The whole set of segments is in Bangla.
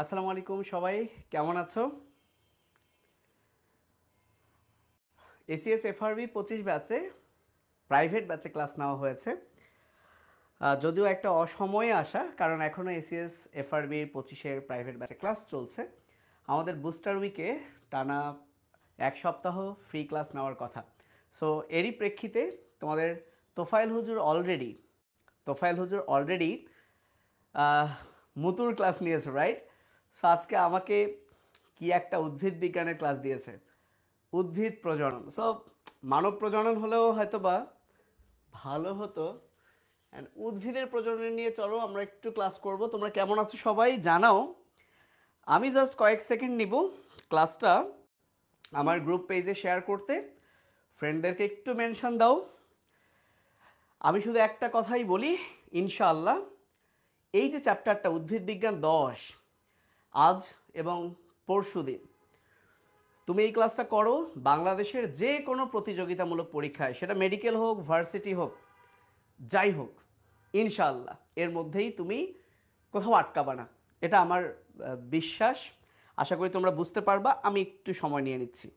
আসসালামু আলাইকুম সবাই, কেমন আছো? এসিএস এফআরবি 25 ব্যাচে প্রাইভেট ব্যাচে ক্লাস নেওয়া হয়েছে। যদিও একটা অসময়ে আসা, কারণ এখনও এসিএস এফআরবির 25-এর প্রাইভেট ব্যাচে ক্লাস চলছে। আমাদের বুস্টার উইকে টানা এক সপ্তাহ ফ্রি ক্লাস নেওয়ার কথা। সো এরই প্রেক্ষিতে তোমাদের তোফায়েল হুজুর অলরেডি মুতুর ক্লাস নিয়েছে, রাইট? সো আজকে আমাকে কি একটা উদ্ভিদ বিজ্ঞানের ক্লাস দিয়েছে, উদ্ভিদ প্রজনন। সো মানব প্রজনন হলেও হয়তো বা ভালো হতো, অ্যান্ড উদ্ভিদের প্রজনন নিয়ে চলো আমরা একটু ক্লাস করব। তোমরা কেমন আছো সবাই জানাও। আমি জাস্ট কয়েক সেকেন্ড নিব ক্লাসটা আমার গ্রুপ পেজে শেয়ার করতে। ফ্রেন্ডদেরকে একটু মেনশন দাও। আমি শুধু একটা কথাই বলি, ইনশাআল্লাহ এই যে চ্যাপ্টারটা উদ্ভিদ বিজ্ঞান 10, আজ এবং পরশু দিন তুমি এই ক্লাসটা করো, বাংলাদেশের যে কোনো প্রতিযোগিতামূলক পরীক্ষায়, সেটা মেডিকেল হোক, ভার্সিটি হোক, যাই হোক, ইনশাআল্লাহ এর মধ্যেই তুমি কোথাও আটকাবা না, এটা আমার বিশ্বাস। আশা করি তোমরা বুঝতে পারবা। আমি একটু সময় নিয়ে নিচ্ছি।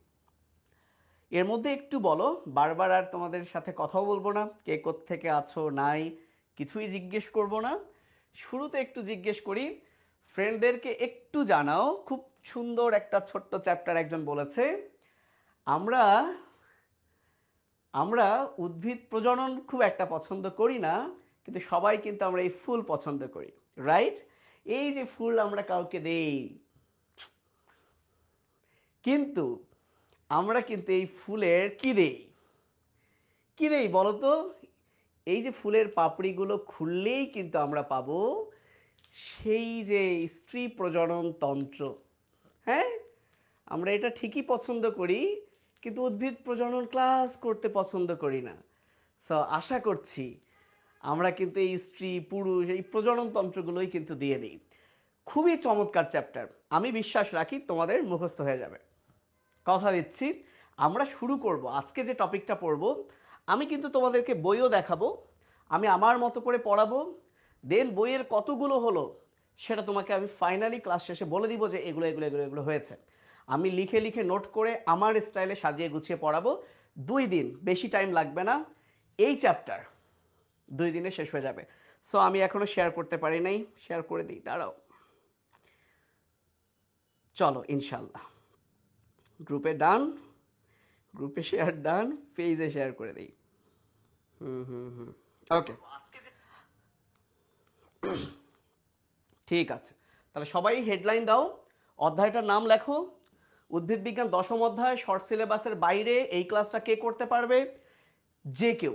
এর মধ্যে একটু বলো, বারবার আর তোমাদের সাথে কথাও বলবো না, কে কোত্থেকে আছো নাই কিছুই জিজ্ঞেস করব না। শুরুতে একটু জিজ্ঞেস করি, ফ্রেন্ডদেরকে একটু জানাও। খুব সুন্দর একটা ছোট্ট চ্যাপ্টার একজন বলেছে, আমরা আমরা উদ্ভিদ প্রজনন খুব একটা পছন্দ করি না, কিন্তু সবাই কিন্তু আমরা এই ফুল পছন্দ করি, রাইট? এই যে ফুল আমরা কাউকে দেই, কিন্তু আমরা কিন্তু এই ফুলের কি দেই বলো তো? এই যে ফুলের পাপড়িগুলো খুললেই কিন্তু আমরা পাবো সেই যে স্ত্রী প্রজনন তন্ত্র। হ্যাঁ, আমরা এটা ঠিকই পছন্দ করি, কিন্তু উদ্ভিদ প্রজনন ক্লাস করতে পছন্দ করি না। সো আশা করছি আমরা কিন্তু এই স্ত্রী পুরুষ এই প্রজনন তন্ত্রগুলোই কিন্তু দিয়ে দিই। খুবই চমৎকার চ্যাপ্টার, আমি বিশ্বাস রাখি তোমাদের মুখস্থ হয়ে যাবে, কথা দিচ্ছি। আমরা শুরু করব আজকে যে টপিকটা পড়ব। আমি কিন্তু তোমাদেরকে বইও দেখাবো, আমি আমার মতো করে পড়াবো। দেন বইয়ের কতগুলো হলো সেটা তোমাকে আমি ফাইনালি ক্লাস শেষে বলে দিব যে এগুলো এগুলো এগুলো এগুলো হয়েছে। আমি লিখে লিখে নোট করে আমার স্টাইলে সাজিয়ে গুছিয়ে পড়াবো। 2 দিন, বেশি টাইম লাগবে না। এই চ্যাপ্টার 2 দিনে শেষ হয়ে যাবে। সো আমি এখনো শেয়ার করতে পারি নাই, শেয়ার করে দিই, দাঁড়াও। চলো ইনশাল্লাহ, গ্রুপে ডান, গ্রুপে শেয়ার ডান, পেজে শেয়ার করে দিই। ওকে, ঠিক আছে। তাহলে সবাই হেডলাইন দাও, অধ্যায়টার নাম লেখো। উদ্ভিদ বিজ্ঞান 10ম অধ্যায়, শর্ট সিলেবাসের বাইরে এই ক্লাসটা কে করতে পারবে? যে কেউ,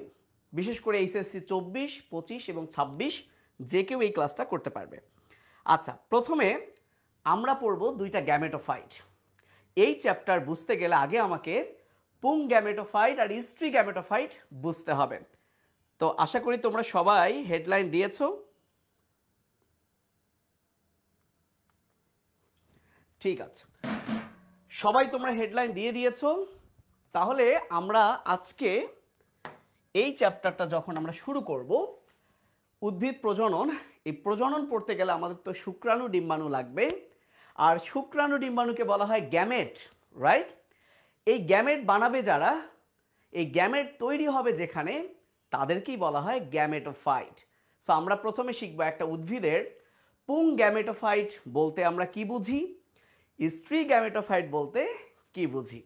বিশেষ করে এইচএসসি 24, 25 এবং 26, যে কেউ এই ক্লাসটা করতে পারবে। আচ্ছা, প্রথমে আমরা পড়ব 2টা গ্যামেটোফাইট। এই চ্যাপ্টার বুঝতে গেলে আগে আমাকে পুং গ্যামেটোফাইট আর স্ত্রী গ্যামেটোফাইট বুঝতে হবে। তো আশা করি তোমরা সবাই হেডলাইন দিয়েছো। ঠিক আছে, সবাই তোমরা হেডলাইন দিয়ে দিয়েছো। তাহলে আমরা আজকে এই চ্যাপ্টারটা যখন আমরা শুরু করব, উদ্ভিদ প্রজনন, এই প্রজনন পড়তে গেলে আমাদের তো শুক্রাণু ডিম্বাণু লাগবে, আর শুক্রাণু ডিম্বাণুকে বলা হয় গ্যামেট, রাইট? এই গ্যামেট বানাবে যারা, এই গ্যামেট তৈরি হবে যেখানে, তাদেরকেই বলা হয় গ্যামেটোফাইট। সো আমরা প্রথমে শিখবো একটা উদ্ভিদের পুং গ্যামেটোফাইট বলতে আমরা কি বুঝি, স্ত্রী গ্যামেটোফাইট বলতে কি বুঝি।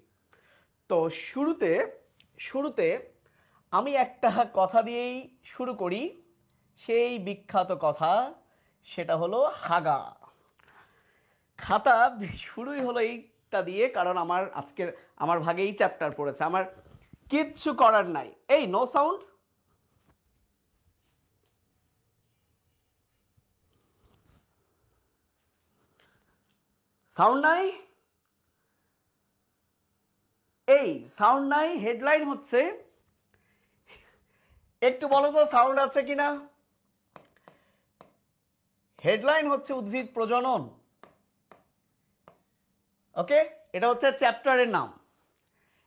তো শুরুতে শুরুতে আমি একটা কথা দিয়েই শুরু করি, সেই বিখ্যাত কথা, সেটা হলো হাগা। খাতা শুরুই হলো এইটা দিয়ে, কারণ আমার ভাগে এই চ্যাপ্টার পড়েছে, আমার কিচ্ছু করার নাই। এই নো সাউন্ড, সাউন্ড নাই, এই সাউন্ড নাই। হেডলাইন হচ্ছে, একটু বলো তো সাউন্ড আছে কিনা। হেডলাইন হচ্ছে উদ্ভিদ প্রজনন। ওকে, এটা হচ্ছে চ্যাপ্টারের নাম।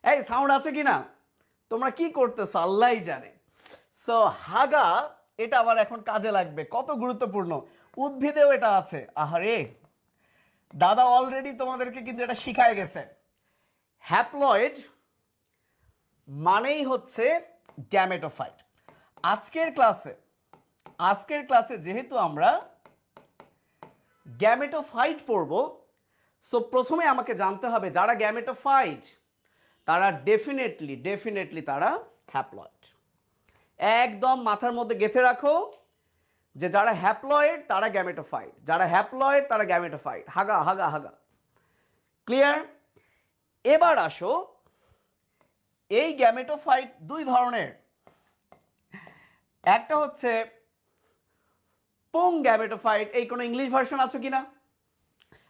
এই সাউন্ড আছে কিনা, তোমরা কি করতেছো আল্লাহই জানে। সো হাগা, এটা আবার এখন কাজে লাগবে, কত গুরুত্বপূর্ণ। উদ্ভিদেও এটা আছে, আহারে। দাদা অলরেডি তোমাদেরকে কিন্তু এটা শিখায় গেছে। হ্যাপ্লয়েড মানেই হচ্ছে গ্যামেটোফাইট। আজকের ক্লাসে যেহেতু আমরা গ্যামেটোফাইট পড়ব, সো প্রথমে আমাকে জানতে হবে যারা গ্যামেটোফাইট তারা ডেফিনেটলি তারা হ্যাপ্লয়েড। একদম মাথার মধ্যে গেঁথে রাখো যে যারা হ্যাপ্লয়েড তারা গ্যামেটোফাইট, যারা হ্যাপ্লয়েড তারা গ্যামেটোফাইট। হাগা হাগা হাগা, ক্লিয়ার? এবার আসো, এই গ্যামেটোফাইট দুই ধরনের। একটা হচ্ছে পুং গ্যামেটোফাইট। এই কোনো ইংলিশ ভার্সন আছে কিনা?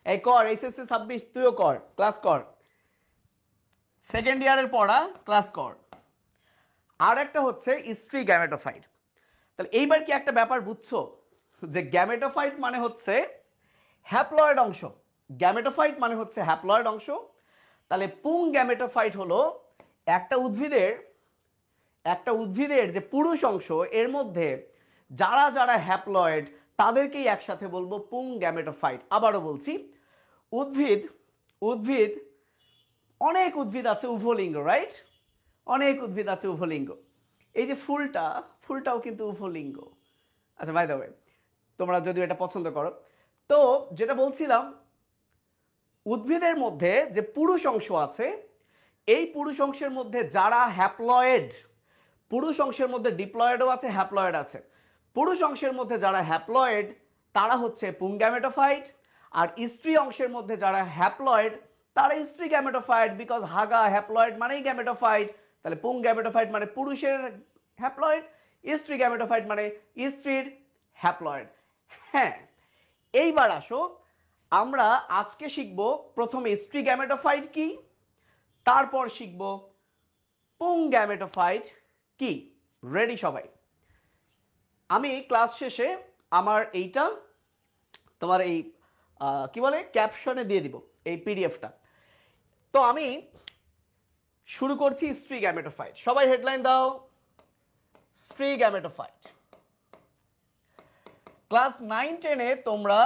এই কর, এইচএসসি 26 তুইও কর, ক্লাস কর, সেকেন্ড ইয়ারের পড়া ক্লাস কর। আর একটা হচ্ছে স্ত্রী গ্যামেটোফাইট। তাহলে এইবার কি একটা ব্যাপার বুঝছো যে গ্যামেটোফাইট মানে হচ্ছে হ্যাপ্লয়েড অংশ, গ্যামেটোফাইট মানে হচ্ছে হ্যাপ্লয়েড অংশ। তাহলে পুং গ্যামেটোফাইট হলো একটা উদ্ভিদের যে পুরুষ অংশ, এর মধ্যে যারা যারা হ্যাপ্লয়েড তাদেরকেই একসাথে বলবো পুং গ্যামেটোফাইট। আবারও বলছি, উদ্ভিদ অনেক উদ্ভিদ আছে উভলিঙ্গ, রাইট? অনেক উদ্ভিদ আছে উভলিঙ্গ। এই যে ফুলটাও কিন্তু উভলিঙ্গ। আচ্ছা, বাই দ্য ওয়ে, তোমরা যদিও এটা পছন্দ করো। তো যেটা বলছিলাম, উদ্ভিদের মধ্যে যে পুরুষ অংশ আছে, এই পুরুষ অংশের মধ্যে যারা হ্যাপ্লয়েড, পুরুষ অংশের মধ্যে ডিপ্লয়েডও আছে, হ্যাপ্লয়েড আছে। পুরুষ অংশের মধ্যে যারা হ্যাপ্লয়েড তারা হচ্ছে পুং গ্যামেটোফাইট, আর স্ত্রী অংশের মধ্যে যারা হ্যাপ্লয়েড তারা স্ত্রী গ্যামেটোফাইট। বিকজ হাগা হ্যাপ্লয়েড মানেই গ্যামেটোফাইট। তাহলে পুং গ্যামেটোফাইট মানে পুরুষের হ্যাপ্লয়েড, স্ত্রী গ্যামেটোফাইট মানে স্ত্রীর হ্যাপ্লয়েড। হ্যাঁ, এইবার আসো, আমরা আজকে শিখব প্রথমে স্ত্রী গ্যামেটোফাইট কি, তারপর শিখব পুং গ্যামেটোফাইট কি। রেডি সবাই? আমি ক্লাস শেষে আমার এইটা তোমার এই কি বলে ক্যাপশনে দিয়ে দিব এই পিডিএফটা। তো আমি শুরু করছি স্ত্রী গ্যামেটোফাইট। সবাই হেডলাইন দাও, স্ত্রী গ্যামেটোফাইট। ক্লাস 9-10-এ তোমরা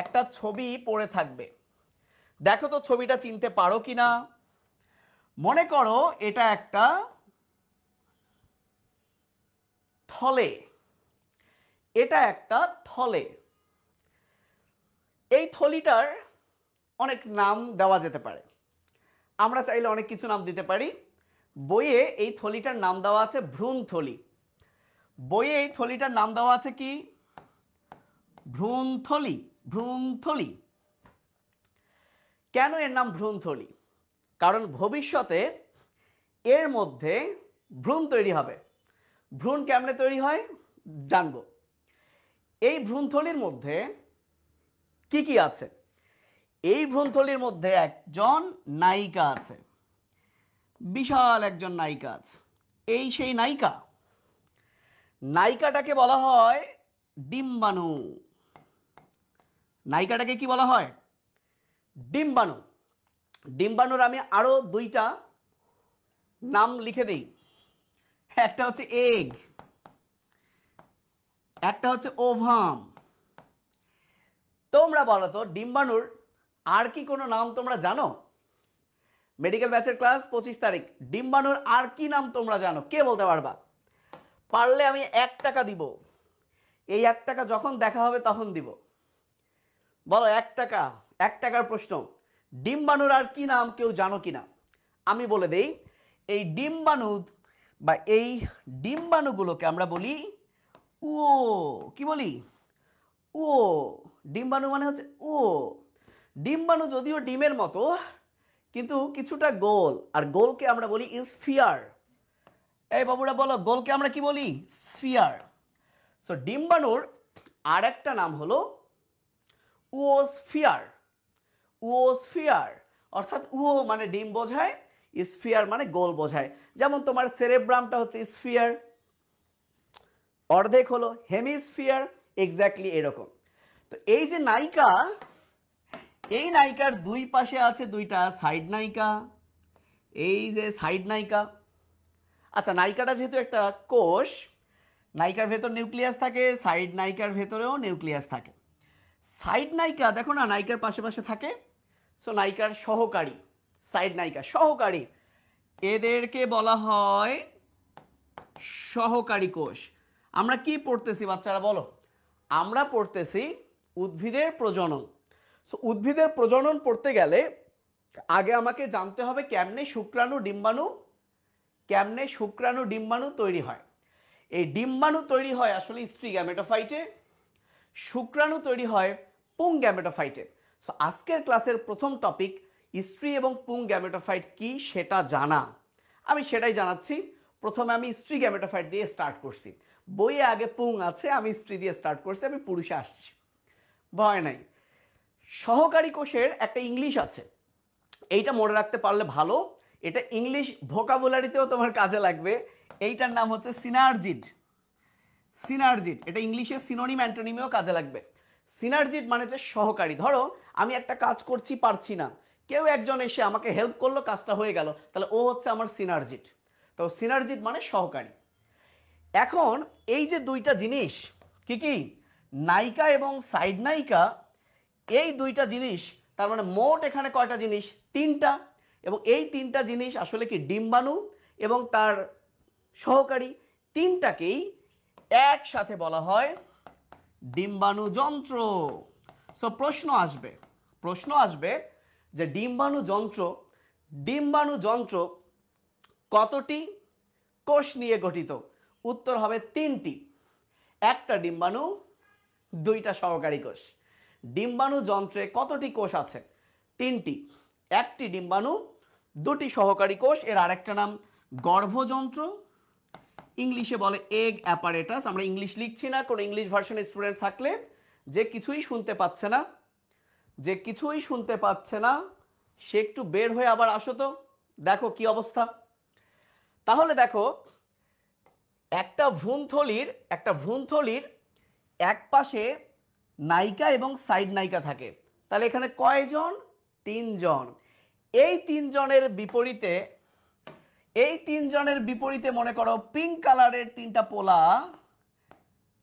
একটা ছবি পড়ে থাকবে, দেখো তো ছবিটা চিনতে পারো কিনা। মনে করো এটা একটা থলে, এই থলিটার অনেক নাম দেওয়া যেতে পারে। আমরা চাইলে অনেক কিছু নাম দিতে পারি। বইয়ে এই থলিটার নাম দেওয়া আছে ভ্রূণথলি। বইয়ে এই থলিটার নাম দেওয়া আছে কি? ভ্রূণথলি। কেন এর নাম ভ্রূণথলি? কারণ ভবিষ্যতে এর মধ্যে ভ্রূণ তৈরি হবে। ভ্রূণ কেমনে তৈরি হয় জানবো। এই ভ্রূণথলির মধ্যে কি কি আছে? এই ভ্রূণথলির মধ্যে একজন নায়িকা আছে, বিশাল একজন নায়িকা আছে। এই সেই নায়িকাটাকে বলা হয় ডিম্বাণু। নায়িকাটাকে কি বলা হয়? ডিম্বাণু। ডিম্বাণুর আমি আরো দুইটা নাম লিখে দিই। একটা হচ্ছে এগ, একটা হচ্ছে ওভাম। তোমরা বলো তো ডিম্বাণুর আর কি কোনো নাম তোমরা জানো? মেডিকেল ব্যাচের ক্লাস 25 তারিখ, ডিম্বাণুর আর কি নাম তোমরা জানো? কে বলতে পারবা? পারলে আমি 1 টাকা দিব। এই 1 টাকা যখন দেখা হবে তখন দিব। বলো 1 টাকা, 1 টাকার প্রশ্ন। ডিম্বাণুর আর কি নাম কেউ জানো কিনা? আমি বলে দেই, এই ডিম্বাণু বা এই ডিম্বাণুগুলোকে আমরা বলি ও। কি বলি? ও। ডিম্বাণু মানে হচ্ছে ও। ডিম্বাণু যদিও ডিমের মতো কিন্তু কিছুটা গোল, আর গোলকে আমরা বলি স্ফিয়ার। এই বাবুরা বলো, গোলকে আমরা কি বলি? স্ফিয়ার। সো ডিম্বাণুর আর একটা নাম হলো উওস্ফিয়ার। অর্থাৎ উও মানে ডিম বোঝায়, স্ফিয়ার মানে গোল বোঝায়। যেমন তোমার সেরেব্রামটা হচ্ছে স্ফিয়ার, অর্ধেক হলো হেমিস্ফিয়ার, এক্স্যাক্টলি এরকম। তো এই যে নায়িকা, এই নায়িকার দুই পাশে আছে দুইটা সাইড নায়িকা। এই যে সাইড নায়িকা। আচ্ছা, নায়িকাটা যেহেতু একটা কোষ, নায়িকার ভেতর নিউক্লিয়াস থাকে, সাইড নায়িকার ভেতরেও নিউক্লিয়াস থাকে। সাইড নায়িকা দেখো না, নায়িকার পাশে পাশে থাকে, সো নায়িকার সহকারী, সাইড নায়িকা সহকারী, এদেরকে বলা হয় সহকারী কোষ। আমরা কি পড়তেছি বাচ্চারা বলো? আমরা পড়তেছি উদ্ভিদের প্রজনন। সো উদ্ভিদের প্রজনন পড়তে গেলে আগে আমাকে জানতে হবে কেমনে শুক্রাণু ডিম্বাণু তৈরি হয়। এই ডিম্বাণু তৈরি হয় আসলে স্ত্রী গ্যামেটোফাইটে, শুক্রাণু তৈরি হয় পুং গ্যামেটোফাইটে। সো আজকের ক্লাসের প্রথম টপিক স্ত্রী এবং পুং গ্যামেটোফাইট কি সেটা জানা। আমি সেটাই জানাচ্ছি। প্রথমে আমি স্ত্রী গ্যামেটোফাইট দিয়ে স্টার্ট করছি, বইয়ে আগে পুং আছে, আমি স্ত্রী দিয়ে স্টার্ট করছি, আমি পুরুষে আসছি, ভয় নাই। সহকারী কোষের একটা ইংলিশ আছে, এইটা মনে রাখতে পারলে ভালো, এটা ইংলিশ ভোকাবুলারিতেও তোমার কাজে লাগবে। এইটার নাম হচ্ছে সিনার্জিড। সিনার্জিড এটা ইংলিশে সিনোনিম অ্যান্টোনিমেও কাজে লাগবে। সিনার্জিড মানে হচ্ছে সহকারী। ধরো আমি একটা কাজ করছি, পারছি না, কেউ একজন এসে আমাকে হেল্প করলো, কাজটা হয়ে গেল, তাহলে ও হচ্ছে আমার সিনার্জিড। তো সিনার্জিড মানে সহকারী। এখন এই যে দুইটা জিনিস কি কি, নায়িকা এবং সাইড নায়িকা, এই দুইটা জিনিস, তার মানে মোট এখানে কয়টা জিনিস? তিনটা। এবং এই তিনটা জিনিস আসলে কি ডিম্বাণু এবং তার সহকারী, তিনটাকেই একসাথে বলা হয় ডিম্বাণু যন্ত্র। সো প্রশ্ন আসবে যে ডিম্বাণু যন্ত্র কতটি কোষ নিয়ে গঠিত? উত্তর হবে তিনটি। একটা ডিম্বাণু, দুইটা সহকারী কোষ। ডিম্বাণু যন্ত্রে কতটি কোষ আছে? তিনটি। একটি ডিম্বাণু, দুটি সহকারী কোষ। এর আরেকটা নাম গর্ভযন্ত্র, ইংলিশে বলে এগ অ্যাপারেটাস। আমরা ইংলিশ লিখছি না, কোনো ইংলিশ ভার্সনের স্টুডেন্ট থাকলে যে কিছুই শুনতে পাচ্ছে না সে একটু বের হয়ে আবার আসো তো, দেখো কি অবস্থা। তাহলে দেখো একটা ভ্রূণথলির এক পাশে নায়িকা এবং সাইড নায়িকা থাকে, তাহলে এখানে কয়জন? তিনজন। এই তিনজনের বিপরীতে মনে করো পিঙ্ক কালারের তিনটা পোলা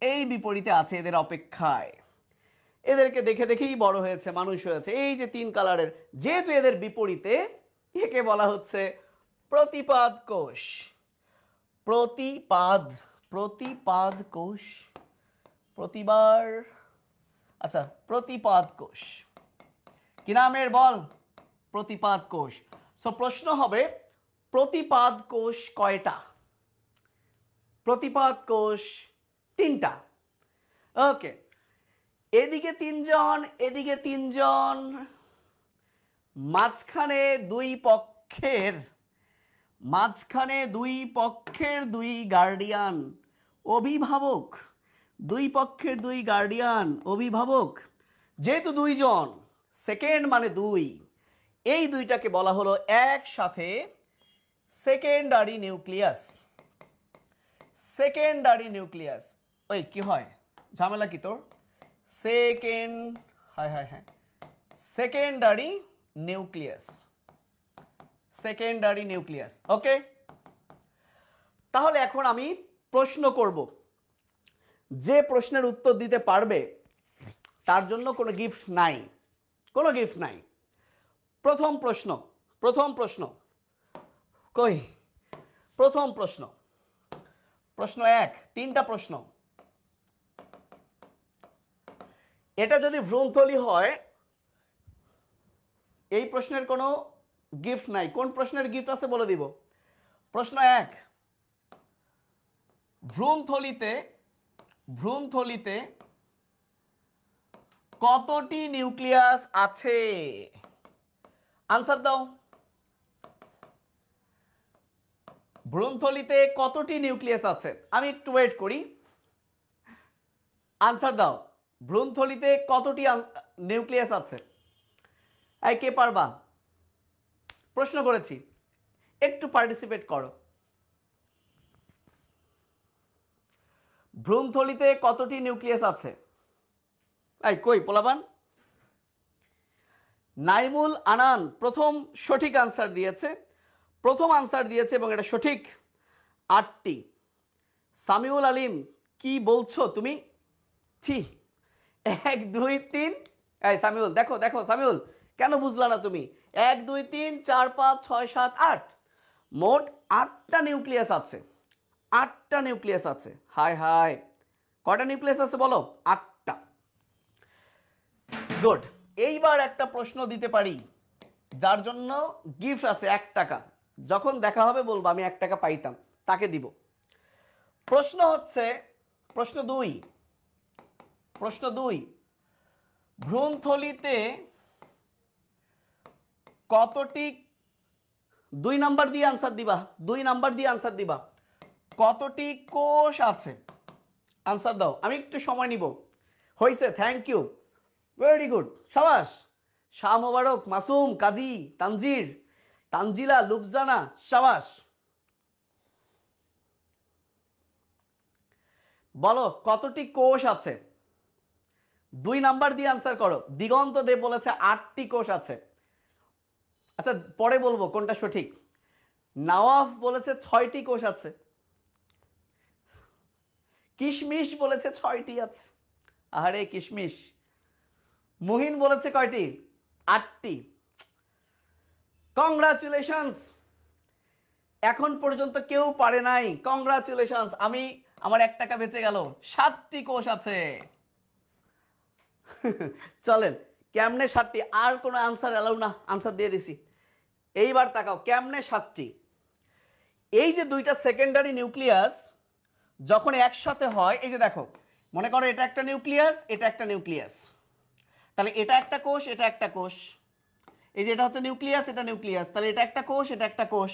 এই বিপরীতে আছে এদের অপেক্ষায়। এদেরকে দেখে দেখেই বড় হয়েছে, মানুষ হয়েছে। এই যে তিন কালারের, যেহেতু এদের বিপরীতে, একে বলা হচ্ছে প্রতিপাদ কোষ। প্রতিপাদ কোষ, প্রতিপাদ কোষ কি নামের বল? প্রতিপাদ কোষ। সো প্রশ্ন হবে প্রতিপাদ কোষ কয়টা? প্রতিপাদ কোষ তিনটা। ওকে, এদিকে তিনজন, এদিকে তিনজন, মাঝখানে দুই পক্ষের দুই গার্ডিয়ান, অভিভাবক। যেহেতু দুইজন, সেকেন্ড মানে দুই, এই দুইটাকে বলা হলো একসাথে সেকেন্ডারি নিউক্লিয়াস। ওই কি হয়, ঝামেলা কি তোর? Secondary nucleus. ওকে, তাহলে এখন আমি প্রশ্ন করব, যে প্রশ্নের উত্তর দিতে পারবে তার জন্য কোনো গিফট নাই। প্রথম প্রশ্ন এক, তিনটা প্রশ্ন। এটা যদি ভ্রূণথলি হয়, এই প্রশ্নের কোনো গিফট নাই। কোন প্রশ্নের গিফট আছে বলে দিব। প্রশ্ন এক, ভ্রূণথলিতে কতটি নিউক্লিয়াস আছে? আনসার দাও। ভ্রূণথলিতে কতটি নিউক্লিয়াস আছে? আমি একটু ওয়েট করি, আনসার দাও। ভ্রূণথলিতে কতটি নিউক্লিয়াস আছে? এই কে পারবা? প্রশ্ন করেছি, একটু পার্টিসিপেট করো। ভ্রূণথলিতে কতটি নিউক্লিয়াস আছে? এই কই পোলাবান? নাইমুল আনান প্রথম সঠিক আনসার দিয়েছে এবং এটা সঠিক, 8টি। সামিউল আলিম কি বলছো তুমি? 1 2 3, এই সামিউল দেখো দেখো সামিউল, কেন বুঝলা না তুমি? 1 2 3 4 5 6 7 8, মোট 8টা নিউক্লিয়াস আছে। 8টা নিউক্লিয়াস আছে। হাই হাই, কয়টা নিউক্লিয়াস আছে বলো? 8টা। গুড। এইবার একটা প্রশ্ন দিতে পারি যার জন্য গিফট আছে 1 টাকা। যখন দেখা হবে বলবো আমি 1 টাকা পাইতাম, তাকে দিব। প্রশ্ন হচ্ছে, প্রশ্ন 2, প্রশ্ন 2, ভ্রূণথলিতে কতটি, 2 নাম্বার দিয়ে আনসার দিবা, 2 নাম্বার দিয়ে আনসার দিবা, কতটি কোষ আছে? আনসার দাও, আমি একটু সময় নিব। হয়েছে, থ্যাংক ইউ, ভেরি গুড, সাবাস। শাহ মোবারক, মাসুম, কাজী, তানজির, তানজিলা, লুবজানা, সাবাস। বলো কতটি কোষ আছে? 2 নাম্বার দিয়ে আনসার করো। দিগন্ত দেব বলেছে 8টি কোষ আছে। আচ্ছা পরে বলবো কোনটা সঠিক। নওয়াফ বলেছে 6টি কোষ আছে। কিশমিশ বলেছে 6টি আছে। আরে কিশমিশ। মুহিন বলেছে কয়টি? 8টি। কংগ্রাচুলেশনস, এখন পর্যন্ত কেউ পারে নাই। কংগ্রাচুলেশনস, আমার 1 টাকা বেঁচে গেল। 7টি কোষ আছে। চলেন, কেমনে 7টি? আর কোনো আনসার এলাও না, আনসার দিয়ে দিছি। এইবার তাকাও কেমনে 7টি। এই যে 2টা সেকেন্ডারি নিউক্লিয়াস যখন একসাথে হয়, এই যে দেখো, মনে করো এটা একটা নিউক্লিয়াস, এটা একটা নিউক্লিয়াস, তাহলে এটা একটা কোষ, এটা একটা কোষ। এই যে এটা হচ্ছে নিউক্লিয়াস, এটা নিউক্লিয়াস, তাহলে এটা একটা কোষ, এটা একটা কোষ।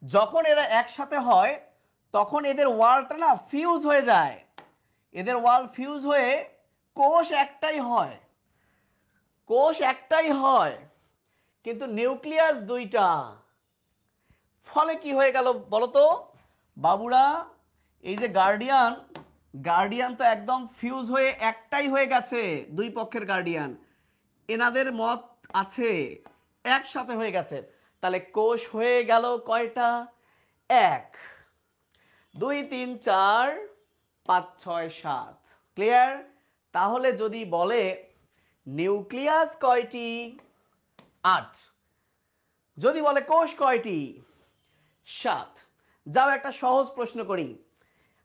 যখন এরা একসাথে হয় তখন এদের ওয়ালটা না ফিউজ হয়ে যায়। এদের ওয়াল ফিউজ হয়ে কোষ একটাই হয়। কোষ একটাই হয়, কিন্তু নিউক্লিয়াস 2টা। ফলে কি হয়ে গেল বলতো বাবুরা? এই যে গার্ডিয়ান, গার্ডিয়ান তো একদম ফিউজ হয়ে একটাই হয়ে গেছে। 2 পক্ষের গার্ডিয়ান, এনাদের মত আছে একসাথে হয়ে গেছে। তাহলে কোষ হয়ে গেল কয়টা? 1 2 3 4 5 6 7। ক্লিয়ার? তাহলে যদি বলে নিউক্লিয়াস কয়টি? 8। যদি বলে কোষ কয়টি? 7। যাও একটা সহজ প্রশ্ন করি,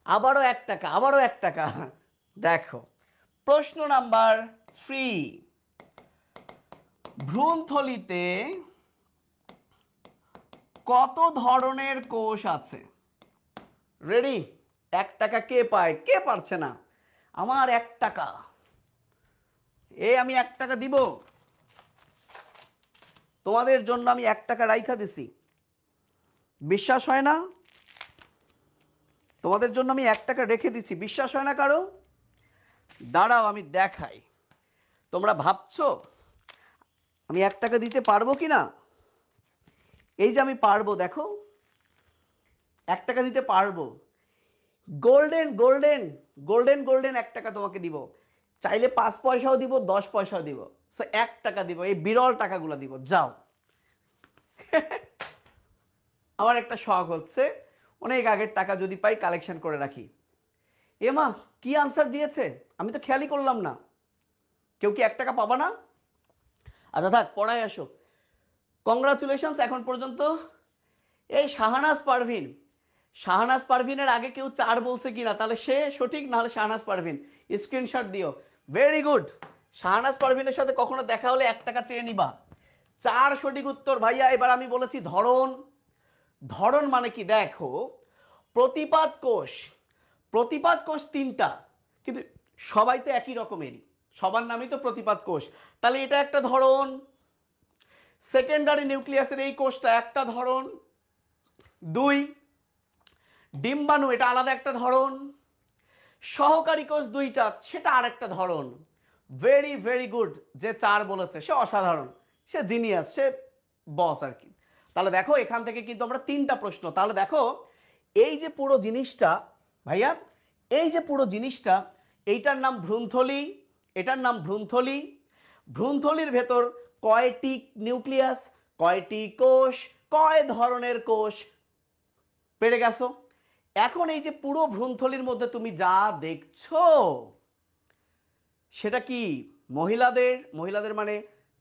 আবারও 1 টাকা, আবারও 1 টাকা। দেখো প্রশ্ন নাম্বার 3, ভ্রূণথলিতে কত ধরনের কোষ আছে? রেডি? 1 টাকা কে পায়? কে পারছে না? আমার 1 টাকা, আমি 1 টাকা দিব তোমাদের জন্য। আমি 1 টাকা রাইখা দিছি, বিশ্বাস হয় না? তোমাদের জন্য আমি 1 টাকা রেখে দিছি, বিশ্বাস হয় না কারো? দাঁড়াও আমি দেখাই। তোমরা ভাবছো আমি 1 টাকা দিতে পারবো কিনা? এই যে আমি পারবো, দেখো 1 টাকা দিতে পারবো। গোল্ডেন গোল্ডেন গোল্ডেন গোল্ডেন 1 টাকা তোমাকে দিব। চাইলে 5 পয়সাও দিব, 10 পয়সাও দিব, সো 1 টাকা দিব। এই বিরল টাকাগুলো দিব। যাও। আমার একটা শখ হচ্ছে অনেক আগের টাকা যদি পাই কালেকশন করে রাখি। এমা কি আনসার দিয়েছে আমি তো খেয়ালই করলাম না। কেউ কি 1 টাকা পাবা না? আচ্ছা থাক, পড়ায় আসো। কংগ্রাচুলেশনস এখন পর্যন্ত। এই শাহনাজ পারভিন, শাহনাজ পারভিনের আগে কেউ 4 বলছে কিনা, তাহলে সে সঠিক, নাহলে শাহনাজ পারভিন স্ক্রিনশট দিও। Very good. শাহনাজ পারভিনের সাথে কখনো দেখা হলে 1 টাকা চেয়ে নিবা। 4 সঠিক উত্তর ভাইয়া। এবার আমি বলেছি ধরন। ধরন মানে কি? দেখো প্রতিপাদ কোষ, প্রতিপাদ কোষ 3টা, কিন্তু সবাই তো একই রকমেরই, সবার নামই তো প্রতিপাদ কোষ। তাহলে এটা একটা ধরন। সেকেন্ডারি নিউক্লিয়াসের এই কোষটা একটা ধরন। 2 ডিম্বাণু, এটা আলাদা একটা ধরন। সহকারী কোষ 2টা, সেটা আরেকটা ধরন। Very very good. যে 4 বলেছে সে অসাধারণ, সে জিনিয়াস, সে বস আর কি। তাহলে দেখো এখান থেকে কিন্তু আমরা 3টা প্রশ্ন। তাহলে দেখো এই যে পুরো জিনিসটা ভাইয়া, এই যে পুরো জিনিসটা, এইটার নাম ভ্রূণথলি, এটার নাম ভ্রূণথলি। ভ্রূণথলির ভেতর কয়টি নিউক্লিয়াস, কয়টি কোষ, কয় ধরনের কোষ? পেরে গেছো? এখন এই যে পুরো ভ্রূণথলির মধ্যে তুমি যা দেখছো, সেটা কি মহিলাদের মানে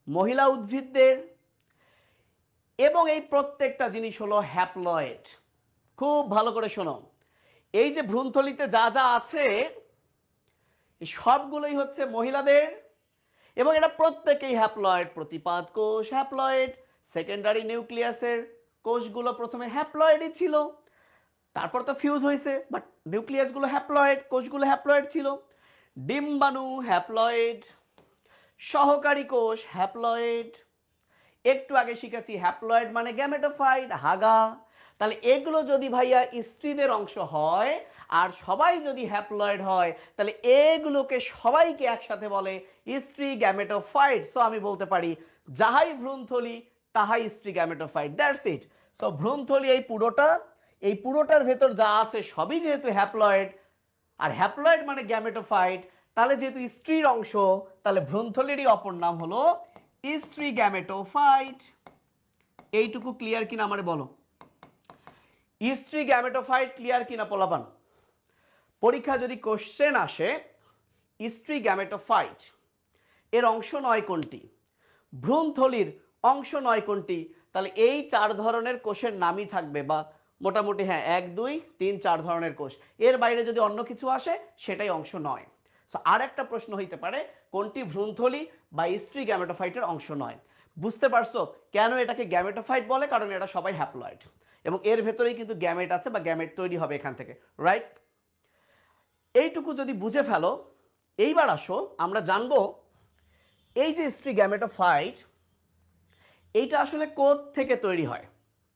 মহিলা উদ্ভিদদের, এবং এই প্রত্যেকটা জিনিস হলো হ্যাপ্লয়েড। খুব ভালো করে শোনো, এই যে ভ্রূণথলিতে যা যা আছে সবগুলোই হচ্ছে মহিলাদের, এবং এটা প্রত্যেকেই হ্যাপ্লয়েড। প্রতিপাদ কোষ হ্যাপ্লয়েড, সেকেন্ডারি নিউক্লিয়াসের কোষগুলো প্রথমে হ্যাপ্লয়েডই ছিল, তারপর তো ফিউজ হয়েছে, বাট নিউক্লিয়াসগুলো হ্যাপ্লয়েড, কোষগুলো হ্যাপ্লয়েড ছিল। ডিম্বাণু হ্যাপ্লয়েড, সহকারী কোষ হ্যাপ্লয়েড, একটু আগে শিখেছি হ্যাপ্লয়েড মানে গ্যামেটোফাইট, হাগা। তাহলে এগুলো যদি ভাইয়া স্ত্রীদের অংশ হয় আর সবাই যদি হ্যাপ্লয়েড হয়, তাহলে এগুলোকে সবাইকে একসাথে বলে স্ত্রী গ্যামেটোফাইট। সো আমি বলতে পারি যাহাই ভ্রূণথলি তাহাই স্ত্রী গ্যামেটোফাইট, দ্যাটস ইট। সো ভ্রূণথলি এই পুরোটার ভেতর যা আছে সবই যেহেতু হ্যাপ্লয়েড, আর হ্যাপ্লয়েড মানে গ্যামেটোফাইট, তাহলে যেহেতু স্ত্রীর অংশ, তাহলে ভ্রূণথলিরই অপর নাম হলো স্ত্রী গ্যামেটোফাইট। এইটুকু ক্লিয়ার কিনা আমারে বলো? স্ত্রী গ্যামেটোফাইট ক্লিয়ার কিনা পোলাপান? পরীক্ষা যদি কোশ্চেন আসে স্ত্রী গ্যামেটোফাইট এর অংশ নয় কোনটি, ভ্রূণথলির অংশ নয় কোনটি, তাহলে এই 4 ধরনের কোষের নামই থাকবে, বা মোটামুটি হ্যাঁ 1 2 3 4 ধরনের কোষ। এর বাইরে যদি অন্য কিছু আসে সেটাই অংশ নয়। সো আর একটা প্রশ্ন হইতে পারে কোনটি ভ্রূণথলি বা স্ত্রী গ্যামেটোফাইটের অংশ নয়। বুঝতে পারছো কেন এটাকে গ্যামেটোফাইট বলে? কারণ এটা সবাই হ্যাপ্লয়েড, এবং এর ভেতরেই কিন্তু গ্যামেট আছে বা গ্যামেট তৈরি হবে এখান থেকে, রাইট? এইটুকু যদি বুঝে ফেলো, এইবার আসো আমরা জানবো এই যে স্ত্রী গ্যামেটোফাইট এইটা আসলে কোথ থেকে তৈরি হয়।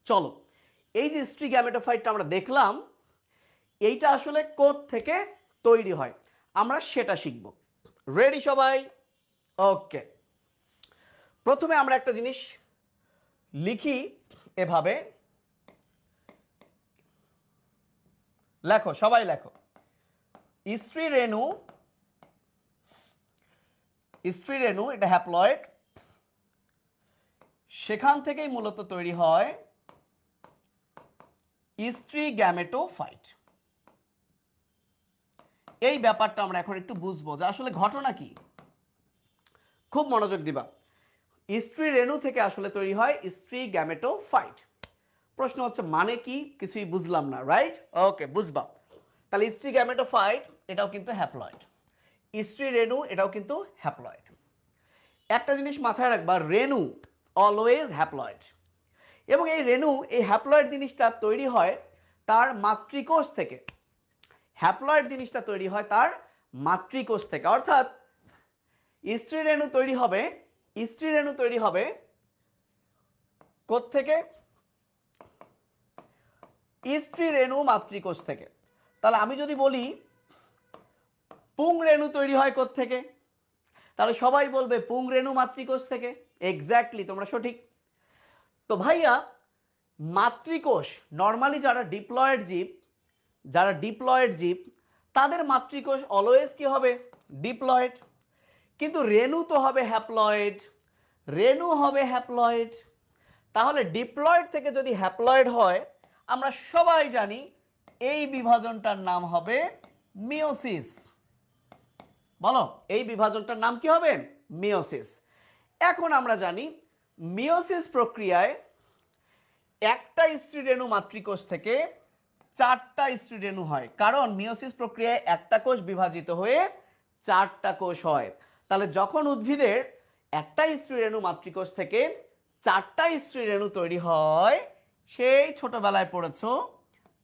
চলো, এই যে স্ত্রী গ্যামেটোফাইটটা আমরা দেখলাম, এইটা আসলে কোথ থেকে তৈরি হয় আমরা সেটা শিখব। রেডি সবাই? ওকে, প্রথমে আমরা একটা জিনিস লিখি এভাবে, লেখো সবাই লেখো, স্ত্রী রেণু এটা হ্যাপ্লয়েড, সেখান থেকেই মূলত তৈরি হয় স্ত্রী গ্যামেটোফাইট। এই ব্যাপারটা আমরা এখন একটু বুঝবো যে আসলে ঘটনা কি। খুব মনোযোগ দিবা। স্ত্রী রেণু থেকে আসলে তৈরি হয় স্ত্রী গ্যামেটোফাইট। প্রশ্ন হচ্ছে মানে কি, কিছুই বুঝলাম না, রাইট? ওকে, বুঝবা। তাহলে স্ত্রী গ্যামেটোফাইট এটাও কিন্তু হ্যাপ্লয়েড, স্ত্রী রেণু এটাও কিন্তু হ্যাপ্লয়েড। একটা জিনিস মাথায় রাখবা, রেণু অলওয়েজ হ্যাপ্লয়েড, এবং এই রেণু এই হ্যাপ্লয়েড জিনিসটা তৈরি হয় তার মাতৃকোষ থেকে। হ্যাপ্লয়েড জিনিসটা তৈরি হয় তার মাতৃকোষ থেকে, অর্থাৎ স্ত্রী রেণু তৈরি হবে কোত্থেকে? স্ত্রী রেণু মাতৃকোষ থেকে। তাহলে আমি যদি বলি পুং রেণু তৈরি হয় কোত্থেকে, তাহলে সবাই বলবে পুং রেণু মাতৃকোষ থেকে। এক্স্যাক্টলি, তোমরা সঠিক। তো ভাইয়া মাতৃকোষ নর্মালি যারা ডিপ্লয়েড জীব তাদের মাতৃকোষ অলওয়েজ কি হবে? ডিপ্লয়েড। কিন্তু রেণু তো হবে হ্যাপ্লয়েড। তাহলে ডিপ্লয়েড থেকে যদি হ্যাপ্লয়েড হয়, আমরা সবাই জানি এই বিভাজনটার নাম হবে মিওসিস। বলো, এই বিভাজনটার নাম কি হবে? মিওসিস। এখন আমরা জানি মিওসিস প্রক্রিয়ায় একটা স্ত্রী রেণু মাতৃকোষ থেকে 4টা স্ত্রী রেণু হয়, কারণ মিওসিস প্রক্রিয়ায় একটা কোষ বিভাজিত হয়ে 4টা কোষ হয়। তাহলে যখন উদ্ভিদের একটা স্ত্রী রেণু মাতৃকোষ থেকে 4টা স্ত্রী রেণু তৈরি হয়, সেই ছোটবেলায় পড়েছো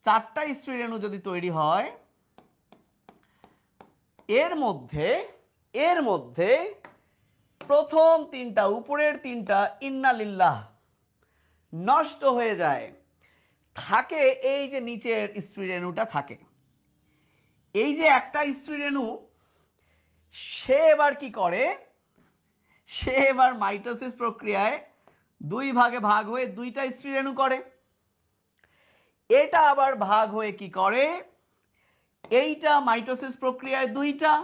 4টা স্ত্রী রেণু যদি তৈরি হয়, এর মধ্যে প্রথম 3টা, উপরের 3টা ইন্নালিল্লাহ নষ্ট হয়ে যায়, থাকে এই যে নিচের স্ত্রী রেণুটা থাকে। এই যে একটা স্ত্রী রেণু, সে এবার কি করে? সে এবার মাইটোসিস প্রক্রিয়ায় 2 ভাগে ভাগ হয়ে 2টা স্ত্রী রেণু করে। এটা আবার ভাগ হয়ে কি করে? এইটা মাইটোসিস প্রক্রিয়ায় 2টা,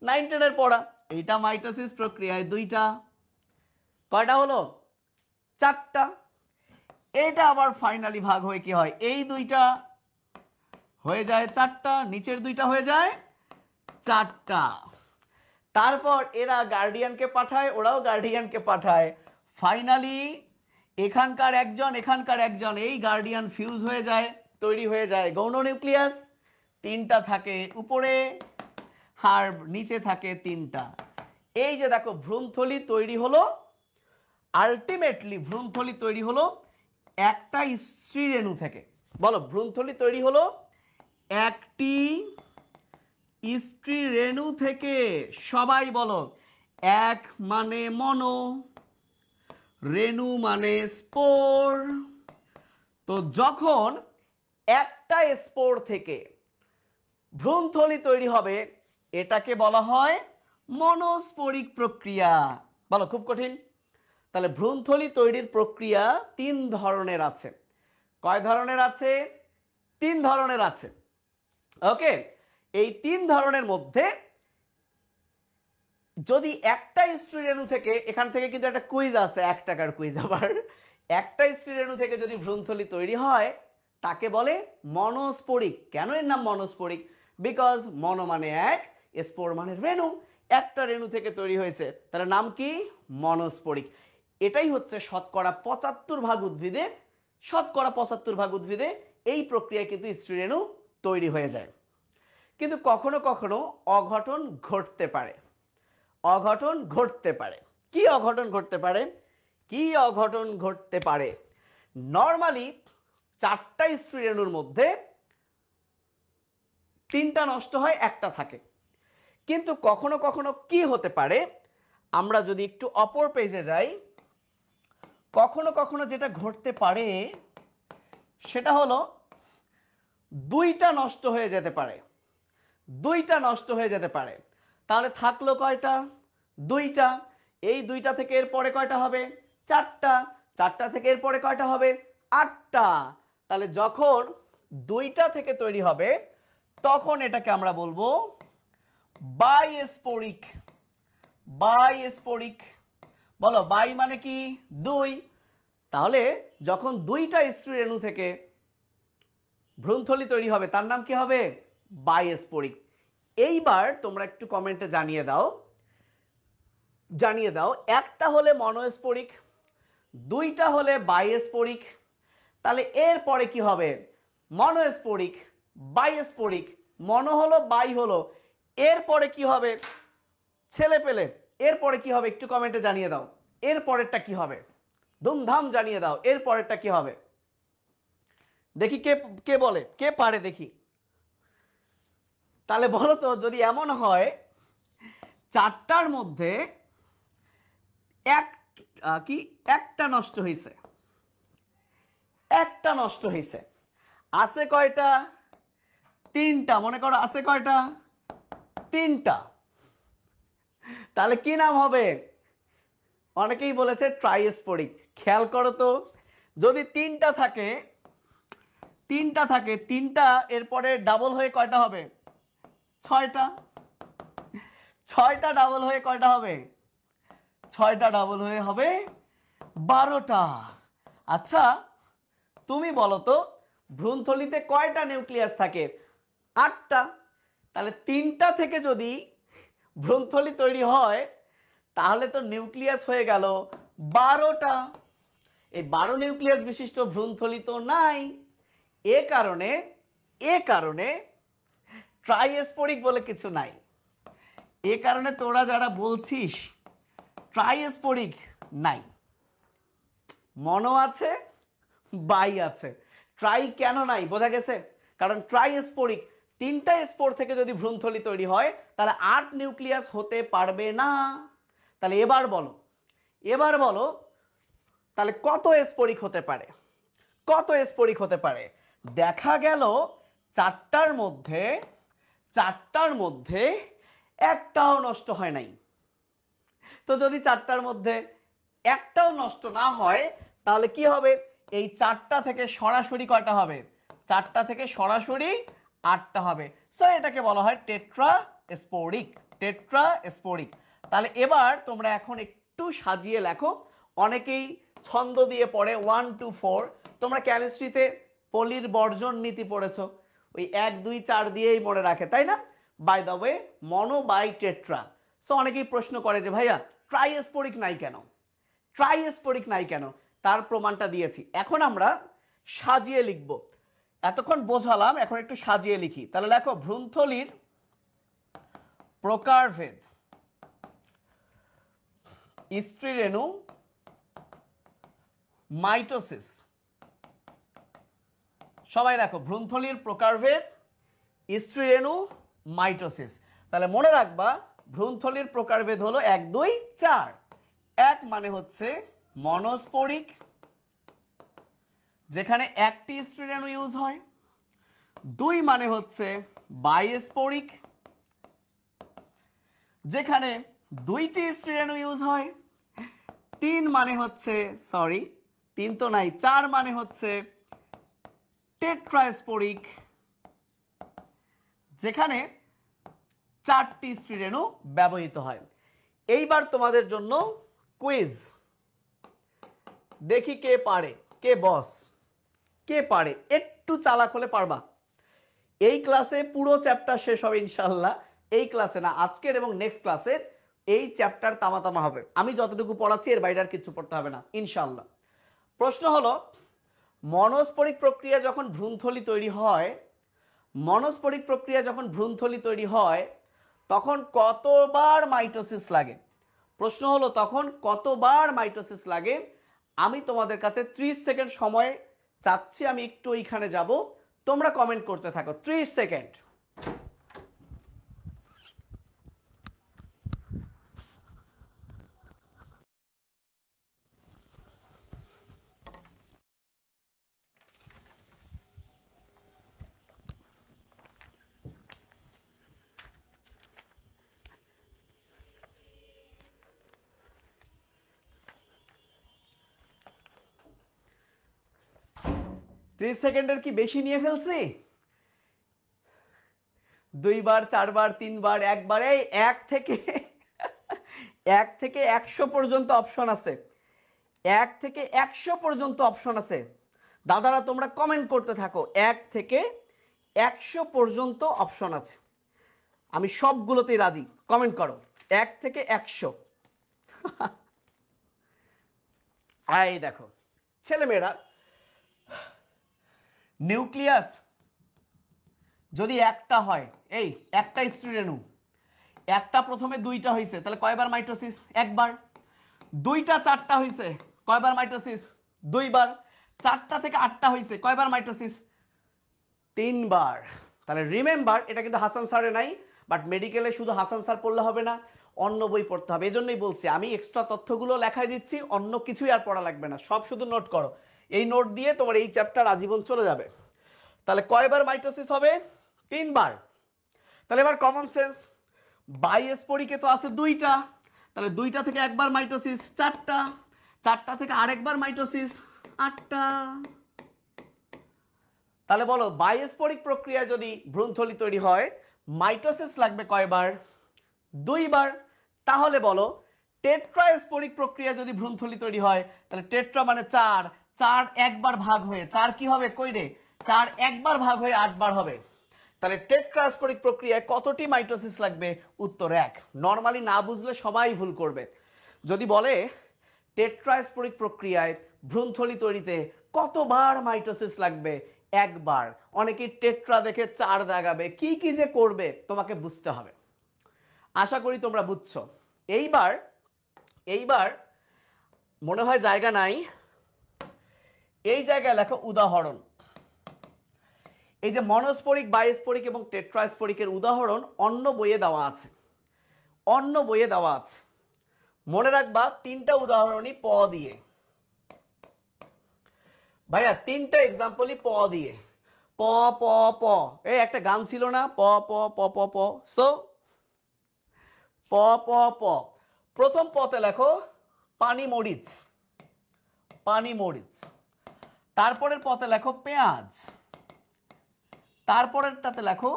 9 10-এর পড়া, এইটা মাইটোসিস প্রক্রিয়ায় 2টা, কয়টা হলো? 4টা। এটা আবার ফাইনালি ভাগ হয়ে কি হয়? এই 2টা হয়ে যায় 4টা, নিচের 2টা হয়ে যায় 4টা। তারপর এরা গার্ডিয়ানকে পাঠায়, ওরাও গার্ডিয়ানকে পাঠায়, ফাইনালি এখানকার একজন এই গার্ডিয়ান ফিউজ হয়ে যায়, তৈরি হয়ে যায় গৌণ নিউক্লিয়াস। তিনটা থাকে উপরে আর নিচে থাকে তিনটা। এই যে দেখো ভ্রূণথলি তৈরি হলো, আলটিমেটলি ভ্রূণথলি তৈরি হলো একটা স্ত্রী রেণু থেকে। বলো, ভ্রূণথলি তৈরি হলো একটি স্ত্রী রেণু থেকে। সবাই বলো, এক মানে মনো, রেণু মানে স্পোর। তো যখন একটা স্পোর থেকে ভ্রূণথলি তৈরি হবে, এটাকে বলা হয় মনোস্পোরিক প্রক্রিয়া। বলো, খুব কঠিন? তাহলে ভ্রূণথলি তৈরির প্রক্রিয়া তিন ধরনের আছে। কয় ধরনের আছে? তিন ধরনের আছে। ওকে, এই তিন ধরনের মধ্যে যদি একটা স্ত্রী রেণু থেকে, এখান থেকে কিন্তু একটা কুইজ আছে, 1 টাকার কুইজ আবার, একটা স্ত্রী রেণু থেকে যদি ভ্রূণথলি তৈরি হয় তাকে বলে মনোস্পোরিক। কেন এর নাম মনোস্পোরিক? বিকজ মনো মানে এক, স্পোর মানে রেণু, একটা রেণু থেকে তৈরি হয়েছে, তার নাম কি? মনোস্পোরিক। এটাই হচ্ছে শতকরা 75 ভাগ উদ্ভিদে, শতকরা 75 ভাগ উদ্ভিদে এই প্রক্রিয়ায় কিন্তু স্ত্রী রেণু তৈরি হয়ে যায়। কিন্তু কখনো কখনো অঘটন ঘটতে পারে, অঘটন ঘটতে পারে। কি অঘটন ঘটতে পারে? কি অঘটন ঘটতে পারে? নর্মালি 4টা স্ত্রী রেণুর মধ্যে 3টা নষ্ট হয়, একটা থাকে। কিন্তু কখনো কখনো কি হতে পারে, আমরা যদি একটু অপর পেজে যাই, কখনো কখনো যেটা ঘটতে পারে সেটা হলো 2টা নষ্ট হয়ে যেতে পারে, 2টা নষ্ট হয়ে যেতে পারে। তাহলে থাকলো কয়টা? 2টা। এই 2টা থেকে এরপরে কয়টা হবে? 4টা। 4টা থেকে এরপরে কয়টা হবে? 8টা। তাহলে যখন 2টা থেকে তৈরি হবে তখন এটাকে আমরা বলবো বাইস্পোরিক। বাইস্পোরিক। বলো, বাই মানে কি? 2। তাহলে যখন 2টা স্ত্রী রেণু থেকে ভ্রূণথলি তৈরি হবে তার নাম কি হবে? বাইস্পোরিক। এইবার তোমরা একটু কমেন্টে জানিয়ে দাও একটা হলে মনোস্পোরিক, 2টা হলে বাইস্পোরিক, তাহলে এরপরে কি হবে? মনোস্পোরিক, বাইস্পোরিক, মনো হলো বাই হলো, এরপরে কি হবে ছেলে পেলে? এরপরে কি হবে একটু কমেন্টে জানিয়ে দাও। এরপরেরটা কি হবে? ধুমধাম জানিয়ে দাও, এরপরেরটা কি হবে? দেখি কে কে বলে, কে পারে দেখি। তাহলে বলো তো, যদি এমন হয় 4টার মধ্যে একটা নষ্ট হয়েছে, একটা নষ্ট হয়েছে, আছে কয়টা? 3টা। মনে করো আছে কয়টা? 3টা। তাহলে কি নাম হবে? অনেকেই বলেছে ট্রাইস্পোরিক। খেয়াল করো তো, যদি 3টা থাকে, 3টা এরপরে ডাবল হয়ে কয়টা হবে? 6টা। 6টা ডাবল হয়ে কয়টা হবে? 6টা ডাবল হয়ে হবে 12টা। আচ্ছা, তুমি বলো তো, ভ্রূণথলিতে কয়টা নিউক্লিয়াস থাকে? 8টা। তাহলে 3টা থেকে যদি ভ্রূণথলি তৈরি হয় তাহলে তো নিউক্লিয়াস হয়ে গেল 12টা। এই 12 নিউক্লিয়াস বিশিষ্ট ভ্রূণথলি তো নাই। এ কারণে ট্রাইস্পোরিক বলে কিছু নাই। এ কারণে তোরা যারা বলছিস ট্রাইস্পোরিক নাই, মনো আছে, বাই আছে, ট্রাই কেন নাই বোঝা গেছে? কারণ ট্রাইস্পোরিক, 3টা স্পোর থেকে যদি ভ্রূণথলি তৈরি হয় তাহলে 8 নিউক্লিয়াস হতে পারবে না। তাহলে এবার বলো তাহলে কত স্পোরিক হতে পারে? কত স্পোরিক হতে পারে? দেখা গেল 4টার মধ্যে একটাও নষ্ট হয় নাই। তো যদি 4টার মধ্যে একটাও নষ্ট না হয় তাহলে কি হবে? এই 4টা থেকে সরাসরি কয়টা হবে? 4টা থেকে সরাসরি 8টা হবে। সো এটাকে বলা হয় টেট্রাস্পোরিক। টেট্রাস্পোরিক। তাহলে এবার তোমরা এখন একটু সাজিয়ে লেখো। অনেকেই ছন্দ দিয়ে পড়ে 1 2 4। তোমরা কেমিস্ট্রিতে পলির বর্জন নীতি পড়েছো, ওই 1 2 4 দিয়েই মনে রাখে, তাই না? By the way, mono bi tetra, so অনেকেই প্রশ্ন করে যে ভাইয়া ট্রাইস্পোরিক নাই কেন, ট্রাইস্পোরিক নাই কেন? তার প্রমাণটা দিয়েছি। এখন আমরা সাজিয়ে লিখব। এতক্ষণ বোঝালাম, এখন একটু সাজিয়ে লিখি। তাহলে লেখো ভ্রূণথলির প্রকারভেদ, স্ত্রীরেণু, মাইটোসিস। সবাই লেখো ভ্রূণথলির প্রকারভেদ, স্ত্রীরেণু, মাইটোসিস। তাহলে মনে রাখবা ভ্রূণথলির প্রকারভেদ হলো 1 2 4। 1 মানে হচ্ছে মনোস্পোরিক, যেখানে একটি স্ত্রীরেণু ইউজ হয়। 2 মানে হচ্ছে বাইস্পোরিক, যেখানে 2টি স্ত্রীরেণু ইউজ হয়। 3 মানে হচ্ছে, সরি 3 তো নাই, 4 মানে হচ্ছে টেট্রাস্পোরিক, যেখানে 4টি স্ত্রীরেণু ব্যবহৃত হয়। এইবার তোমাদের জন্য কুইজ, দেখি কে পারে, কে বস, কে পারে। একটু চালাক হলে পারবা। এই ক্লাসে পুরো চ্যাপ্টার শেষ হবে ইনশাল্লাহ। এই ক্লাসে না, আজকের এবং নেক্সট ক্লাসে এই চ্যাপ্টার তামা হবে। আমি যতটুকু পড়াচ্ছি এর বাইরে আর কিছু পড়তে হবে না ইনশাল্লাহ। প্রশ্ন হলো, মনস্পরিক প্রক্রিয়া যখন ভ্রূণথলি তৈরি হয়, মনস্পরিক প্রক্রিয়া যখন ভ্রূণথলি তৈরি হয় তখন কতবার মাইটোসিস লাগে? প্রশ্ন হলো তখন কতবার মাইটোসিস লাগে। আমি তোমাদের কাছে 30 সেকেন্ড সময় চাচ্ছি, আমি একটু ওইখানে যাব, তোমরা কমেন্ট করতে থাকো। 30 সেকেন্ড। ত্রিশ সেকেন্ডের কি বেশি নিয়ে ফেলছি? 2 বার, 4 বার, 3 বার, 1 বার? এই 1 থেকে 100 পর্যন্ত অপশন আছে। 1 থেকে 100 পর্যন্ত অপশন আছে। দাদারা তোমরা কমেন্ট করতে থাকো। 1 থেকে 100 পর্যন্ত অপশন আছে, আমি সবগুলোতেই রাজি। কমেন্ট করো 1 থেকে 100। এই দেখো ছেলেমেয়েরা, নিউক্লিয়াস যদি একটা হয়, এই একটা স্ত্রীরেণু, একটা প্রথমে 2টা হয়েছে, তাহলে কয়বার মাইটোসিস? 1 বার। 2টা 4টা হয়েছে, কয়বার মাইটোসিস? 2 বার। 4টা থেকে 8টা হয়েছে, কয়বার মাইটোসিস? 3 বার। তাহলে রিমেম্বার, এটা কিন্তু হাসান স্যারে নাই, বাট মেডিকেলে শুধু হাসান স্যার পড়লে হবে না, অন্য বই পড়তে হবে। এজন্যই বলছি আমি এক্সট্রা তথ্যগুলো লেখাই দিচ্ছি, অন্য কিছুই আর পড়া লাগবে না, সব শুধু নোট করো। এই নোট দিয়ে তোমার এই চ্যাপ্টার আজীবন চলে যাবে। তাহলে কয়বার মাইটোসিস হবে? 3 বার। তাহলে এবার কমন সেন্স, বাইস্পোরিকে তো আছে 2টা, তাহলে 2টা থেকে একবার মাইটোসিস 4টা, 4টা থেকে আরেকবার মাইটোসিস 8টা। তাহলে বলো বাইস্পোরিক প্রক্রিয়া যদি ভ্রূণথলি তৈরি হয় মাইটোসিস লাগবে কয়বার? 2 বার। তাহলে বলো টেট্রাস্পোরিক প্রক্রিয়া যদি ভ্রূণথলি তৈরি হয়, তাহলে টেট্রা মানে 4, 4 একবার ভাগ হয়ে 4 কি হবে? কই রে, 4 একবার ভাগ হয়ে 8 বার হবে। তাহলে টেট্রাস্পোরিক প্রক্রিয়ায় কতটি মাইটোসিস লাগবে? উত্তর 1। নরমালি না বুঝলে সবাই ভুল করবে। যদি বলে টেট্রাস্পোরিক প্রক্রিয়ায় ভ্রূণথলি তৈরিতে কতবার মাইটোসিস লাগবে? 1 বার। অনেকেই টেট্রা দেখে 4 দাগাবে, কি কি যে করবে তোমাকে বুঝতে হবে। আশা করি তোমরা বুঝছো। এইবার মনে হয় জায়গা নাই, এই জায়গায় লেখো উদাহরণ। এই যে মনোস্পোরিক, বাইস্পোরিক এবং টেট্রাস্পোরিকের উদাহরণ অন্য বইয়ে দেওয়া আছে, অন্য বইয়ে দেওয়া আছে। মনে রাখবা 3টা উদাহরণই প দিয়ে। ভাইয়া 3টা এক্সাম্পলই প দিয়ে। প প প, এই একটা গান ছিল না, প প প প প। সো প প প। প্রথম পতে লেখো পানি মরিচ, পানি মরিচ। তারপরের পথে লেখো পেঁয়াজ, তারপরেরটাতে লেখো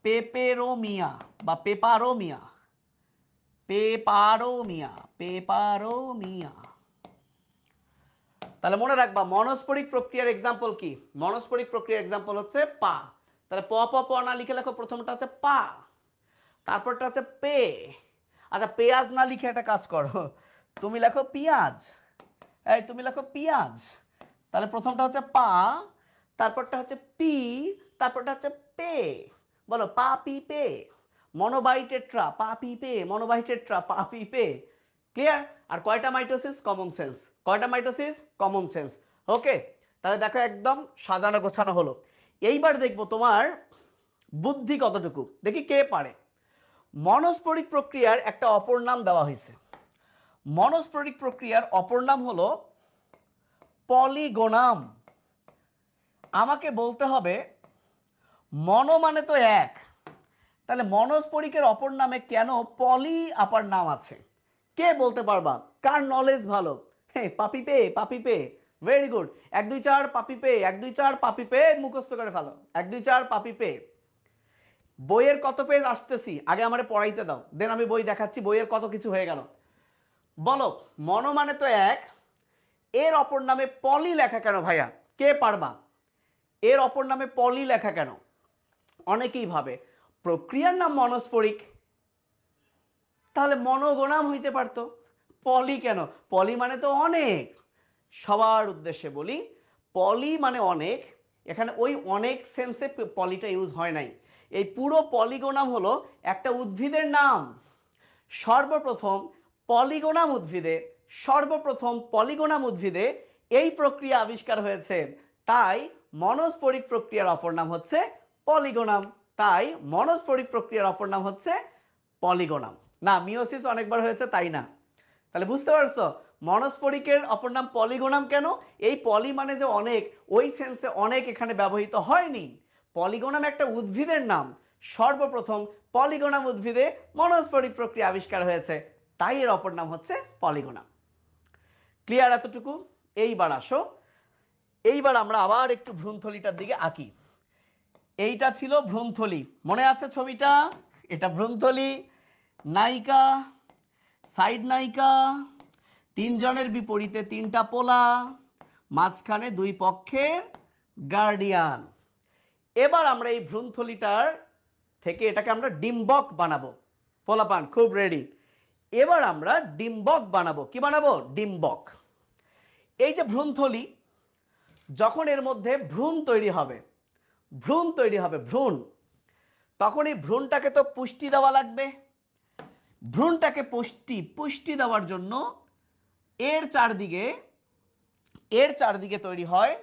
পেপেরোমিয়া বা পেপারোমিয়া, পেপারোমিয়া, পেপারোমিয়া। তাহলে মনে রাখবা মনোস্পোরিক প্রক্রিয়ার এক্সাম্পল কি? মনোস্পোরিক প্রক্রিয়ার এক্সাম্পল হচ্ছে পা। তাহলে প প প না লিখে লেখো প্রথমটা হচ্ছে পা। তারপরটা হচ্ছে পে। আচ্ছা পেঁয়াজ না লিখে একটা কাজ করো, তুমি লেখো পিঁয়াজ। এই তুমি লেখো পিঁয়াজ। তাহলে প্রথমটা হচ্ছে পা, তারপরটা হচ্ছে পি, তারপরটা হচ্ছে পে। বলো পা পি পে। মনোবাইটেট্রা পা পি পে, মনোবাইটেট্রা পা পি পে। ক্লিয়ার? আর কয়টা মাইটোসিস? Common sense. কয়টা মাইটোসিস? Common sense. ওকে, তাহলে দেখো একদম সাজানো গোছানো হলো। এইবার দেখবো তোমার বুদ্ধি কতটুকু, দেখি কে পারে। মনস্পরিক প্রক্রিয়ার একটা অপর নাম দেওয়া হয়েছে। মনস্পরিক প্রক্রিয়ার অপর নাম হলো পলিগোনাম। আমাকে বলতে হবে মনো মানে তো এক, তাহলে মনস্পরিকের অপর নামে কেন পলি আপার নাম আছে? কে বলতে পারবা? কার নলেজ ভালো? হ্যাঁ পাপি পে, পাপি পে, ভেরি গুড। 1 2 4 পাপি পে, 1 2 4 পাপি পে, মুখস্থ করে ফেলো। 1 2 4 পাপি পে। বইয়ের কত পেজ আসতেছি আগে আমারে পড়াইতে দাও, দেন আমি বই দেখাচ্ছি বইয়ের কত কিছু হয়ে গেল। বলো মনো মানে তো এক, এর অপর নামে পলি লেখা কেন ভাইয়া? কে পারবা? এর অপর নামে পলি লেখা কেন? অনেকেই ভাবে প্রক্রিয়ার নাম মনস্পরিক, তাহলে মনোগোনাম হইতে পারতো, পলি কেন? পলি মানে তো অনেক। সবার উদ্দেশ্যে বলি পলি মানে অনেক, এখানে ওই অনেক সেন্সে পলিটা ইউজ হয় নাই। এই পুরো পলিগোনাম হলো একটা উদ্ভিদের নাম। সর্বপ্রথম পলিগোনাম উদ্ভিদে, সর্বপ্রথম পলিগোনাম উদ্ভিদে এই প্রক্রিয়া আবিষ্কার হয়েছে, তাই মনস্পরিক প্রক্রিয়ার অপর নাম হচ্ছে পলিগোনাম। তাই মনস্পরিক প্রক্রিয়ার অপর নাম হচ্ছে পলিগোনাম। না মিওসিস অনেকবার হয়েছে তাই না। তাহলে বুঝতে পারছো মনস্পরিকের অপর নাম পলিগোনাম কেন? এই পলি মানে যে অনেক, ওই সেন্সে অনেক এখানে ব্যবহৃত হয়নি। পলিগোনাম একটা উদ্ভিদের নাম, সর্বপ্রথম পলিগোনাম উদ্ভিদে মনস্পরিক প্রক্রিয়া আবিষ্কার হয়েছে, তাই এর অপর নাম হচ্ছে পলিগোনাম। ক্লিয়ার এতটুকু? এইবার আসো, এইবার আমরা আবার একটু ভ্রূণথলিটার দিকে আঁকি। এইটা ছিল ভ্রূণথলি, মনে আছে ছবিটা? এটা ভ্রূণথলি, নায়িকা, সাইড নায়িকা, তিনজনের বিপরীতে তিনটা পোলা, মাঝখানে দুই পক্ষের গার্ডিয়ান। এবার আমরা এই ভ্রূণথলিটার থেকে এটাকে আমরা ডিম্বক বানাবো। পোলাপান খুব রেডি? এবার আমরা ডিম্বক বানাবো। কি বানাবো? ডিম্বক। এই যে ভ্রূণথলি, যখন এর মধ্যে ভ্রূণ তৈরি হবে, ভ্রূণ তৈরি হবে, ভ্রূণ, তখন এই ভ্রূণটাকে তো পুষ্টি দেওয়া লাগবে। ভ্রূণটাকে পুষ্টি দেওয়ার জন্য এর চারদিকে তৈরি হয়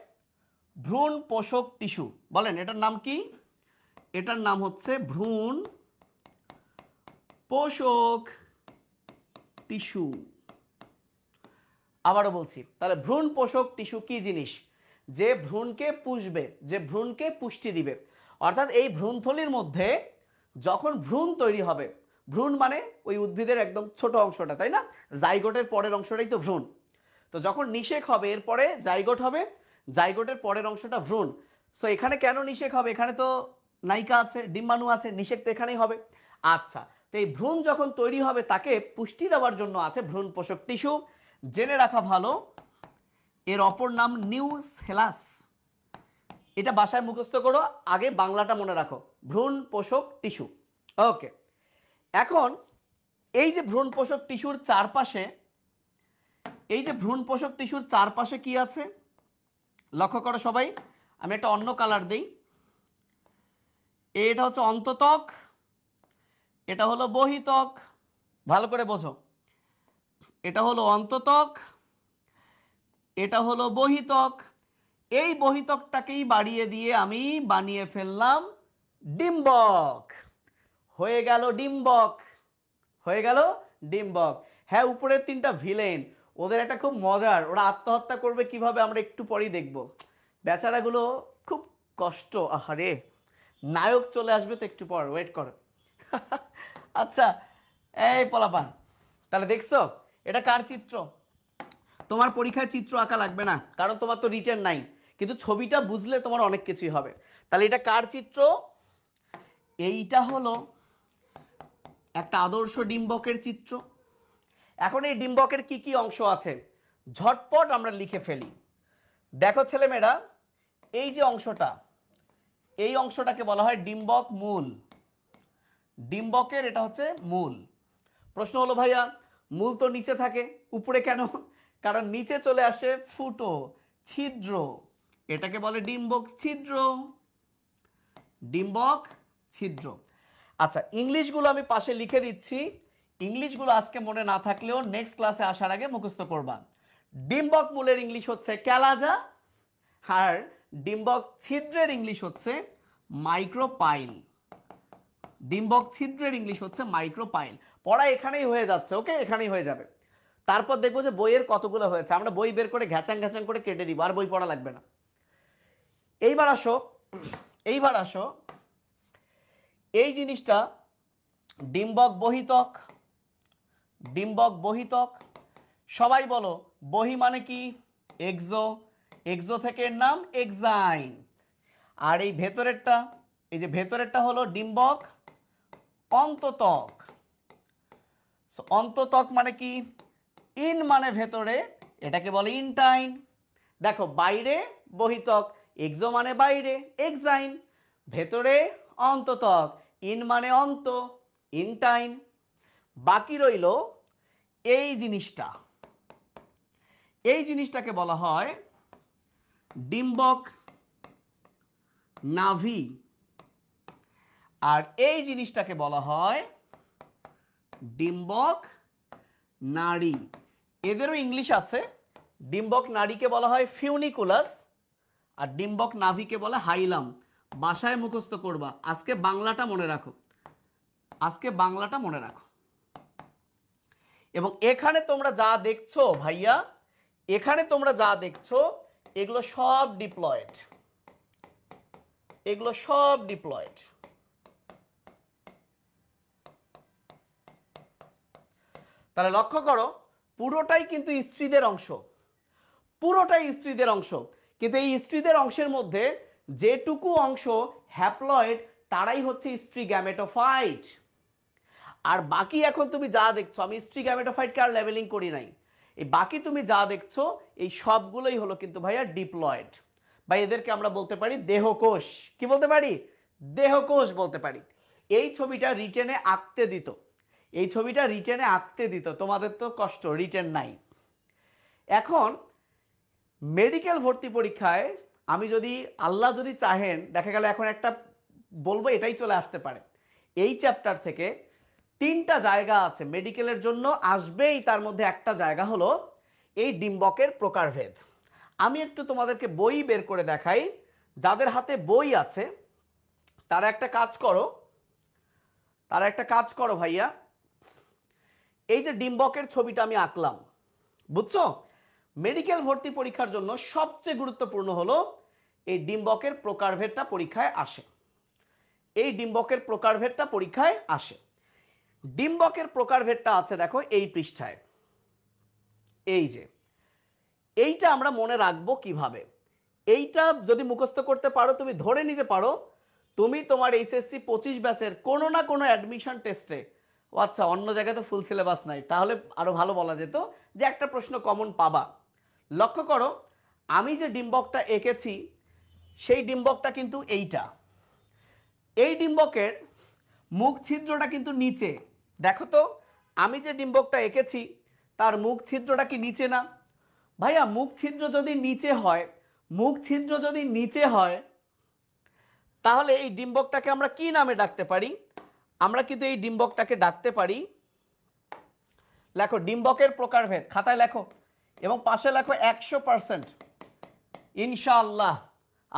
ভ্রূণ পোষক টিস্যু। বলেন এটার নাম কি? এটার নাম হচ্ছে ভ্রূণ পোষক টিস্যু। আবারও বলছি, তাহলে ভ্রূণ পোষক টিস্যু কি জিনিস? যে ভ্রূণকে পুষবে, যে ভ্রূণকে পুষ্টি দিবে। অর্থাৎ এই ভ্রূণথলির মধ্যে যখন ভ্রূণ তৈরি হবে, ভ্রূণ মানে ওই উদ্ভিদের একদম ছোট অংশটা, তাই না? জাইগোটের পরের অংশটাই তো ভ্রূণ। তো যখন নিষেক হবে এরপরে জাইগোট হবে, জাইগোটের পরের অংশটা ভ্রূণ। সো এখানে কেন নিষেক হবে? এখানে তো নায়িকা আছে, ডিম্বাণু আছে, নিষেক তো এখানেই হবে। আচ্ছা, তো এই ভ্রূণ যখন তৈরি হবে তাকে পুষ্টি দেওয়ার জন্য আছে ভ্রূণ পোষক টিস্যু। জেনে রাখা ভালো এর অপর নাম নিউসেলাস। এটা বাসায় মুখস্থ করো, আগে বাংলাটা মনে রাখো, ভ্রূণ পোষক টিস্যু। ওকে, এখন এই যে ভ্রূণ পোষক টিস্যুর চারপাশে, এই যে ভ্রূণ পোষক টিস্যুর চারপাশে কি আছে লক্ষ্য করো সবাই। আমি একটা অন্য কালার দেই। এটা হচ্ছে অন্তত্বক, এটা হলো বহিত্বক। ভালো করে বোঝো, এটা হলো অন্তত্বক, এটা হলো বহিত্বক। এই বহিত্বকটাকেই বাড়িয়ে দিয়ে আমি বানিয়ে ফেললাম ডিম্বক। হয়ে গেল ডিম্বক, হয়ে গেল ডিম্বক। হ্যাঁ, উপরের তিনটা ভিলেন, ওদের একটা খুব মজার, ওরা আত্মহত্যা করবে কিভাবে আমরা একটু পরেই দেখব। বেচারাগুলো খুব কষ্ট, আহারে। নায়ক চলে আসবে তো একটু পর, ওয়েট করো। আচ্ছা এই পলাপান, তাহলে দেখছো এটা কার চিত্র? তোমার পরীক্ষায় চিত্র আঁকা লাগবে না, কারণ তোমার তো রিটেন নাই, কিন্তু ছবিটা বুঝলে তোমার অনেক কিছুই হবে। তাহলে এটা কার চিত্র? এইটা হলো একটা আদর্শ ডিম্বকের চিত্র। এখন এই ডিম্বকের কি কি অংশ আছে ঝটপট আমরা লিখে ফেলি। দেখো ছেলেমেয়েরা, এই যে অংশটা, এই অংশটাকে বলা হয় ডিম্বক মূল। ডিম্বকের এটা হচ্ছে মূল। প্রশ্ন হলো ভাইয়া মূল তো নিচে থাকে, উপরে কেন? কারণ নিচে চলে আসে ফুটো, ছিদ্র, এটাকে বলে ডিম্বক ছিদ্র। ডিম্বক ছিদ্র। আচ্ছা, ইংলিশগুলো আমি পাশে লিখে দিচ্ছি, ইংলিশগুলো আজকে মনে না থাকলেও নেক্সট ক্লাসে আসার আগে মুখস্থ করবা। ডিম্বক মূলের ইংলিশ হচ্ছে ক্যালাজা, আর ডিম্বক ছিদ্রের ইংলিশ হচ্ছে মাইক্রোপাইল। ডিম্বক ছিদ্রের ইংলিশ হচ্ছে মাইক্রোপাইল। পড়া এখানেই হয়ে যাচ্ছে, ওকে, এখানেই হয়ে যাবে। তারপর দেখবো যে বইয়ের কতগুলো হয়েছে, আমরা বই বের করে ঘ্যাচাং ঘ্যাচাং করে কেটে দিব, আর বই পড়া লাগবে না। এইবার আসো, এইবার আসো, এই জিনিসটা ডিম্বক বহিতক। ডিম্বক বহিতক, সবাই বলো বহি মানে কি? এক্সো, এক্সো থেকে এর নাম এক্সাইন। আর এই ভেতরেরটা, এই যে ভেতরেরটা হলো ডিম্বক অন্ততক। অন্ততক মানে কি? ইন মানে ভেতরে, এটাকে বলে ইনটাইন। দেখো বাইরে বহিতক, এক্সো মানে বাইরে, এক্সাইন, ভেতরে অন্ততক, ইন মানে অন্ত, ইনটাইন। বাকি রইল এই জিনিসটা, এই জিনিসটাকে বলা হয় ডিম্বক নাভি, আর এই জিনিসটাকে বলা হয় ডিম্বক নাড়ি। এদেরও ইংলিশ আছে। ডিম্বক নাড়িকে বলা হয় ফিউনিকুলাস, আর ডিম্বক নাভিকে বলে হাইলাম। বাসায় মুখস্থ করবা, আজকে বাংলাটা মনে রাখো, আজকে বাংলাটা মনে রাখো। এবং এখানে তোমরা যা দেখছো ভাইয়া, এখানে তোমরা যা দেখছো এগুলো সব ডিপ্লয়েড, এগুলো সব ডিপ্লয়েড। তাহলে লক্ষ্য করো পুরোটাই কিন্তু স্ত্রীদের অংশ, পুরোটাই স্ত্রীদের অংশ। কিন্তু এই স্ত্রীদের অংশের মধ্যে যেটুকু অংশ হ্যাপ্লয়েড তারাই হচ্ছে স্ত্রী গ্যামেটোফাইট। আর বাকি এখন তুমি যা দেখছো, আমি স্ত্রী গ্যামেটোফাইটকে আর লেভেলিং করি নাই, এই বাকি তুমি যা দেখছো এই সবগুলোই হলো কিন্তু ভাইয়া ডিপ্লয়েড, বা এদেরকে আমরা বলতে পারি দেহকোষ। কি বলতে পারি? দেহকোষ বলতে পারি। এই ছবিটা রিটেনে আঁকতে দিত, এই ছবিটা রিটেনে আঁকতে দিত, তোমাদের তো কষ্ট, রিটেন নাই। এখন মেডিকেল ভর্তি পরীক্ষায় আমি যদি, আল্লাহ যদি চাহেন, দেখা গেল এখন একটা বলবো এটাই চলে আসতে পারে, এই চ্যাপ্টার থেকে 3টা জায়গা আছে মেডিকেলের জন্য আসবেই, তার মধ্যে একটা জায়গা হলো এই ডিম্বকের প্রকারভেদ। আমি একটু তোমাদেরকে বই বের করে দেখাই, যাদের হাতে বই আছে তারা একটা কাজ করো, তারা একটা কাজ করো ভাইয়া, এই যে ডিম্বকের ছবিটা আমি আঁকলাম, বুঝছো? মেডিকেল ভর্তি পরীক্ষার জন্য সবচেয়ে গুরুত্বপূর্ণ হলো এই ডিম্বকের প্রকারভেদটা পরীক্ষায় আসে, এই ডিম্বকের প্রকারভেদটা পরীক্ষায় আসে। ডিম্বকের প্রকারভেদটা আছে দেখো এই পৃষ্ঠায়, এই যে এইটা আমরা মনে রাখবো কিভাবে? এইটা যদি মুখস্থ করতে পারো, তুমি ধরে নিতে পারো তুমি তোমার এইচএসসি 25 ব্যাচের কোনো না কোনো অ্যাডমিশন টেস্টে, ও আচ্ছা অন্য জায়গায় তো ফুল সিলেবাস নাই, তাহলে আরো ভালো বলা যেত যে একটা প্রশ্ন কমন পাবা। লক্ষ্য করো আমি যে ডিম্বকটা এঁকেছি সেই ডিম্বকটা কিন্তু এইটা, এই ডিম্বকের মুখ ছিদ্রটা কিন্তু নিচে। দেখো তো আমি যে ডিম্বকটা এঁকেছি তার মুখ ছিদ্রটা কি নিচে না? ভাইয়া মুখ ছিদ্র যদি নিচে হয়, মুখ ছিদ্র যদি নিচে হয়, তাহলে এই ডিম্বকটাকে আমরা কি নামে ডাকতে পারি? আমরা কিন্তু এই ডিম্বকটাকে ডাকতে পারি, লেখো ডিম্বকের প্রকারভেদ, খাতায় লেখো এবং পাশে লেখো 100%। ইনশাআল্লাহ,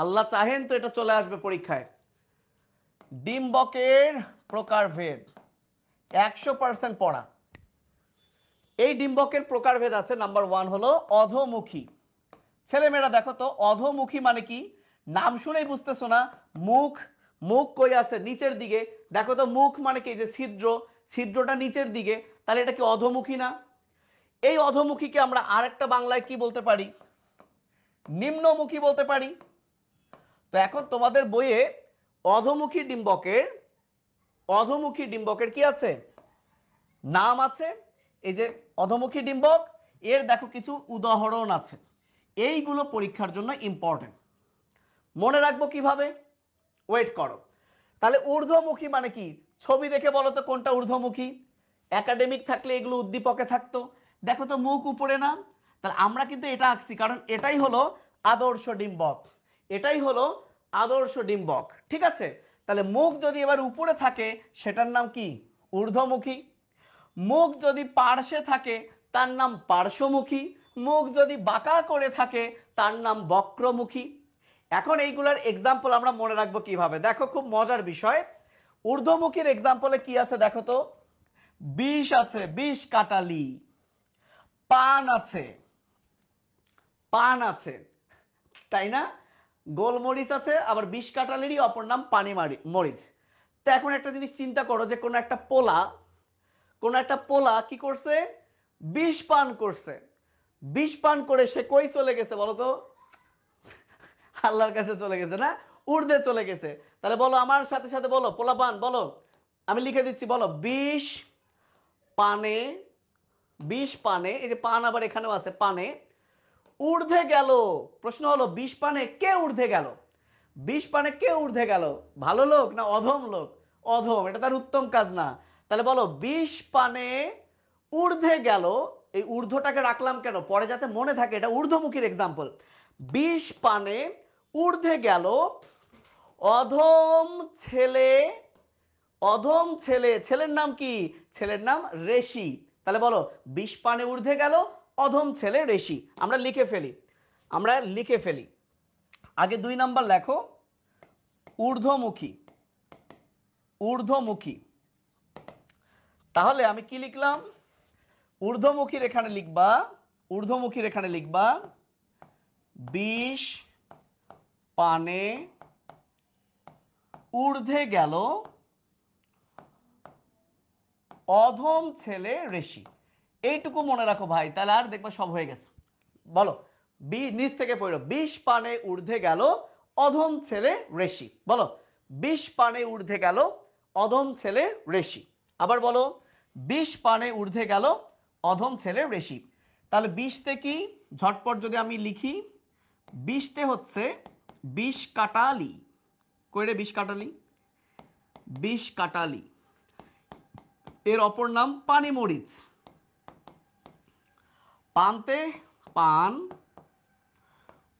আল্লাহ চাহেন তো এটা চলে আসবে পরীক্ষায়। ডিম্বকের প্রকারভেদ 100% পড়া। এই ডিম্বকের প্রকারভেদ আছে, নাম্বার 1 হলো অধোমুখী। ছেলেমেয়েরা দেখো তো অধোমুখী মানে কি? নাম শুনেই বুঝতেছো না, মুখ, মুখ কই আছে? নিচের দিকে। দেখো তো মুখ মানে কি? যে ছিদ্র, ছিদ্রটা নিচের দিকে, তাহলে এটা কি অধোমুখী না? এই অধোমুখীকে আমরা আরেকটা বাংলায় কি বলতে পারি? নিম্নমুখী বলতে পারি। তো এখন তোমাদের বইয়ে অধোমুখী ডিম্বকের, অধোমুখী ডিম্বকের কি আছে? নাম আছে। এই যে অধোমুখী ডিম্বক, এর দেখো কিছু উদাহরণ আছে, এইগুলো পরীক্ষার জন্য ইম্পর্টেন্ট। মনে রাখবো কিভাবে? ওয়েট করো। তাহলে ঊর্ধ্বমুখী মানে কি? ছবি দেখে বলো তো কোনটা ঊর্ধ্বমুখী? একাডেমিক থাকলে এগুলো উদ্দীপকে থাকতো। দেখো তো মুখ উপরে না, তাহলে আমরা কিন্তু এটা আঁকছি কারণ এটাই হলো আদর্শ ডিম্বক, এটাই হলো আদর্শ ডিম্বক। ঠিক আছে, তাহলে মুখ যদি এবার উপরে থাকে সেটার নাম কি? ঊর্ধ্বমুখী। মুখ যদি পার্শ্বে থাকে তার নাম পার্শ্বমুখী। মুখ যদি বাঁকা করে থাকে তার নাম বক্রমুখী। এখন এইগুলোর এক্সাম্পল আমরা মনে রাখবো কিভাবে? দেখো খুব মজার বিষয়, ঊর্ধ্বমুখীর এক্সাম্পলে কি আছে দেখো তো, বিষ আছে, বিষ কাটালি। পান আছে, পান আছে, তাই না? গোলমরিচ আছে, আবার বিষ কাটালেরই অপর নাম পানি মরিচ। তো এখন একটা জিনিস চিন্তা করো যে কোনো একটা পোলা কি করছে? বিষ পান করছে। বিষ পান করে সে কই চলে গেছে বলো তো? আল্লাহর কাছে চলে গেছে না, ঊর্ধ্বে চলে গেছে। তাহলে বলো আমার সাথে সাথে বলো, পোলা পান বলো, আমি লিখে দিচ্ছি, বলো বিষ পানে, বিষ পানে, এই যে পান আবার এখানেও আছে, পানে ঊর্ধ্বে গেল। প্রশ্ন হলো বিষ পানে কে ঊর্ধ্বে গেল? বিষ পানে কে ঊর্ধ্বে গেল? ভালো লোক না অধম লোক? অধম, এটা তার উত্তম কাজ না। তাহলে বলো বিষ পানে ঊর্ধ্বে গেল। এই ঊর্ধ্বটাকে রাখলাম কেন? পরে যাতে মনে থাকে এটা ঊর্ধ্বমুখীর এক্সাম্পল। বিষ পানে ঊর্ধ্বে গেল অধম ছেলে, অধম ছেলে, ছেলের নাম কি? ছেলের নাম ঋষি। তাহলে বলো বিষ পানে ঊর্ধ্বে গেল অধম ছেলে ঋষি। আমরা লিখে ফেলি, আমরা লিখে ফেলি। আগে 2 নাম্বার লেখো, ঊর্ধ্বমুখী, ঊর্ধ্বমুখী। তাহলে আমি কি লিখলাম? ঊর্ধ্বমুখীর এখানে লিখবা, ঊর্ধ্বমুখীর এখানে লিখবা বিষ পানে ঊর্ধ্বে গেল অধম ছেলে ঋষি। এইটুকু মনে রাখো ভাই, তাহলে আর দেখবা সব হয়ে গেছে। বলো নিচ থেকে পড়ো, বিষ পানে ঊর্ধ্বে গেল অধম ছেলে ঋষি। বলো বিষ পানে ঊর্ধ্বে গেল অধম ছেলে ঋষি। আবার বলো বিষ পানে ঊর্ধ্বে গেল অধম ছেলে ঋষি। তাহলে বিষতে কি? ঝটপট যদি আমি লিখি, বিষতে হচ্ছে বিষ কাটালি। কইরে বিষ কাটালি? বিষ কাটালি। এর অপর নাম পানি মরিচ। পানতে পান,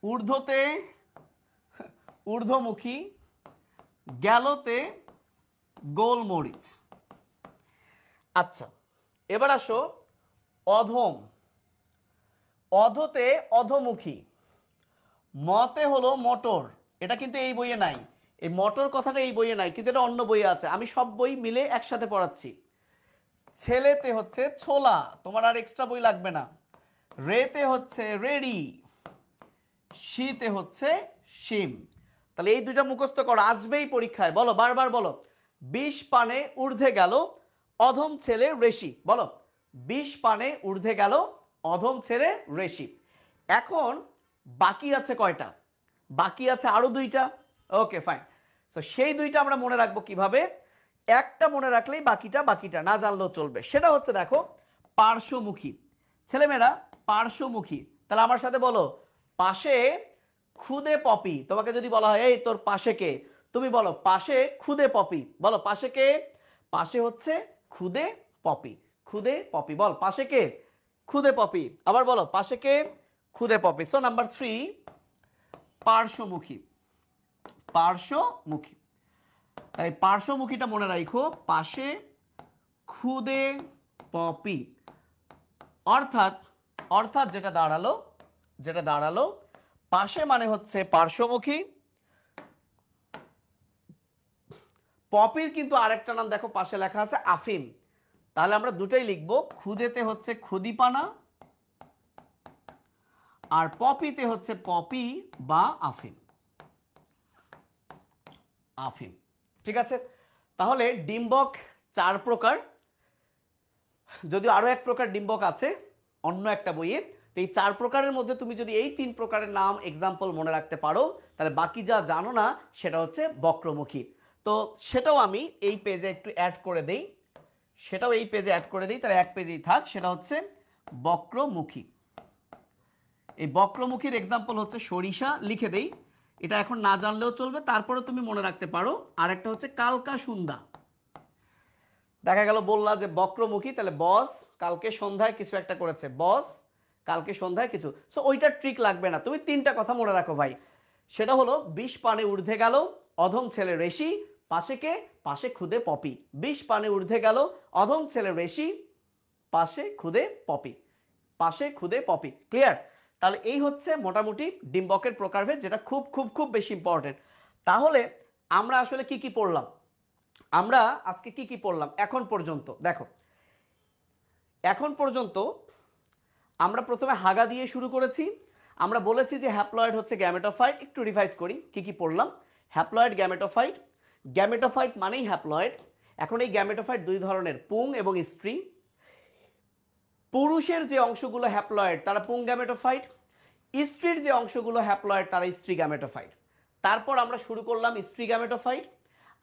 ঊর্ধ্বতে ঊর্ধ্বমুখী, গেলতে গোলমরিচ। আচ্ছা এবার আসো অধম। অধতে অধমুখী, মতে হলো মটর। এটা কিন্তু এই বইয়ে নাই, এই মটর কথাটা এই বইয়ে নাই, কিন্তু এটা অন্য বইয়ে আছে। আমি সব বই মিলে একসাথে পড়াচ্ছি। ছেলেতে হচ্ছে ছোলা, তোমার আর এক্সট্রা বই লাগবে না। রেতে হচ্ছে রেডি, শীতে হচ্ছে শিম। তাহলে এই দুইটা মুখস্থ করো, আসবেই পরীক্ষায়। বলো বারবার বলো, বিষ পানে ঊর্ধ্বে গেল অধম ছেলে ঋষি। বলো বিষ পানে ঊর্ধ্বে গেল অধম ছেলে ঋষি। এখন বাকি আছে কয়টা? বাকি আছে আরো 2টা। Okay fine. তো সেই 2টা আমরা মনে রাখবো কিভাবে? একটা মনে রাখলেই বাকিটা, বাকিটা না জানলেও চলবে। সেটা হচ্ছে দেখো পার্শ্বমুখী। ছেলেমেয়েরা পার্শ্বমুখী, তাহলে আমার সাথে বলো পাশে খুদে পপি। তোমাকে যদি বলা হয় এই তোর পাশে কে, তুমি বলো পাশে খুদে পপি। বলো পাশে কে? পাশে হচ্ছে খুদে পপি, খুদে পপি। বল পাশে কে? খুদে পপি। আবার বলো পাশে কে? খুদে পপি। So number 3 পার্শ্বমুখী, পার্শ্বমুখী। তাই পার্শ্বমুখীটা মনে রাখো, পাশে খুদে পপি। অর্থাৎ অর্থাৎ যেটা দাঁড়ালো পাশে মানে হচ্ছে পার্শ্বমুখী, পপির কিন্তু আরেকটা নাম দেখো পাশে লেখা আছে আফিম। তাহলে আমরা দুটোই লিখবো, খুদেতে হচ্ছে খুদিপানা আর পপিতে হচ্ছে পপি বা আফিম, আফিম। ঠিক আছে, তাহলে ডিম্বক 4 প্রকার, যদিও আরো 1 প্রকার ডিম্বক আছে অন্য একটা বইয়ে। তো এই 4 প্রকারের মধ্যে তুমি যদি এই 3 প্রকারের নাম এক্সাম্পল মনে রাখতে পারো, তাহলে বাকি যা জানো না সেটা হচ্ছে বক্রমুখী। তো সেটাও আমি এই পেজে একটু অ্যাড করে দেই, সেটাও এই পেজে অ্যাড করে দিই, তাহলে 1 পেজেই থাক। সেটা হচ্ছে বক্রমুখী। এই বক্রমুখীর এক্সাম্পল হচ্ছে সরিষা, লিখে দেই। এটা এখন না জানলেও চলবে, তারপরে তুমি মনে রাখতে পারো। আর একটা হচ্ছে কালকা সুন্দা। দেখা গেল বললা যে বক্রমুখী, তাহলে বস কালকে সন্ধ্যায় কিছু একটা করেছে, বস কালকে সন্ধ্যায় কিছু। সো ওইটা ট্রিক লাগবে না, তুমি তিনটা কথা মনে রাখো ভাই। সেটা হলো 20 পানে ঊর্ধ্বে গেল অধম ছেলে রেশি, পাশে কে? পাশে খুদে পপি। 20 পানে ঊর্ধ্বে গেল অধম ছেলে রেশি, পাশে খুদে পপি, পাশে খুদে পপি। ক্লিয়ার? তাহলে এই হচ্ছে মোটামুটি ডিম্বকের প্রকারভেদ, যেটা খুব খুব খুব বেশি ইম্পর্টেন্ট। তাহলে আমরা আসলে কি কি পড়লাম? আমরা আজকে কি কি পড়লাম এখন পর্যন্ত? দেখো, এখন পর্যন্ত আমরা প্রথমে হাগা দিয়ে শুরু করেছি। আমরা বলেছি যে হ্যাপ্লয়েড হচ্ছে গ্যামেটোফাইট। একটু রিভাইজ করি কি কি পড়লাম। হ্যাপ্লয়েড, গ্যামেটোফাইট, গ্যামেটোফাইট মানেই হ্যাপ্লয়েড। এখন এই গ্যামেটোফাইট দুই ধরনের, পুং এবং স্ত্রী। পুরুষের যে অংশগুলো হ্যাপ্লয়েড তারা পুং গ্যামেটোফাইট, স্ত্রীর যে অংশগুলো হ্যাপ্লয়েড তারা স্ত্রী গ্যামেটোফাইট। তারপর আমরা শুরু করলাম স্ত্রী গ্যামেটোফাইট।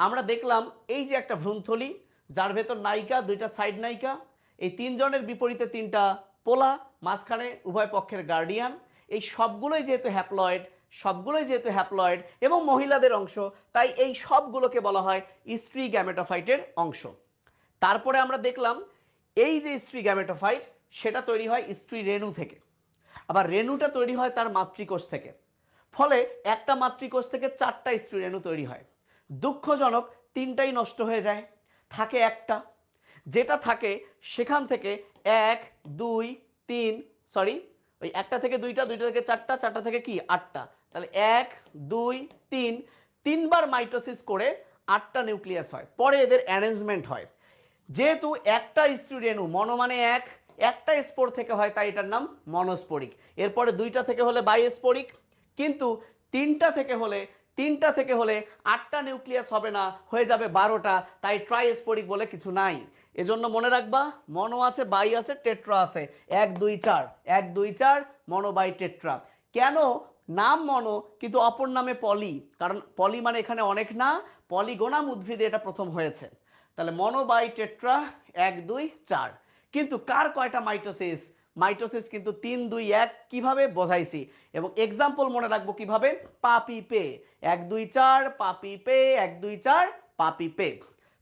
আমরা দেখলাম এই যে একটা ভ্রূণথলি, যার ভেতর নায়িকা, দুইটা সাইড নায়িকা, এই তিনজনের বিপরীতে তিনটা পোলা, মাঝখানে উভয় পক্ষের গার্ডিয়ান। এই সবগুলোই যেহেতু হ্যাপ্লয়েড, সবগুলোই যেহেতু হ্যাপ্লয়েড এবং মহিলাদের অংশ, তাই এই সবগুলোকে বলা হয় স্ত্রী গ্যামেটোফাইটের অংশ। তারপরে আমরা দেখলাম এই যে স্ত্রী গ্যামেটোফাইট সেটা তৈরি হয় স্ত্রী রেণু থেকে, আবার রেণুটা তৈরি হয় তার মাতৃকোষ থেকে। ফলে একটা মাতৃকোষ থেকে 4টা স্ত্রী রেণু তৈরি হয়। দুঃখজনক 3টাই নষ্ট হয়ে যায়, থাকে একটা। যেটা থাকে সেখান থেকে 1 2 3, সরি, ওই একটা থেকে দুইটা, দুইটা থেকে চারটা, চারটা থেকে কি 8টা। তাহলে 1 2 3, 3বার মাইটোসিস করে 8টা নিউক্লিয়াস হয়। পরে এদের অ্যারেঞ্জমেন্ট হয়। যেহেতু একটা স্ত্রী রেণু, মনো মানে একটা স্পোর থেকে হয়, তাই এটার নাম মনোস্পোরিক। এরপরে দুইটা থেকে হলে বাইস্পোরিক, কিন্তু তিনটা থেকে হলে 8টা নিউক্লিয়াস হবে না, হয়ে যাবে 12টা, তাই ট্রাইস্পোরিক বলে কিছু নাই। এজন্য মনে রাখবা, মনো আছে, বাই আছে, টেট্রা আছে, 1 2 4, 1 2 4 মনো বাই টেট্রা। কেন নাম মনো কিন্তু অপর নামে পলি? কারণ পলি মানে এখানে অনেক না, পলিগোনাম উদ্ভিদে এটা প্রথম হয়েছে। তাহলে মনো বাই টেট্রা 1 2 4। কিন্তু কার কয়টা মাইটোসিস? মাইটোসিস কিন্তু 3 2 1 কিভাবে বোঝাইছি, এবং এক্সাম্পল মনে রাখবো কিভাবে? পাপি পে 1 2 4, পাপি পে 1 2 4, পাপি পে।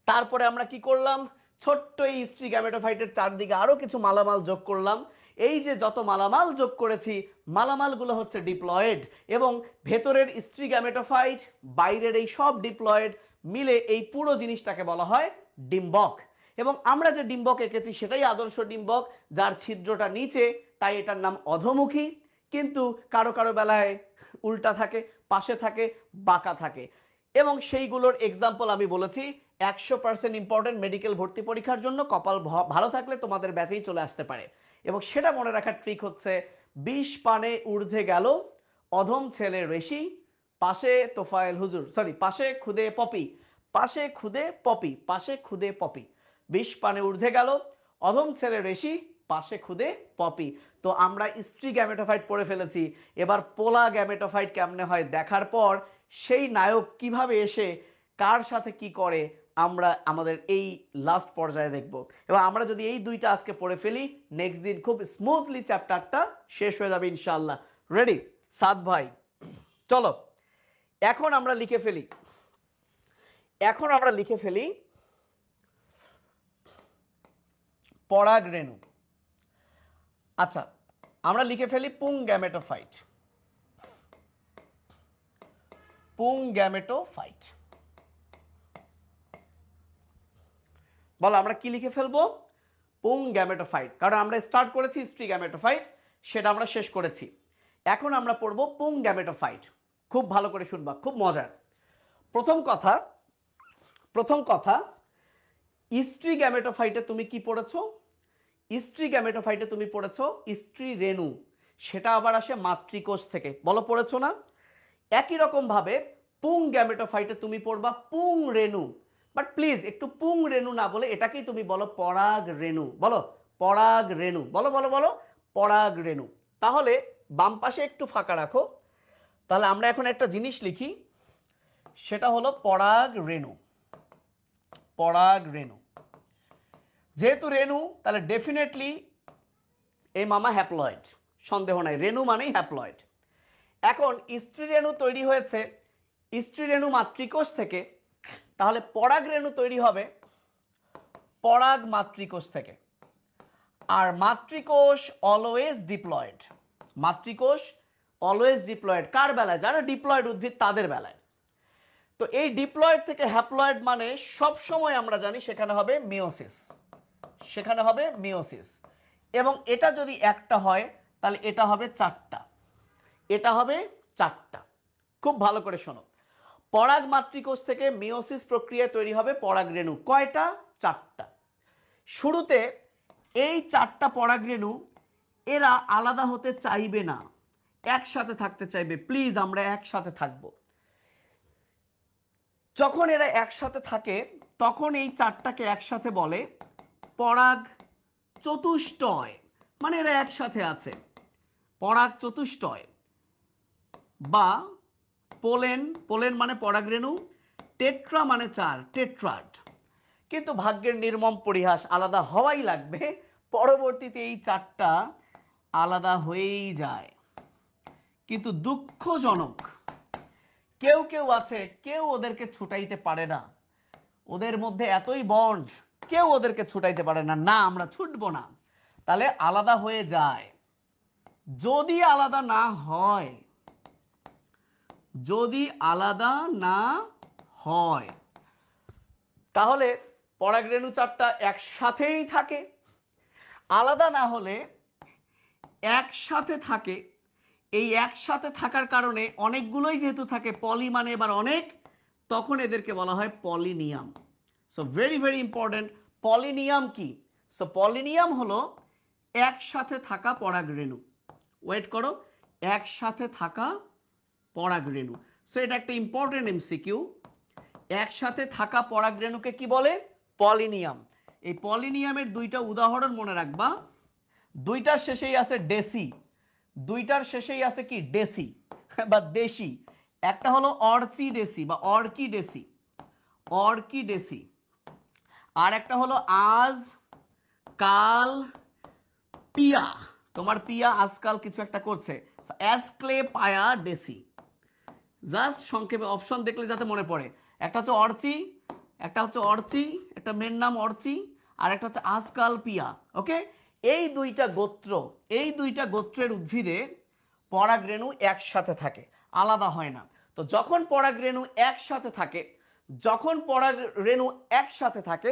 তারপরে আমরা কি করলাম? ছোট্ট এই স্ত্রী গ্যামেটোফাইটের চারদিকে আরো কিছু মালামাল যোগ করলাম। এই যে যত মালামাল যোগ করেছি, মালামালগুলো হচ্ছে ডিপ্লয়েড, এবং ভেতরের স্ত্রী গ্যামেটোফাইট, বাইরের এই সব ডিপ্লয়েড মিলে এই পুরো জিনিসটাকে বলা হয় ডিম্বক। এবং আমরা যে ডিম্বক এঁকেছি সেটাই আদর্শ ডিম্বক, যার ছিদ্রটা নিচে, তাই এটার নাম অধোমুখী। কিন্তু কারো কারো বেলায় উল্টা থাকে, পাশে থাকে, বাঁকা থাকে। এবং সেইগুলোর এক্সাম্পল আমি বলেছি। 100% ইম্পর্টেন্ট মেডিকেল ভর্তি পরীক্ষার জন্য, কপাল ভালো থাকলে তোমাদের ব্যাচেই চলে আসতে পারে। এবং সেটা মনে রাখার ট্রিক হচ্ছে 20 পানে ঊর্ধ্বে গেল অধম ছেলে রেশি, পাশে তোফায়েল হুজুর, সরি, পাশে খুদে পপি, পাশে খুদে পপি, পাশে খুদে পপি। 20 পানে ঊর্ধ্বে গেল অধম ছেলে রেশি, পাশে খুদে পপি। তো আমরা স্ত্রী গ্যামেটোফাইট পড়ে ফেলেছি। এবার পোলা গ্যামেটোফাইট কেমনে হয় দেখার পর, সেই নায়ক কিভাবে এসে কার সাথে কি করে, আমরা আমাদের এই লাস্ট পর্যায়ে দেখব। এবং আমরা যদি এই দুইটা আজকে পড়ে ফেলি, নেক্সট দিন খুব স্মুথলি চ্যাপ্টারটা শেষ হয়ে যাবে ইনশাআল্লাহ। রেডি সাদ ভাই? চলো এখন আমরা লিখে ফেলি, পরাগ রেণু। আচ্ছা, আমরা লিখে ফেলি পুং গ্যামেটোফাইট, পুং গ্যামেটোফাইট। বলো আমরা কি লিখে ফেলবো? পুং গ্যামেটোফাইট, কারণ আমরা স্টার্ট করেছি স্ত্রী গ্যামেটোফাইট, সেটা আমরা শেষ করেছি। এখন আমরা পড়বো পুং গ্যামেটোফাইট। খুব ভালো করে শুনবা, খুব মজার। প্রথম কথা, স্ত্রী গ্যামেটোফাইটে তুমি কি পড়েছো? স্ত্রী গ্যামেটোফাইটে তুমি পড়েছো স্ত্রী রেণু, সেটা আবার আসে মাতৃকোষ থেকে, বলো পড়েছো না? একই রকম ভাবে পুং গ্যামেটোফাইটে তুমি পড়বা পুং রেণু, বাট প্লিজ একটু পুং রেণু না বলে এটাকেই তুমি বলো পরাগ রেণু। বলো পরাগ রেণু, বলো বলো বলো পরাগ রেণু। তাহলে বাম পাশে একটু ফাঁকা রাখো। তাহলে আমরা এখন একটা জিনিস লিখি, সেটা হলো পরাগ রেণু। পরাগ রেণু যেহেতু রেণু, তাহলে ডেফিনেটলি এই মামা হ্যাপ্লয়েড, সন্দেহ নাই, রেণু মানেই হ্যাপ্লয়েড। এখন স্ত্রী রেণু তৈরি হয়েছে স্ত্রী রেণু মাতৃকোষ থেকে, তাহলে পরাগ রেণু তৈরি হবে পরাগ মাতৃকোষ থেকে। আর মাতৃকোষ অলওয়েজ ডিপ্লয়েড, মাতৃকোষ অলওয়েজ ডিপ্লয়েড কার বেলায়? যারা ডিপ্লয়েড উদ্ভিদ তাদের বেলায়। তো এই ডিপ্লয়েড থেকে হ্যাপ্লয়েড মানে সব সময় আমরা জানি সেখানে হবে মিওসিস, সেখানে হবে মিওসিস। এবং এটা যদি একটা হয় তাহলে এটা হবে চারটা, এটা হবে চারটা। খুব ভালো করে শোনো, পরাগ মাতৃকোষ থেকে মিওসিস প্রক্রিয়ায় তৈরি হবে পরাগরেণু। কয়টা? চারটা। শুরুতে এই চারটা পরাগরেণু এরা আলাদা হতে চাইবে না, একসাথে থাকতে চাইবে, প্লিজ আমরা একসাথে থাকব। যখন এরা একসাথে থাকে তখন এই চারটাকে একসাথে বলে পরাগ চতুষ্টয়, মানে এরা একসাথে আছে, পরাগ চতুষ্টয়। বা পোলেন, পোলেন মানে পরাগরেণু, টেট্রা মানে চার, টেট্রাড। কিন্তু ভাগ্যের নির্মম পরিহাস, আলাদা হওয়াই লাগবে, পরবর্তীতে এই চারটা আলাদা হয়েই যায়। কিন্তু দুঃখজনক কেউ কেউ আছে, কেউ ওদেরকে ছুটাইতে পারে না, ওদের মধ্যে এতই বন্ড, কেউ ওদেরকে ছুটাইতে পারে না, না আমরা ছুটবো না, তাহলে আলাদা হয়ে যায়। যদি আলাদা না হয়, যদি আলাদা না হয় তাহলে পরাগরেণু চারটা একসাথেই থাকে। আলাদা না হলে একসাথে থাকে। এই একসাথে থাকার কারণে অনেকগুলোই যেহেতু থাকে, পলি মানে এবার অনেক, তখন এদেরকে বলা হয় পলিনিয়াম। সো ভেরি ভেরি ইম্পর্টেন্ট, পলিনিয়াম কি? সো পলিনিয়াম হলো একসাথে থাকা পরাগরেণু। ওয়েট করো, একসাথে থাকা পরাগরেণু। সো এটা একটা ইম্পর্টেন্ট এমসিকিউ। একসাথে থাকা পরাগরেণুকে কি বলে? পলিনিয়াম। এই পলিনিয়ামের দুইটা উদাহরণ মনে রাখবা, দুইটার শেষেই আছে ডেসি, দুইটার শেষেই আছে কি? ডেসি বা দেশি। একটা হলো অর্চিডেসি বা অর্কিডেসি, অর্কিডেসি। আর একটা হলো আজ কাল পিয়া, তোমার পিয়া আজকাল কিছু একটা করছে, অ্যাসক্লেপায়া ডেসি। জাস্ট সংক্ষেপে অপশন দেখলে যাতে মনে পড়ে, একটা হচ্ছে অর্চি, একটা হচ্ছে অর্চি, একটা মেয়ের নাম অর্চি, আর একটা হচ্ছে আজকাল পিয়া। ওকে, এই দুইটা গোত্র, এই দুইটা গোত্রের উদ্ভিদে পরাগরেণু একসাথে থাকে, আলাদা হয় না। তো যখন পরাগরেণু একসাথে থাকে, যখন পরাগরেণু একসাথে থাকে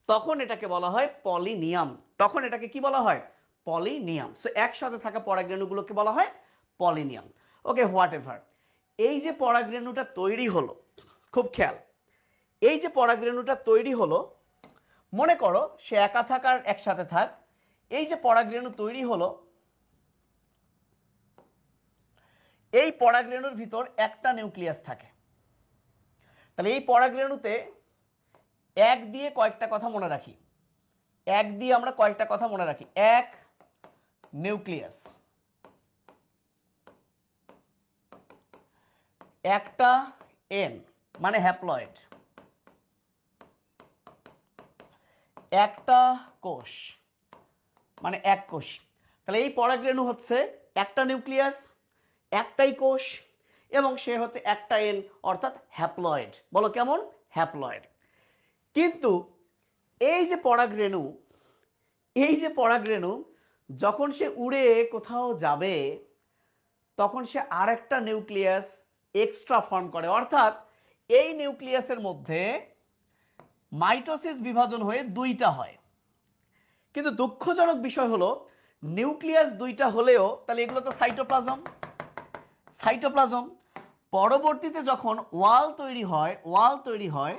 তখন এটাকে বলা হয় পলিনিয়াম। তখন এটাকে কি বলা হয়? পলিনিয়াম। সো একসাথে থাকা পরাগরেণুগুলোকে বলা হয় পলিনিয়াম। ওকে, হোয়াট এভার। এই যে পরাগরেণুটা তৈরি হলো, খুব খেয়াল, এই যে পরাগরেণুটা তৈরি হলো, মনে করো সে একা থাক আর একসাথে থাক, এই যে পরাগরেণু তৈরি হলো, এই পরাগরেণুর ভিতর একটা নিউক্লিয়াস থাকে। তাহলে এই পরাগরেণুতে এক দিয়ে কয়েকটা কথা মনে রাখি, এক দিয়ে আমরা কয়েকটা কথা মনে রাখি। এক, নিউক্লিয়াস, একটা এন মানে হ্যাপ্লয়েড, একটা কোষ মানে এক কোষ। তাহলে এই পরাগরেণু হচ্ছে একটা নিউক্লিয়াস, একটাই কোষ, এবং সে হচ্ছে একটা এন, অর্থাৎ হ্যাপ্লয়েড। বলো কেমন? হ্যাপ্লয়েড। কিন্তু এই যে পরাগরেণু, এই যে পরাগরেণু যখন সে উড়ে কোথাও যাবে তখন সে আরেকটা নিউক্লিয়াস এক্সট্রা ফর্ম করে, অর্থাৎ এই নিউক্লিয়াসের মধ্যে মাইটোসিস বিভাজন হয়ে দুইটা হয়। কিন্তু দুঃখজনক বিষয় হলো নিউক্লিয়াস দুইটা হলেও তাহলে এগুলো তো সাইটোপ্লাজম, সাইটোপ্লাজম। পরবর্তীতে যখন ওয়াল তৈরি হয়, ওয়াল তৈরি হয়,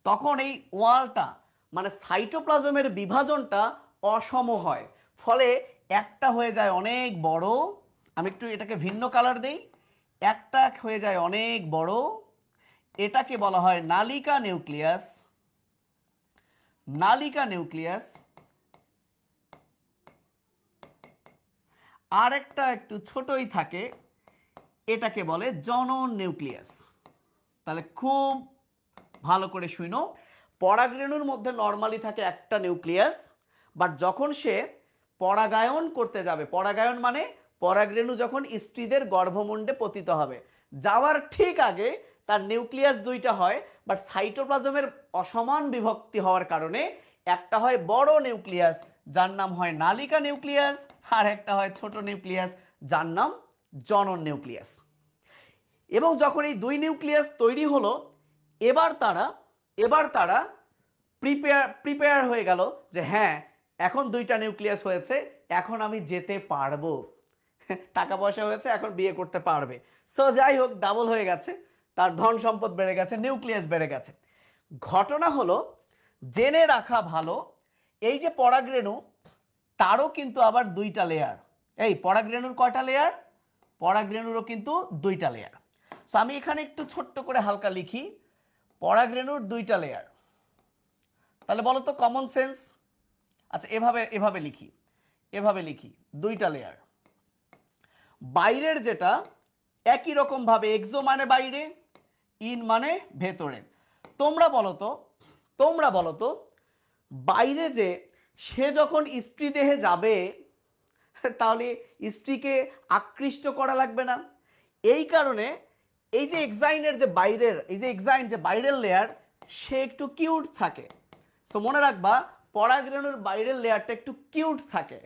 তখন এই ওয়ালটা মানে সাইটোপ্লাজমের বিভাজনটা অসম হয়, ফলে একটা হয়ে যায় অনেক বড়। আমি একটু এটাকে ভিন্ন কালার দেই, একটা হয়ে যায় অনেক বড়, এটাকে বলা হয় নালিকা নিউক্লিয়াস, নালিকা নিউক্লিয়াস। আর একটা একটু ছোটই থাকে, এটাকে বলে জনন নিউক্লিয়াস। তাহলে খুব ভালো করে শুনো, পরাগরেণুর মধ্যে নরমালি থাকে একটা নিউক্লিয়াস, বাট যখন সে পরাগায়ন করতে যাবে, পরাগায়ন মানে পরাগরেণু যখন স্ত্রীদের গর্ভমুণ্ডে পতিত হবে, যাওয়ার ঠিক আগে তার নিউক্লিয়াস দুইটা হয়, বাট সাইটোপ্লাজমের অসমান বিভক্তি হওয়ার কারণে একটা হয় বড় নিউক্লিয়াস যার নাম হয় নালিকা নিউক্লিয়াস, আর একটা হয় ছোট নিউক্লিয়াস যার নাম জনন নিউক্লিয়াস। এবং যখন এই দুই নিউক্লিয়াস তৈরি হলো, এবার তারা প্রিপেয়ার হয়ে গেল যে হ্যাঁ এখন দুইটা নিউক্লিয়াস হয়েছে, এখন আমি যেতে পারবো, টাকা পয়সা হয়েছে, এখন বিয়ে করতে পারবে। সো যাই হোক, ডাবল হয়ে গেছে, তার ধন সম্পদ বেড়ে গেছে, নিউক্লিয়াস বেড়ে গেছে। ঘটনা হলো, জেনে রাখা ভালো, এই যে পরাগরেণু, তারও কিন্তু আবার দুইটা লেয়ার। এই পরাগরেণুর কয়টা লেয়ার? পরাগরেণুরও কিন্তু দুইটা লেয়ার। সো আমি এখানে একটু ছোট্ট করে হালকা লিখি, পরাগরেণুর দুইটা লেয়ার। তাহলে বলো তো কমন সেন্স। আচ্ছা এভাবে লিখি দুইটা লেয়ার। বাইরের যেটা একই রকম ভাবে, এক্সো মানে বাইরে, ইন মানে ভেতরে। তোমরা বলো তো বাইরে যে সে যখন স্ত্রী দেহে যাবে, তাহলে স্ত্রীকে আকৃষ্ট করা লাগবে না? এই কারণে এই যে এক্সাইনের যে বাইরের, এই যে এক্সাইন যে বাইরের লেয়ার, সে একটু কিউট থাকে। সো মনে রাখবা, পরাগরেণুর বাইরের লেয়ারটা একটু কিউট থাকে,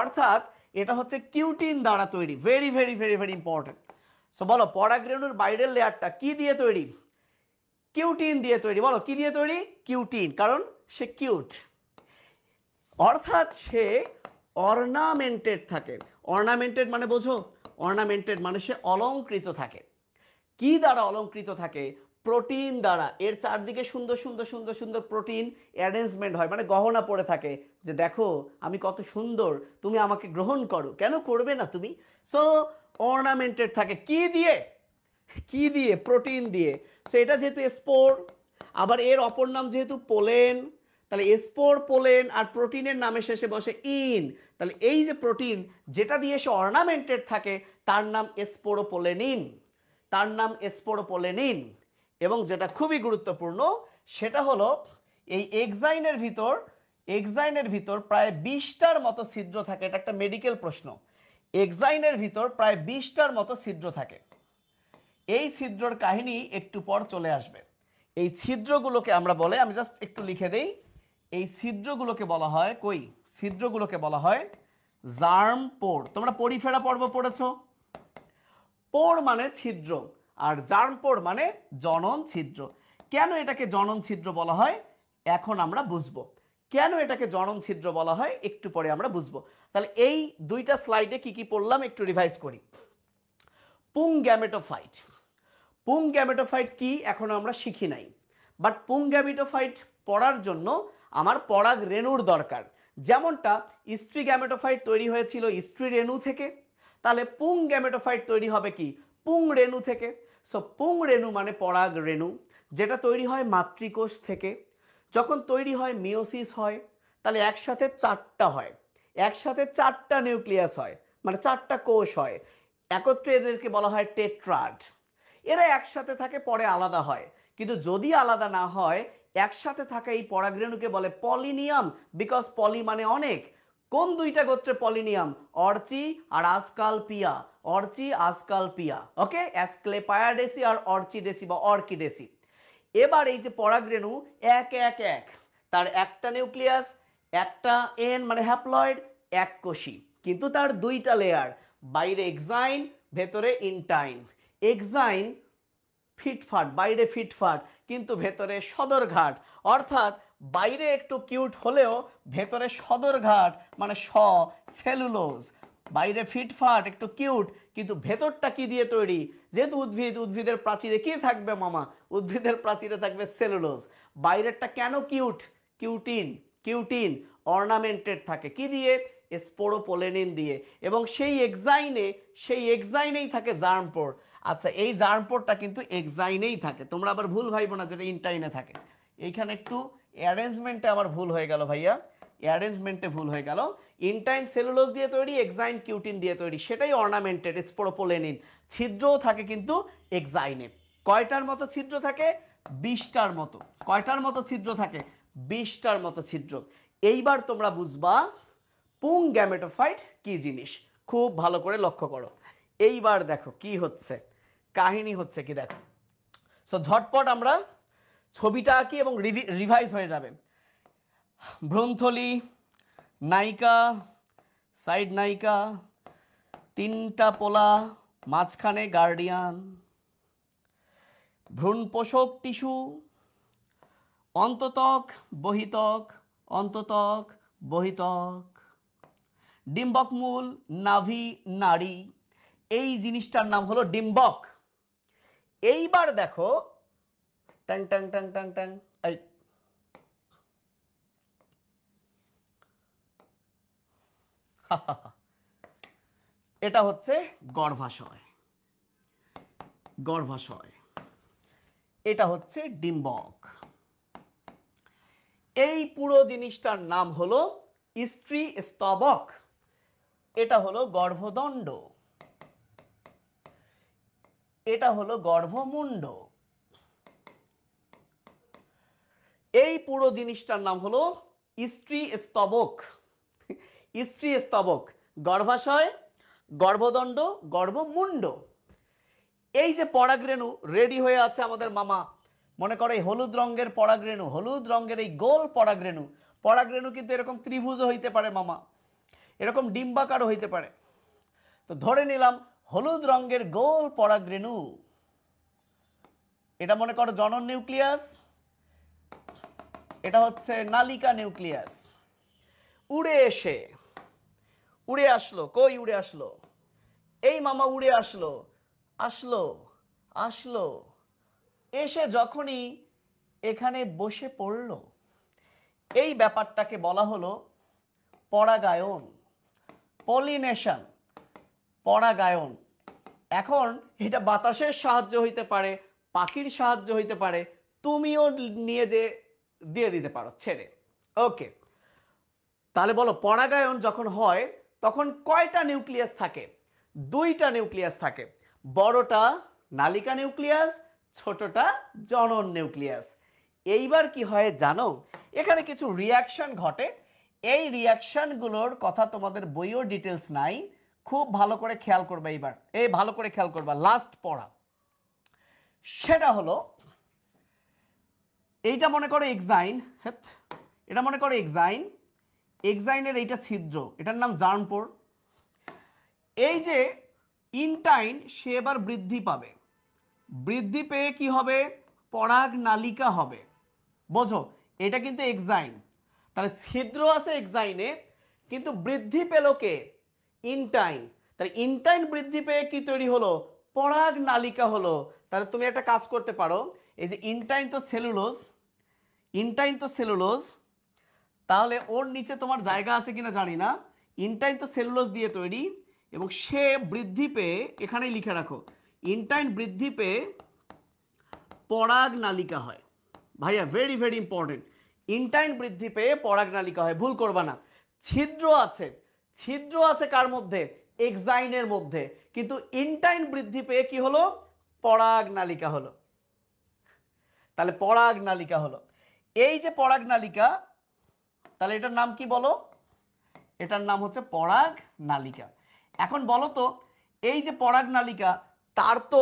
অর্থাৎ এটা হচ্ছে কিউটিন দ্বারা তৈরি। Very very very very important. So বলো, পরাগরেণুর বাইরের লেয়ারটা কি দিয়ে তৈরি? কিউটিন দিয়ে তৈরি। বলো কি দিয়ে তৈরি? কিউটিন, কারণ সে কিউট, অর্থাৎ সে অর্নামেন্টেড থাকে। অর্নামেন্টেড মানে বোঝো? অর্নামেন্টেড মানে সে অলংকৃত থাকে। কি দ্বারা অলংকৃত থাকে? প্রোটিন দ্বারা। এর চারদিকে সুন্দর সুন্দর সুন্দর সুন্দর প্রোটিন অ্যারেঞ্জমেন্ট হয়, মানে গহনা পড়ে থাকে, যে দেখো আমি কত সুন্দর, তুমি আমাকে গ্রহণ করো, কেন করবে না তুমি? সো অর্নামেন্টেড থাকে কি দিয়ে? প্রোটিন দিয়ে। সো এটা যেহেতু স্পোর, আবার এর অপর নাম যেহেতু পোলেন, তাহলে স্পোর, পোলেন আর প্রোটিনের নামে শেষে বসে ইন। তাহলে এই যে প্রোটিন যেটা দিয়ে সে অর্নামেন্টেড থাকে, তার নাম স্পোরোপোলেনিন। এবং যেটা খুবই গুরুত্বপূর্ণ, সেটা হলো এই এক্সাইনের ভিতর প্রায় 20টার মতো ছিদ্র থাকে। এটা একটা মেডিকেল প্রশ্ন। এক্সাইনের ভিতর প্রায় 20টার মতো ছিদ্র থাকে। এই ছিদ্রর কাহিনী একটু পর চলে আসবে। এই ছিদ্রগুলোকে আমরা বলে, আমি জাস্ট একটু লিখে দেই, এই ছিদ্রগুলোকে বলা হয় জার্ম পোর। তোমরা পরিফেরা পর্ব পড়েছো? পোর মানে ছিদ্র, আর জার্ম পোর মানে জনন ছিদ্র। কেন এটাকে জনন ছিদ্র বলা হয় এখন আমরা বুঝবো। কেন এটাকে জনন ছিদ্র বলা হয় একটু পরে আমরা বুঝবো। তাহলে এই দুইটা স্লাইডে কি কি পড়লাম একটু রিভাইজ করি। পুং গ্যামেটোফাইট কি এখনো আমরা শিখি নাই, বাট পুং গ্যামেটোফাইট পড়ার জন্য আমার পরাগ রেণুর দরকার। যেমনটা স্ত্রী গ্যামেটোফাইট তৈরি হয়েছিল স্ত্রী রেণু থেকে, তাহলে পুং গ্যামেটোফাইট তৈরি হবে কি? পুং রেণু থেকে। সো পুং রেণু মানে পরাগ রেণু, যেটা তৈরি হয় মাতৃকোষ থেকে। যখন তৈরি হয় মিওসিস হয়, তাহলে একসাথে চারটা নিউক্লিয়াস হয়, মানে চারটা কোষ হয় একত্রে, এদেরকে বলা হয় টেট্রাড। এরা একসাথে থাকে, পরে আলাদা হয়। কিন্তু যদি আলাদা না হয়, একসাথে থাকা এই পরাগরেণুকে বলে পলিনিয়াম, বিকজ পলি মানে অনেক। কোন দুইটা গোত্রে পলিনিয়াম? অর্চি আর আসকালপিয়া। ওকে, অ্যাসক্লেপায়াডেসি আর অর্চিডেসি বা অর্কিডেসি। এবার এই যে পরাগরেণু এক, তার একটা নিউক্লিয়াস, একটা এন মানে হ্যাপ্লয়েড, এক কোষী, কিন্তু তার দুইটা লেয়ার, বাইরে এক্সাইন, ভেতরে ইনটাইন। এক্সাইন ফিটফাট, বাইরে ফিটফাট, কিন্তু ভেতরে সদরঘাট, অর্থাৎ বাইরে একটু কিউট হলেও ভেতরে সদরঘাট, মানে সেলুলোজ। বাইরে ফিটফাট একটু কিউট, কিন্তু ভেতরটা কি দিয়ে তৈরি? যেহেতু উদ্ভিদের প্রাচীরে কি থাকবে মামা? উদ্ভিদের প্রাচীরে থাকবে সেলুলোজ। বাইরেরটা কেন কিউট? কিউটিন অর্নামেন্টেড থাকে কি দিয়ে? স্পোরোপোলেনিন দিয়ে। এবং সেই এক্সাইনেই থাকে জার্মপোর। আচ্ছা, এই জার্মপোরটা কিন্তু এক্সাইনেই থাকে, তোমরা আবার ভুল ভাইবো না যেটা ইনটাইনে থাকে। এইখানে একটু অ্যারেঞ্জমেন্টে আমার ভুল হয়ে গেল ভাইয়া, ইনটাইন সেলুলোজ দিয়ে তৈরি, এক্সাইন কিউটিন দিয়ে তৈরি, সেটাই অর্নামেন্টেড স্পোরোপোলেনিন। ছিদ্রও থাকে কিন্তু এক্সাইনে। কয়টার মতো ছিদ্র থাকে? 20টার মতো। কয়টার মতো ছিদ্র থাকে? 20টার মতো ছিদ্র। এইবার তোমরা বুঝবা পুং গ্যামেটোফাইট কি জিনিস। খুব ভালো করে লক্ষ্য করো। এইবার দেখো কি হচ্ছে, কাহিনী হচ্ছে কি দেখো। সো ঝটপট আমরা ছবিটা আঁকি এবং রিভাইজ হয়ে যাবে। ভ্রূণথলি, নায়িকা, সাইড নায়িকা, তিনটা পোলা, মাঝখানে গার্ডিয়ান, ভ্রূণ পোষক টিস্যু, অন্ততক বহিতক, অন্ততক বহিতক, ডিম্বক মূল, নাভি, নাড়ি, এই জিনিসটার নাম হলো ডিম্বক। এইবার দেখো ট্যাং ট্যাং ট্যাং ট্যাং ট্যাং, এই এটা হচ্ছে গর্ভাশয়, গর্ভাশয়, এটা হচ্ছে ডিম্বক। এই পুরো জিনিসটার নাম হলো স্ত্রী স্তবক, এটা হলো গর্ভদণ্ড, এটা হলো গর্ভমুণ্ড। এই পুরো জিনিসটার নাম হলো স্ত্রী স্তবক, স্ত্রী স্তবক, গর্ভাশয়, গর্ভদণ্ড, গর্ভমুণ্ড। এই যে পরাগরেণু রেডি হয়ে আছে আমাদের মামা, মনে করে হলুদ রঙের পরাগরেণু, হলুদ রঙের এই গোল পরাগরেণু, পরাগরেণু কিন্তু এরকম ত্রিভুজও হইতে পারে মামা, এরকম ডিম্বাকারও হইতে পারে। তো ধরে নিলাম হলুদ রঙের গোল পরাগরেণু, এটা মনে করো জনন নিউক্লিয়াস, এটা হচ্ছে নালিকা নিউক্লিয়াস। উড়ে এসে, উড়ে আসলো, কই উড়ে আসলো, এই মামা উড়ে আসলো, আসলো আসলো, এসে যখনই এখানে বসে পড়লো, এই ব্যাপারটাকে বলা হলো পরাগায়ন, পলিনেশন, পরাগায়ন। এখন এটা বাতাসের সাহায্য হইতে পারে, পাখির সাহায্য হইতে পারে, তুমিও নিয়ে যে দিয়ে দিতে পারো ছেড়ে। ওকে, তাহলে বলো পরাগায়ন যখন হয় তখন কয়টা নিউক্লিয়াস থাকে? দুইটা নিউক্লিয়াস থাকে, বড়টা নালিকা নিউক্লিয়াস, ছোটটা জনন নিউক্লিয়াস। এইবার কি হয় জানো, এখানে কিছু রিয়াকশন ঘটে, এই রিয়াকশনগুলোর কথা তোমাদের বইও ডিটেলস নাই, খুব ভালো করে খেয়াল করবে। এইবার এই ভালো করে খেয়াল করবা, লাস্ট পড়া, সেটা হলো এইটা মনে করো এক্সাইন, এটা মনে করো এক্সাইন, এক্সাইনের এইটা ছিদ্র, এটার নাম জার্মপোর। এই যে ইনটাইন সে এবার বৃদ্ধি পাবে, বৃদ্ধি পেয়ে কি হবে, পরাগ নালিকা হবে। বোঝো এটা কিন্তু এক্সাইন, তাহলে ছিদ্র আছে এক্সাইনে, কিন্তু বৃদ্ধি পেল কে, ইনটাইন। তাহলে ইনটাইন বৃদ্ধি পেয়ে কি তৈরি হলো, পরাগ নালিকা হলো। তাহলে তুমি একটা কাজ করতে পারো, এই যে ইনটাইন তো সেলুলোজ, ইনটাইন তো সেলুলোজ, তাহলে ওর নিচে তোমার জায়গা আছে কিনা জানি না, ইনটাইন তো সেলুলোজ দিয়ে তৈরি, এবং সে বৃদ্ধি পেয়ে, এখানেই লিখে রাখো, ইনটাইন বৃদ্ধি পেয়ে পরাগ নালিকা হয়। ভাইয়া ভেরি ভেরি ইম্পর্টেন্ট, ইনটাইন বৃদ্ধি পেয়ে পরাগ নালিকা হয়, ভুল করবা না। ছিদ্র আছে, ছিদ্র আছে কার মধ্যে, এক্সাইনের মধ্যে, কিন্তু ইনটাইন বৃদ্ধি পেয়ে কি হলো, পরাগ নালিকা হলো। তাহলে পরাগ নালিকা হলো, এই যে পরাগ নালিকা, তাহলে এটার নাম কি বলো, এটার নাম হচ্ছে পরাগ নালিকা। এখন বলো তো এই যে পরাগ নালিকা, তার তো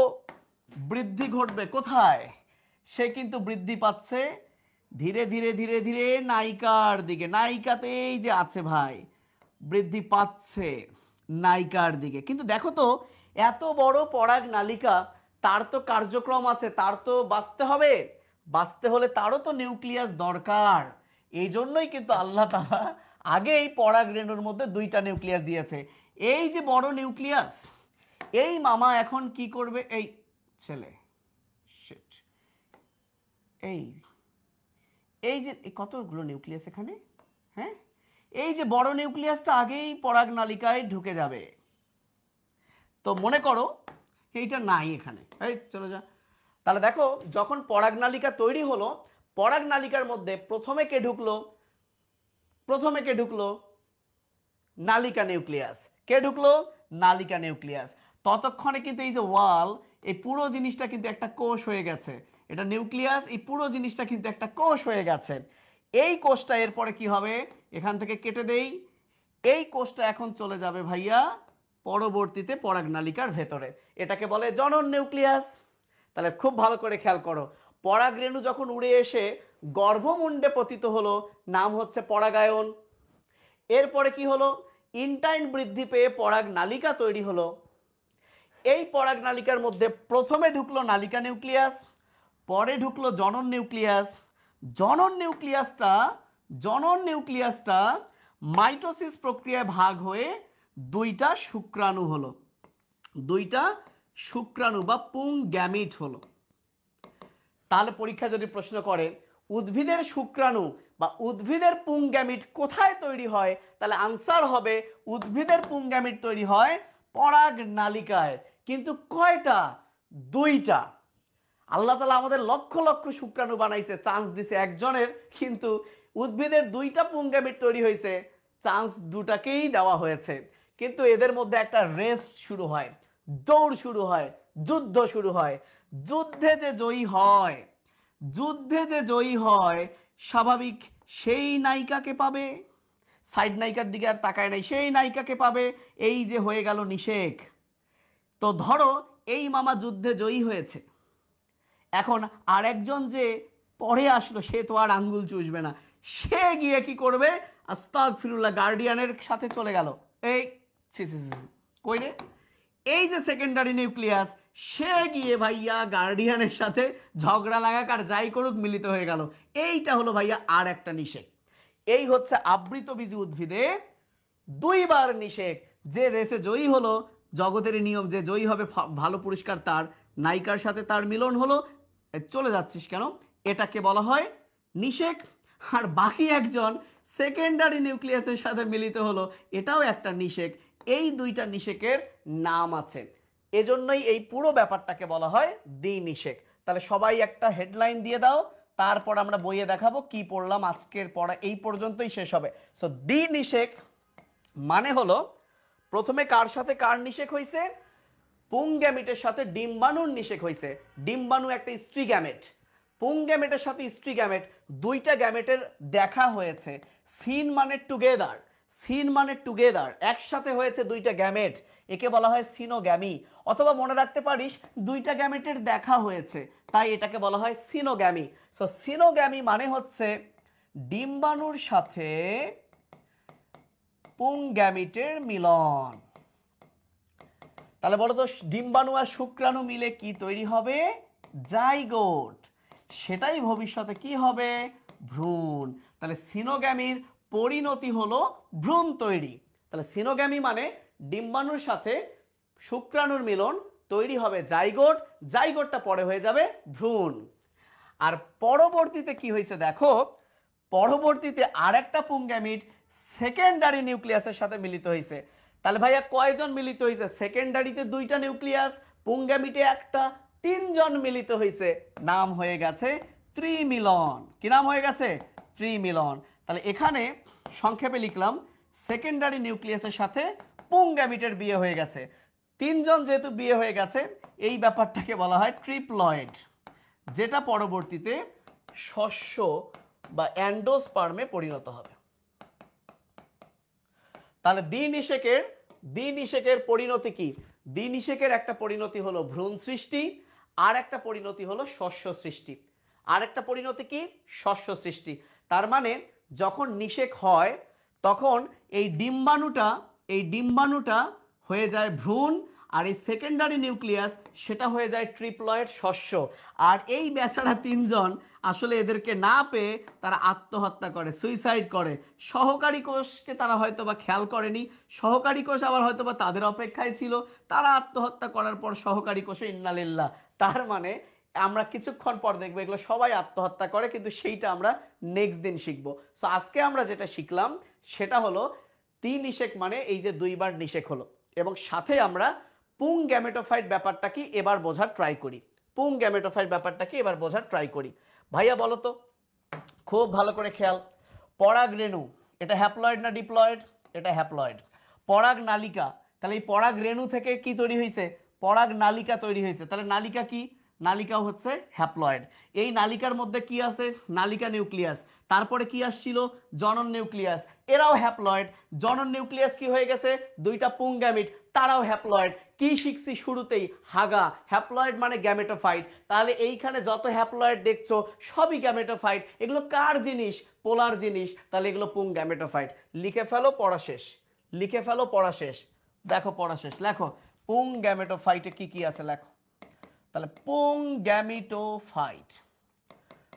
বৃদ্ধি ঘটবে কোথায়, সে কিন্তু বৃদ্ধি পাচ্ছে ধীরে ধীরে ধীরে ধীরে নায়িকার দিকে, নায়িকাতে এই যে আছে ভাই, বৃদ্ধি পাচ্ছে নায়িকার দিকে। কিন্তু দেখো তো এত বড় পরাগ নালিকা, তার তো কার্যক্রম আছে, তার তো বাঁচতে হবে, বাঁচতে হলে তারও তো নিউক্লিয়াস দরকার। এই জন্যই কিন্তু আল্লাহ তাআলা আগে এই পরাগ রেণুর মধ্যে দুইটা নিউক্লিয়াস দিয়েছে। এই যে বড় নিউক্লিয়াস, এই মামা এখন কি করবে, এই ছেলে এই এই যে কতগুলো নিউক্লিয়াস এখানে, হ্যাঁ, এই যে বড় নিউক্লিয়াসটা আগেই পরাগ নালিকায় ঢুকে যাবে। তো মনে করো এইটা নাই এখানে, এই চলে যা। তাহলে দেখো যখন পরাগ নালিকা তৈরি হলো, পরাগ নালিকার মধ্যে প্রথমে কে ঢুকলো, প্রথমে কে ঢুকলো, নালিকা নিউক্লিয়াস। কে ঢুকলো, নালিকা নিউক্লিয়াস। ততক্ষণে কিন্তু এই যে ওয়াল, এই পুরো জিনিসটা কিন্তু একটা কোষ হয়ে গেছে, এটা নিউক্লিয়াস, এই পুরো জিনিসটা কিন্তু একটা কোষ হয়ে গেছে। এই কোষটা এরপরে কি হবে, এখান থেকে কেটে দেই, এই কোষটা এখন চলে যাবে ভাইয়া পরবর্তীতে পরাগ নালিকার ভেতরে, এটাকে বলে জনন নিউক্লিয়াস। তাহলে খুব ভালো করে খেয়াল করো, পরাগরেণু যখন উড়ে এসে গর্ভমুণ্ডে পতিত হলো, নাম হচ্ছে পরাগায়ন। এরপরে কি হলো, ইনটাইন বৃদ্ধি পেয়ে পরাগ নালিকা তৈরি হলো। এই পরাগ নালিকার মধ্যে প্রথমে ঢুকলো নালিকা নিউক্লিয়াস, পরে ঢুকলো জনন নিউক্লিয়াস। জনন নিউক্লিয়াসটা মাইটোসিস প্রক্রিয়ায় ভাগ হয়ে দুইটা শুক্রাণু হলো, দুইটা শুক্রাণু বা পুং গ্যামিট হলো। তাহলে পরীক্ষা যদি প্রশ্ন করে উদ্ভিদের শুক্রাণু বা উদ্ভিদের পুং গ্যামিট কোথায় তৈরি হয়, তাহলে আনসার হবে উদ্ভিদের পুং গ্যামিট তৈরি হয় পরাগ নালিকায়। কিন্তু কয়টা? দুইটা। আল্লাহ তাআলা আমাদের লক্ষ লক্ষ শুক্রাণু বানাইছে, চান্স দিছে একজনের, কিন্তু উদ্ভিদের দুইটা পুং গ্যামিট তৈরি হয়েছে, চান্স দুটাকেই দেওয়া হয়েছে। কিন্তু এদের মধ্যে একটা রেস শুরু হয়, দৌড় শুরু হয়, যুদ্ধ শুরু হয়। যুদ্ধে যে জয়ী হয় স্বাভাবিক সেই নায়িকাকে পাবে, সাইড নায়িকার দিকে আর তাকায় নাই, সেই নায়িকাকে পাবে। এই যে হয়ে গেল নিষেক। তো ধরো এই মামা যুদ্ধে জয়ী হয়েছে, এখন আরেকজন যে পরে আসলো সে তো আর আঙ্গুল চুষবে না, সে গিয়ে কি করবে, আস্তাগফিরুল্লাহ, গার্ডিয়ানের সাথে চলে গেল। এই কই রে, এই যে সেকেন্ডারি নিউক্লিয়াস, সে গিয়ে ভাইয়া গার্ডিয়ানের সাথে ঝগড়া লাগাক আর যাই করুক মিলিত হয়ে গেল। এইটা হলো ভাইয়া আর একটা নিষেক। এই হচ্ছে আবৃতবীজী উদ্ভিদে দুইবার নিষেক। যে রেসে জয়ী হলো, জগতের নিয়ম, যে জয়ী হবে ভালো পুরস্কার তার, নায়িকার সাথে তার মিলন হলো, চলে যাচ্ছিস কেন, এটাকে বলা হয় নিষেক। আর বাকি একজন সেকেন্ডারি নিউক্লিয়াসের সাথে মিলিত হলো, এটাও একটা নিষেক। এই দুইটা নিষেকের নাম আছে, এজন্যই এই পুরো ব্যাপারটাকে বলা হয় দ্বিনিষেক। তাহলে সবাই একটা হেডলাইন দিয়ে দাও, তারপর আমরা বইয়ে দেখাবো কি পড়লাম। আজকের পড়া এই পর্যন্তই শেষ হবে। সো দ্বিনিষেক মানে হলো প্রথমে কার সাথে কার নিষেক হয়েছে, পুং গ্যামেটের সাথে ডিম্বাণুর নিষেক হয়েছে। ডিম্বাণু একটা স্ত্রী গ্যামেট, পুং গ্যামেটের সাথে স্ত্রী গ্যামেট, দুইটা গ্যামেটের দেখা হয়েছে। সিন মানে টুগেদার, সিন মানে টুগেদার, একসাথে হয়েছে দুইটা গ্যামেট, একে বলা হয় সিনোগ্যামি। অথবা মনে রাখতে পারিস দুইটা গ্যামেটের দেখা হয়েছে, তাই এটাকে বলা হয় সিনোগ্যামি। সো সিনোগ্যামি মানে হচ্ছে ডিম্বাণুর সাথে পুং গ্যামেটের মিলন। তাহলে বলো তো ডিম্বাণু আর শুক্রাণু মিলে কি তৈরি হবে, জাইগোট। সেটাই ভবিষ্যতে কি হবে, ভ্রূণ। তাহলে সিনোগ্যামির পরিণতি হলো ভ্রূণ তৈরি। তাহলে সিনোগ্যামি মানে ডিম্বাণুর সাথে শুক্রাণুর মিলন, তৈরি হবে জাইগোট, জাইগোটটা পরে হয়ে যাবে ভ্রূণ। আর পরবর্তীতে কি হয়েছে দেখো, পরবর্তীতে আরেকটা পুং গ্যামিট সেকেন্ডারি নিউক্লিয়াসের সাথে মিলিত হয়েছে। তাহলে ভাইয়া কয়জন মিলিত হয়েছে, সেকেন্ডারিতে দুইটা নিউক্লিয়াস, পুং গ্যামিটে একটা, তিনজন মিলিত হয়েছে, নাম হয়ে গেছে ত্রিমিলন। কি নাম হয়ে গেছে, ত্রিমিলন। তাহলে এখানে সংক্ষেপে লিখলাম সেকেন্ডারি নিউক্লিয়াসের সাথে পুং গ্যামিটের বিয়ে হয়ে গেছে, তিনজন যেহেতু বিয়ে হয়ে গেছে, এই ব্যাপারটাকে বলা হয় ট্রিপ্লয়েড, যেটা পরবর্তীতে শস্য বা অ্যান্ডোস্পার্মে পরিণত হবে। তাহলে দ্বিনিষেকের পরিণতি কি, দ্বিনিষেকের একটা পরিণতি হলো ভ্রূণ সৃষ্টি, আর একটা পরিণতি হলো শস্য সৃষ্টি। আর একটা পরিণতি কি, শস্য সৃষ্টি। তার মানে যখন নিষেক হয় তখন এই ডিম্বাণুটা হয়ে যায় ভ্রূণ, আর এই সেকেন্ডারি নিউক্লিয়াস সেটা হয়ে যায় ট্রিপ্লয়েড, শস্য। আর এই বেচারা তিনজন আসলে এদেরকে না পেয়ে তারা আত্মহত্যা করে, সুইসাইড করে। সহকারী কোষকে তারা হয়তো বা খেয়াল করেনি, সহকারী কোষ আবার হয়তো বা তাদের অপেক্ষায় ছিল, তারা আত্মহত্যা করার পর সহকারী কোষে ইন্নালিল্লাহ। তার মানে আমরা কিছুক্ষণ পর দেখবো এগুলো সবাই আত্মহত্যা করে, কিন্তু সেইটা আমরা নেক্সট দিন শিখবো। সো আজকে আমরা যেটা শিখলাম সেটা হলো দ্বিনিষেক মানে এই যে দুইবার নিষেক হলো, এবং সাথে আমরা পুং গ্যামেটোফাইট ব্যাপারটা কি এবার বোঝার ট্রাই করি। পুং গ্যামেটোফাইট ব্যাপারটা কি এবার বোঝার ট্রাই করি। ভাইয়া বলো তো, খুব ভালো করে খেয়াল, পরাগ রেণু এটা হ্যাপ্লয়েড না ডিপ্লয়েড, এটা হ্যাপ্লয়েড। পরাগ নালিকা, তাহলে এই পরাগ রেণু থেকে কি তৈরি হয়েছে, পরাগ নালিকা তৈরি হয়েছে। তাহলে নালিকা কি, নালিকাও হচ্ছে হ্যাপ্লয়েড। এই নালিকার মধ্যে কি আছে, নালিকা নিউক্লিয়াস, তারপরে কি আসছিল, জনন নিউক্লিয়াস, এরাও হ্যাপ্লয়েড। জনন নিউক্লিয়াস কি হয়ে গেছে, দুইটা পুং গ্যামিট, তারাও হ্যাপ্লয়েড। কি শিখছি শুরুতেই? হাগা, হ্যাপ্লয়েড মানে গ্যামেটোফাইট। তাহলে এইখানে যত হ্যাপ্লয়েড দেখছো সবই গ্যামেটোফাইট। এগুলো কার জিনিস? পোলার জিনিস। তাহলে এগুলো পুং গ্যামেটোফাইট। লিখে ফেলো, পড়া শেষ। লিখে ফেলো, পড়া শেষ। দেখো পড়া শেষ, লেখো পুং গ্যামেটোফাইটে কি কি আছে লেখো। তাহলে পুং গ্যামেটোফাইট,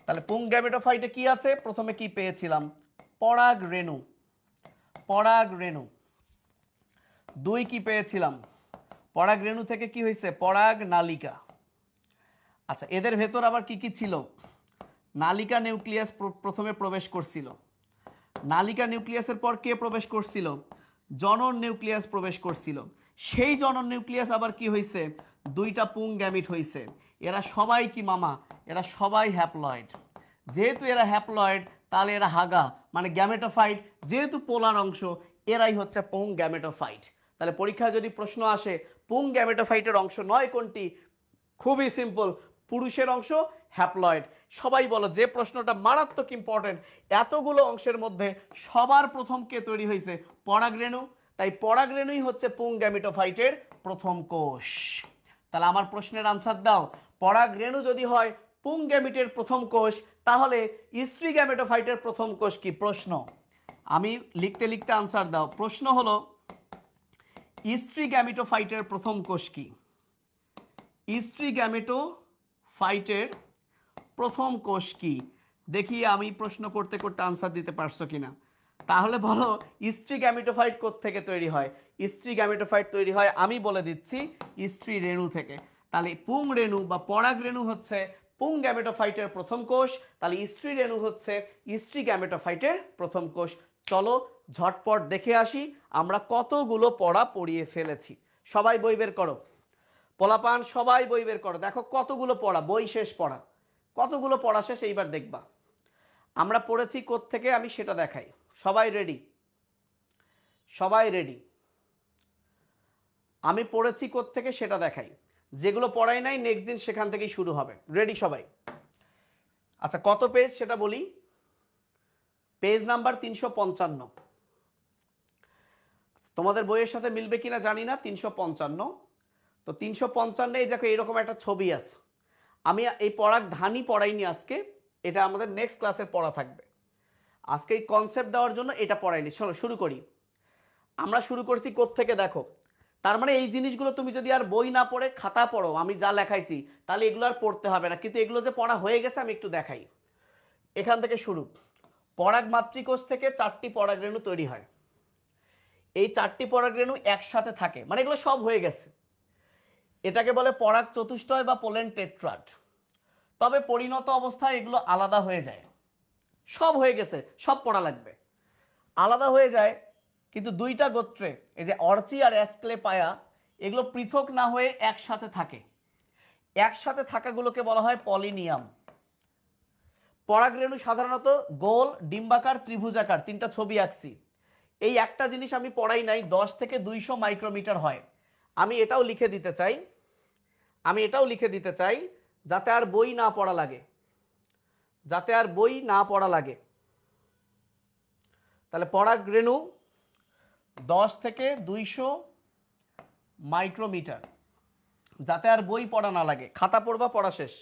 তাহলে পুং গ্যামেটোফাইটে কি আছে? প্রথমে কি পেয়েছিলাম? পরাগ রেণু। পরাগ রেণু। 2 কি পেয়েছিলাম? পরাগ রেণু থেকে কি হয়েছে? পরাগ নালিকা। আচ্ছা, এদের ভেতর আবার কি কি ছিল? নালিকা নিউক্লিয়াস প্রথমে প্রবেশ করছিল। নালিকা নিউক্লিয়াসের পর কে প্রবেশ করছিল? জনন নিউক্লিয়াস প্রবেশ করছিল। সেই জনন নিউক্লিয়াস আবার কি হয়েছে? 2টা পুং গ্যামিট হয়েছে। এরা সবাই কি মামা? এরা সবাই হ্যাপ্লয়েড। যেহেতু এরা হ্যাপ্লয়েড তাহলে এরা হাগা মানে গ্যামেটোফাইট। যেহেতু পোলার অংশ, এরাই হচ্ছে পুং গ্যামেটোফাইট। তাহলে পরীক্ষায় যদি প্রশ্ন আসে পুং গ্যামেটোফাইটের অংশ নয় কোনটি? খুবই সিম্পল, পুরুষের অংশ হ্যাপ্লয়েড। সবাই বলো যে প্রশ্নটা মারাত্মক ইম্পর্টেন্ট, এতগুলো অংশের মধ্যে সবার প্রথম কে তৈরি হয়েছে? পরাগরেণু। তাই পরাগরেণুই হচ্ছে পুং গ্যামেটোফাইটের প্রথম কোষ। তাহলে আমার প্রশ্নের আনসার দাও। পরাগরেণু যদি হয় পুং গ্যামিটের প্রথম কোষ, তাহলে স্ত্রী গ্যামেটোফাইটের প্রথম কোষ কি? প্রশ্ন। আমি লিখতে লিখতে আনসার দাও। প্রশ্ন হলো স্ত্রী গ্যামেটোফাইটের প্রথম কোষ কি? স্ত্রী গ্যামেটোফাইটের প্রথম কোষ কি? দেখি আমি প্রশ্ন করতে করতে আনসার দিতে পারছো কিনা। তাহলে বলো স্ত্রী গ্যামেটোফাইট কোত্থেকে তৈরি হয়? স্ত্রী গ্যামেটোফাইট তৈরি হয়, আমি বলে দিচ্ছি, স্ত্রী রেণু থেকে। তাহলে পুং রেণু বা পরাগ রেণু হচ্ছে পুং গ্যামেটোফাইটের প্রথম কোষ। তাহলে স্ত্রী রেণু হচ্ছে স্ত্রী গ্যামেটোফাইটের প্রথম কোষ। চলো ঝটপট দেখে আসি আমরা কতগুলো পড়া পড়িয়ে ফেলেছি। সবাই বই বের করো, পোলাপান সবাই বই বের করো। দেখো কতগুলো পড়া, বই শেষ পড়া, কতগুলো পড়া শেষ এইবার দেখবা। আমরা পড়েছি কোত্থেকে আমি সেটা দেখাই। সবাই রেডি? সবাই রেডি? আমি পড়েছি কোত্থেকে সেটা দেখাই। যেগুলো পড়াই নাই নেক্সট দিন সেখান থেকেই শুরু হবে। রেডি সবাই? আচ্ছা, কত পেজ সেটা বলি। Page number 355। তোমাদের বইয়ের সাথে মিলবে কিনা জানি না। 355। তো 355 এই দেখো এরকম একটা ছবি আছে। আমি এই পড়ার ধানই পড়াইনি আজকে, এটা আমাদের নেক্সট ক্লাসে পড়া থাকবে। আজকে এই কনসেপ্ট দেওয়ার জন্য এটা পড়াইনি। চলো শুরু করি। আমরা শুরু করছি কোত্থেকে দেখো। তার মানে এই জিনিসগুলো তুমি যদি আর বই না পড়ে খাতা পড়ো, আমি যা লেখাইছি, তাহলে এগুলো আর পড়তে হবে না। কিন্তু এগুলো যে পড়া হয়ে গেছে আমি একটু দেখাই। এখান থেকে শুরু। পরাগ মাতৃকোষ থেকে 4টি পরাগরেণু তৈরি হয়। এই 4টি পরাগরেণু একসাথে থাকে, মানে এগুলো সব হয়ে গেছে। এটাকে বলে পরাগ চতুষ্টয় বা পোলেন টেট্রাড। তবে পরিণত অবস্থায় এগুলো আলাদা হয়ে যায়। সব হয়ে গেছে, সব পড়া লাগবে। আলাদা হয়ে যায়, কিন্তু 2টা গোত্রে, এই যে অর্চি আর অ্যাসক্লেপায়া, এগুলো পৃথক না হয়ে একসাথে থাকে। একসাথে থাকাগুলোকে বলা হয় পলিনিয়াম। পরাগরেণু সাধারণত গোল, ডিম্বাকার, ত্রিভুজাকার, 3টা ছবি আঁকছি। এই একটা জিনিস আমি পড়াই নাই, 10 থেকে 200 মাইক্রোমিটার হয়। আমি এটাও লিখে দিতে চাই, যাতে আর বই না পড়া লাগে, তাহলে পরাগরেণু 10 থেকে 200 মাইক্রোমিটার, যাতে আর বই পড়া না লাগে। খাতা পড়বা, পড়া শেষ।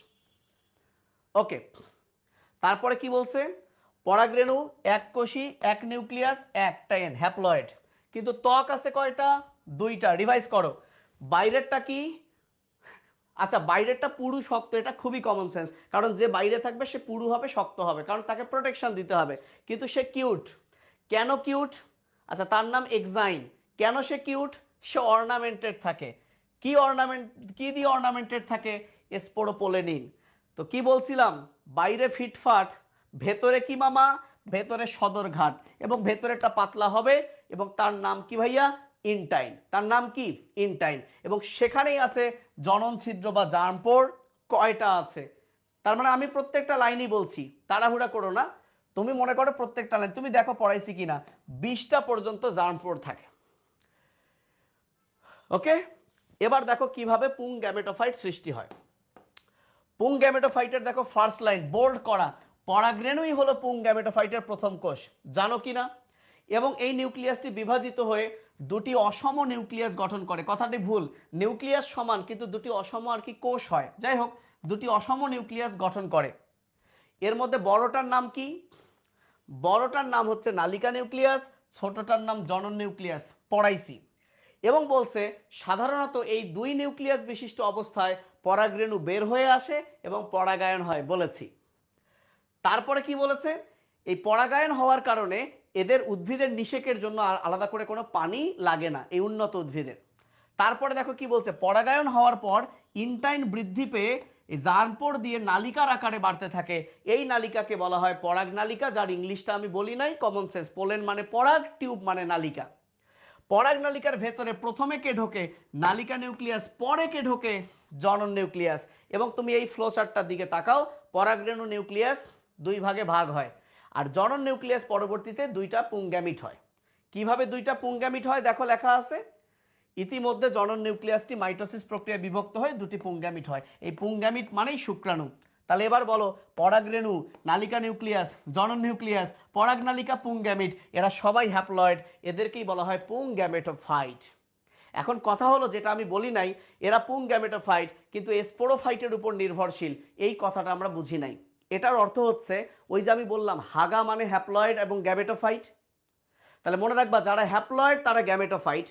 ওকে, তারপরে কি বলছে? পরাগরেণু এক কোষী, এক নিউক্লিয়াস, একটা এন, হ্যাপ্লয়েড। কিন্তু ত্বক আছে কয়টা? 2টা। রিভাইজ করো। বাইরেরটা কি? আচ্ছা, বাইরেরটা পুরু শক্ত, এটা খুবই কমন সেন্স, কারণ যে বাইরে থাকবে সে পুরু হবে, শক্ত হবে, কারণ তাকে প্রোটেকশন দিতে হবে। কিন্তু সে কিউট। কেন কিউট? আচ্ছা, তার নাম এক্সাইন। কেন সে কিউট? সে অর্নামেন্টেড থাকে। কি অর্নামেন্ট, কি দিয়ে অর্নামেন্টেড থাকে? স্পোরোপোলেনিন। তো কি বলছিলাম? বাইরে ফিটফাট, ভেতরে কি মামা? ভেতরে সদরঘাট, এবং ভেতরেরটা পাতলা হবে, এবং তার নাম কি ভাইয়া? ইনটাইন। তার নাম কি? ইনটাইন। এবং সেখানেই আছে জনন ছিদ্র বা জার্মপোর। কয়টা আছে? তার মানে আমি প্রত্যেকটা লাইনই বলছি, তাড়াহুড়া করো না। তুমি মনে করো প্রত্যেকটা লাইন, তুমি দেখো পড়াইছি কিনা, 20টা পর্যন্ত জার্মপোর থাকে। ওকে, এবার দেখো কিভাবে পুং গ্যামেটোফাইট সৃষ্টি হয়। পুং গ্যামেটোফাইটের দেখো ফার্স্ট লাইন বোল্ড করা, পরাগরেণুই হলো পুং গ্যামেটোফাইটের প্রথম কোষ, জানো কিনা? এবং এই নিউক্লিয়াসটি বিভাজিত হয়ে দুটি অসম নিউক্লিয়াস গঠন করে। কথাটি ভুল, নিউক্লিয়াস সমান কিন্তু দুটি অসম আর কি কোষ হয়। যাই হোক, দুটি অসম নিউক্লিয়াস গঠন করে। এর মধ্যে বড়টার নাম কি? বড়টার নাম হচ্ছে নালিকা নিউক্লিয়াস, ছোটটার নাম জনন নিউক্লিয়াস, পড়াইছি। এবং বলছে সাধারণত এই দুই নিউক্লিয়াস বিশিষ্ট অবস্থায় পরাগরেণু বের হয়ে আসে এবং পরাগায়ন হয়, বলেছি। তারপরে কি বলেছে? এই পরাগায়ন হওয়ার কারণে এদের উদ্ভিদের নিষেকের জন্য আলাদা করে কোনো পানি লাগে না এই উন্নত উদ্ভিদের। তারপরে দেখো কি বলছে, পরাগায়ন হওয়ার পর ইনটাইন বৃদ্ধি পেয়ে এই জার্মপোর দিয়ে নালিকার আকারে বাড়তে থাকে। এই নালিকাকে বলা হয় পরাগ নালিকা, যার ইংলিশটা আমি বলি নাই, কমন সেন্স। পোলেন মানে পরাগ, টিউব মানে নালিকা। পরাগ নালিকার ভেতরে প্রথমে কে ঢোকে? নালিকা নিউক্লিয়াস, পরে কে ঢোকে? জনন নিউক্লিয়াস। এবং তুমি এই ফ্লো চার্টটার দিকে তাকাও, পরাগরেণু নিউক্লিয়াস দুই ভাগে ভাগ হয়, আর জনন নিউক্লিয়াস পরবর্তীতে দুইটা পুংগ্যামিট হয়। কিভাবে দুইটা পুংগ্যামিট হয় দেখো লেখা আছে, ইতিমধ্যে জনন নিউক্লিয়াসটি মাইটোসিস প্রক্রিয়ায় বিভক্ত হয়ে দুটি পুংগ্যামিট হয়। এই পুংগ্যামিট মানেই শুক্রাণু। তাহলে এবার বলো, পরাগরেণু, নালিকা নিউক্লিয়াস, জনন নিউক্লিয়াস, পরাগ নালিকা, পুংগ্যামিট, এরা সবাই হ্যাপ্লয়েড, এদেরকেই বলা হয় পুংগ্যামেটোফাইট। এখন কথা হলো, যেটা আমি বলি নাই, এরা পুংগ্যামেটোফাইট কিন্তু স্পোরোফাইটের উপর নির্ভরশীল, এই কথাটা আমরা বুঝি নাই। এটার অর্থ হচ্ছে ওই যে আমি বললাম হাগা মানে হ্যাপ্লয়েড এবং গ্যামেটোফাইট। তাহলে মনে রাখবা, যারা হ্যাপ্লয়েড তারা গ্যামেটোফাইট,